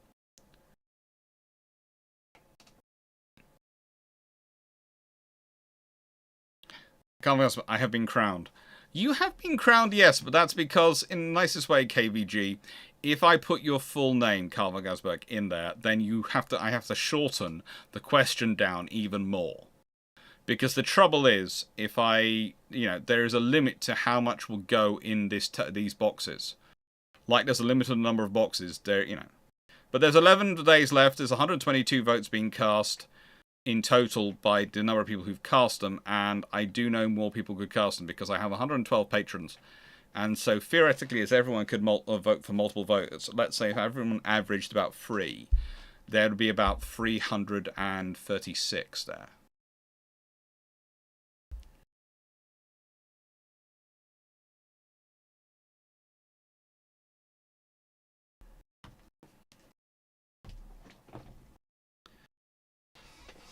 I have been crowned. You have been crowned, yes, but that's because, in the nicest way, KVG, if I put your full name, Carl van Gasberg, in there, then I have to shorten the question down even more. Because the trouble is, if there is a limit to how much will go in these boxes. Like there's a limited number of boxes, But there's 11 days left, there's 122 votes being cast in total by the number of people who've cast them, and I do know more people could cast them because I have 112 patrons. And so theoretically, as everyone could vote for multiple votes, let's say if everyone averaged about 3, there would be about 336 there.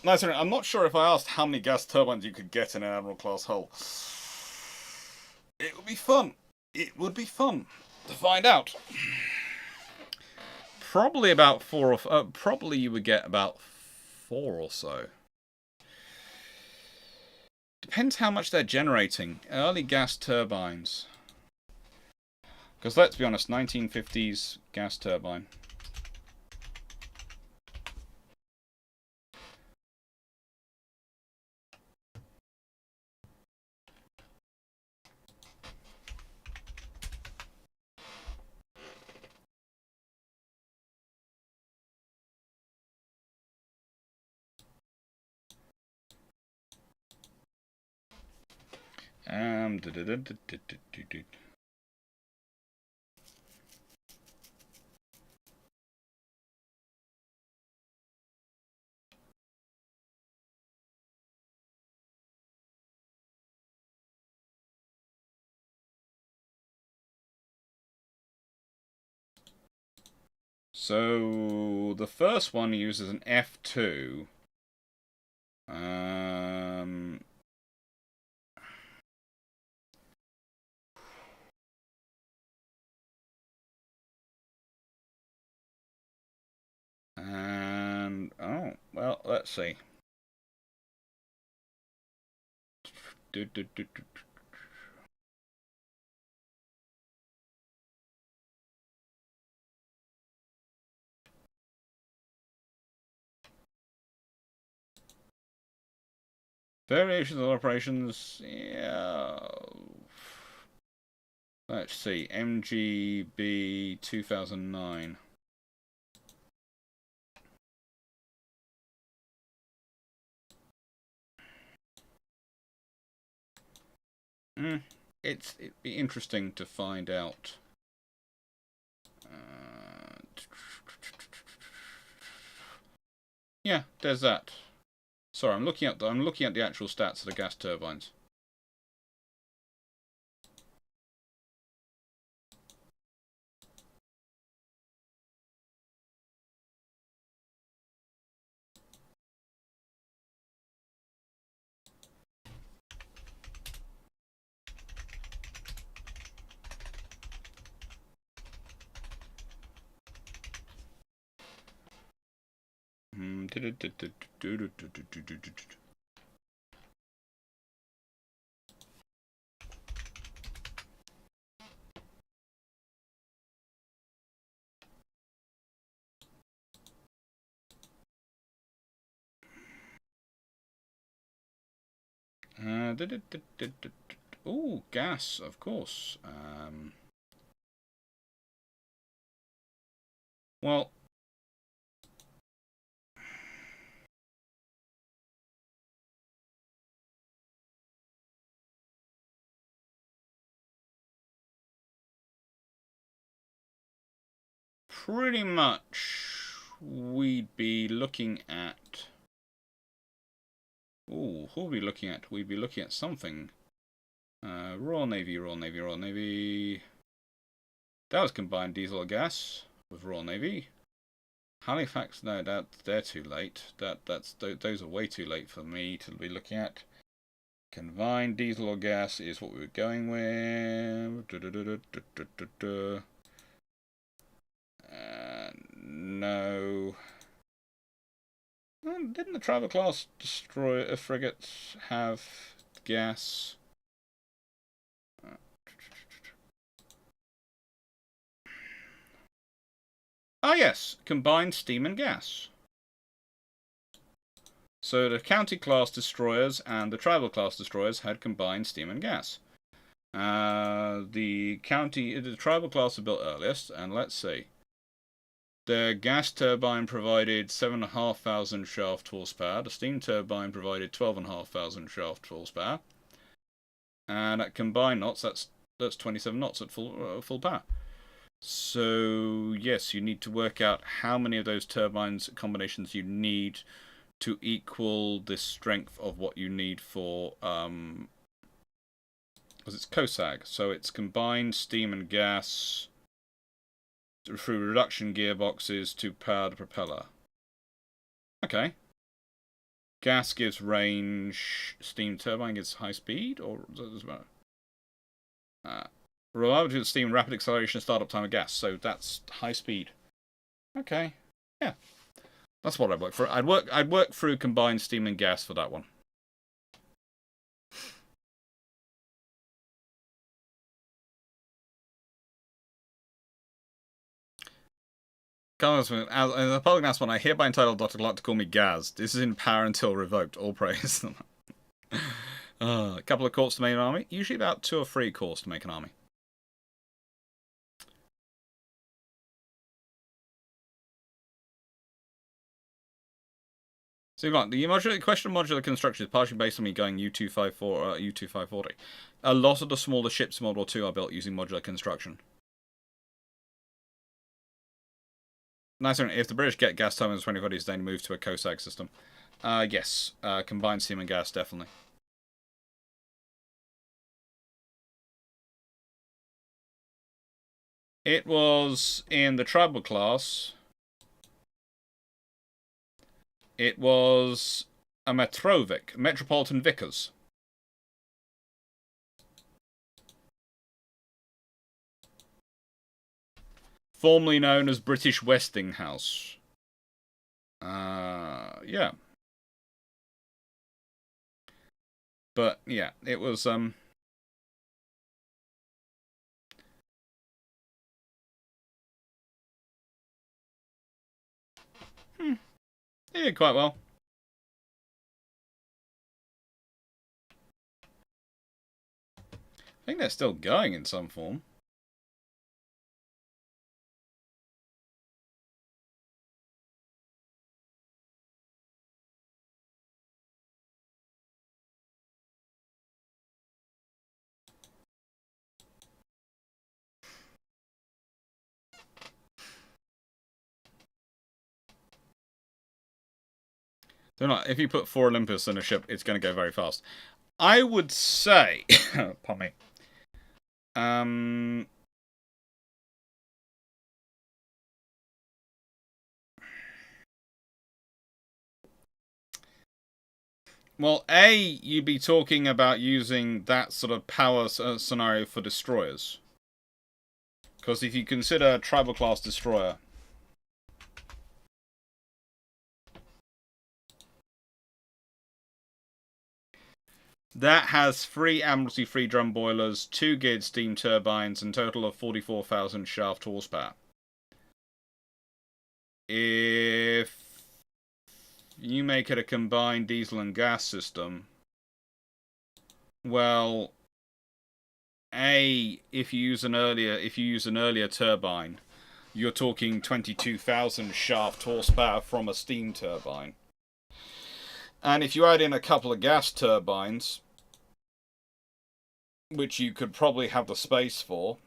Nice. I'm not sure if I asked how many gas turbines you could get in an Admiral class hull. It would be fun. It would be fun to find out. Probably about 4 or probably you would get about 4 or so. Depends how much they're generating. Early gas turbines. Because let's be honest, 1950s gas turbine. So the first one uses an F2. And oh well, let's see. Variations of operations. Yeah. Let's see. MGB 2009. It'd be interesting to find out. Yeah, there's that. Sorry, I'm looking at the actual stats of the gas turbines. Oh, gas, of course. Well, pretty much we'd be looking at. Oh, who are we looking at? We'd be looking at something. Royal Navy, Royal Navy, Royal Navy. That was combined diesel or gas with Royal Navy. Halifax, no, they're too late. Those are way too late for me to be looking at. Combined diesel or gas is what we were going with. No. Didn't the travel class destroyer frigates have gas? Ah, yes, combined steam and gas. So the county class destroyers and the travel class destroyers had combined steam and gas. The tribal class was built earliest, and let's see. The gas turbine provided 7,500 shaft horsepower. The steam turbine provided 12,500 shaft horsepower. And at combined knots, that's 27 knots at full power. So yes, you need to work out how many of those turbines combinations you need to equal the strength of what you need for because it's COSAG, so it's combined steam and gas through reduction gearboxes to power the propeller. Okay. Gas gives range, steam turbine gives high speed, or does it matter? Reliability of steam, rapid acceleration, startup time of gas, so that's high speed. Okay. Yeah. That's what I'd work for. I'd work through combined steam and gas for that one. As a public announcement, I hereby entitle Dr. Clarke to call me Gaz. This is in power until revoked. All praise. A couple of courts to make an army. Usually about 2 or 3 courts to make an army. So like the question of modular construction is partially based on me going U254 or U2540. A lot of the smaller ships in World War II are built using modular construction. Nice one. If the British get gas turbines in the 2040s, they move to a COSAG system. Yes. Combined steam and gas, definitely. It was in the tribal class. It was a Metrovic, Metropolitan Vickers. Formerly known as British Westinghouse. Yeah. But, yeah, it was, It did quite well. I think they're still going in some form. They're not. If you put 4 Olympus in a ship, it's going to go very fast. I would say, pardon me. Well, A, you'd be talking about using that sort of power scenario for destroyers. Because if you consider Tribal Class Destroyer, that has 3 Admiralty free drum boilers, 2 geared steam turbines, and a total of 44,000 shaft horsepower. If you make it a combined diesel and gas system, well, if you use an earlier turbine, you're talking 22,000 shaft horsepower from a steam turbine. And if you add in a couple of gas turbines, which you could probably have the space for,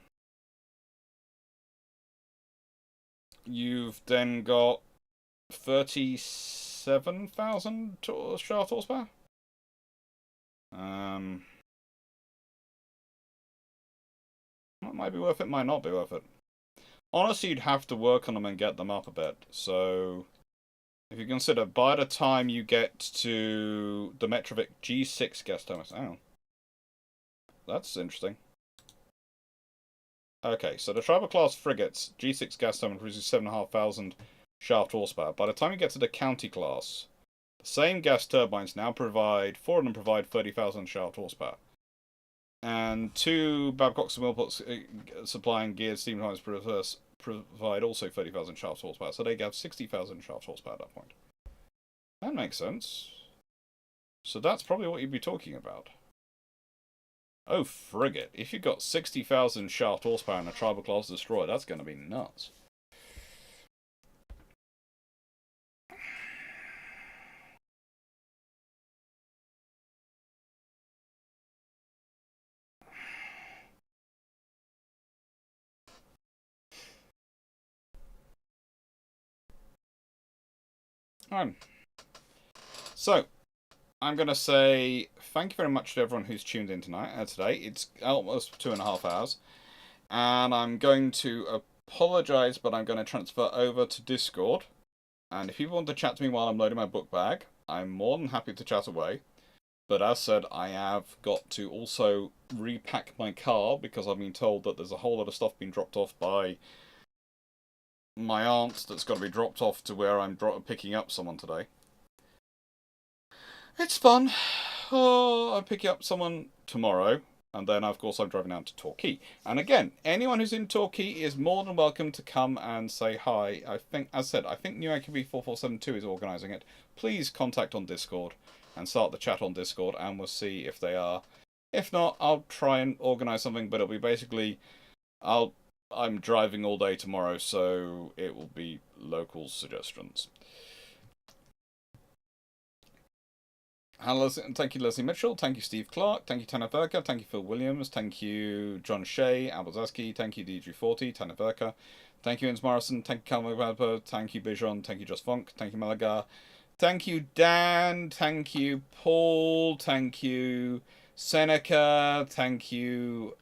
you've then got 37,000 shaft horsepower. That might be worth it, might not be worth it. Honestly, you'd have to work on them and get them up a bit. So, if you consider, by the time you get to the Metrovic G6 gas turbines, oh, that's interesting. Okay, so the Tribal class frigates G6 gas turbine produces 7,500 shaft horsepower. By the time you get to the County class, the same gas turbines now provide 30,000 shaft horsepower. And 2 Babcocks and Wilpots supplying geared steam turbines provide also 30,000 shaft horsepower. So they have 60,000 shaft horsepower at that point. That makes sense. So that's probably what you'd be talking about. Oh, frigate. If you've got 60,000 shaft horsepower in a Tribal class destroyer, that's going to be nuts. So, I'm going to say thank you very much to everyone who's tuned in today. It's almost 2.5 hours. And I'm going to apologise, but I'm going to transfer over to Discord. And if people want to chat to me while I'm loading my book bag, I'm more than happy to chat away. But as said, I have got to also repack my car because I've been told that there's a whole lot of stuff being dropped off by my aunt that's got to be dropped off to where I'm picking up someone today. It's fun. Oh, I'm picking up someone tomorrow. And then, of course, I'm driving out to Torquay. And again, anyone who's in Torquay is more than welcome to come and say hi. I think, as said, I think New AQB 4472 is organising it. Please contact on Discord and start the chat on Discord, and we'll see if they are. If not, I'll try and organise something, but it'll be basically, I'm driving all day tomorrow, so it will be local suggestions. Thank you, Leslie Mitchell. Thank you, Steve Clarke. Thank you, Tanner Verka. Thank you, Phil Williams. Thank you, John Shea, Albert Zaski. Thank you, DG40, Tanner Verka. Thank you, Inns Morrison. Thank you, Calvin Webber. Thank you, Bijon. Thank you, Just Funk. Thank you, Malaga. Thank you, Dan. Thank you, Paul. Thank you, Seneca. Thank you,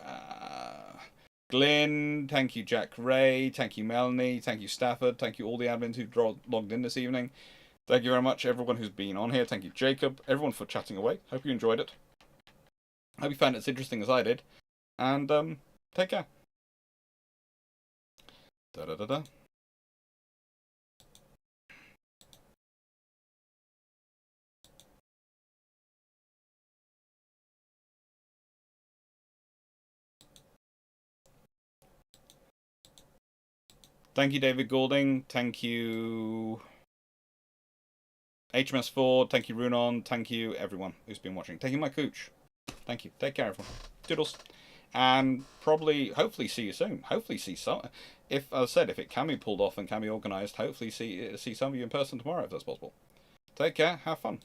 Glyn. Thank you, Jack Ray. Thank you, Melanie. Thank you, Stafford. Thank you, all the admins who logged in this evening. Thank you very much, everyone who's been on here. Thank you, Jacob. Everyone for chatting away. Hope you enjoyed it. Hope you found it as interesting as I did. And, take care. Da-da-da-da. Thank you, David Goulding. Thank you, HMS Ford. Thank you, Runon. Thank you, everyone who's been watching. Thank you, my cooch. Thank you. Take care, everyone. Doodles. and probably, hopefully, see you soon. Hopefully, see some. If, as I said, if it can be pulled off and can be organised, hopefully see some of you in person tomorrow if that's possible. Take care. Have fun.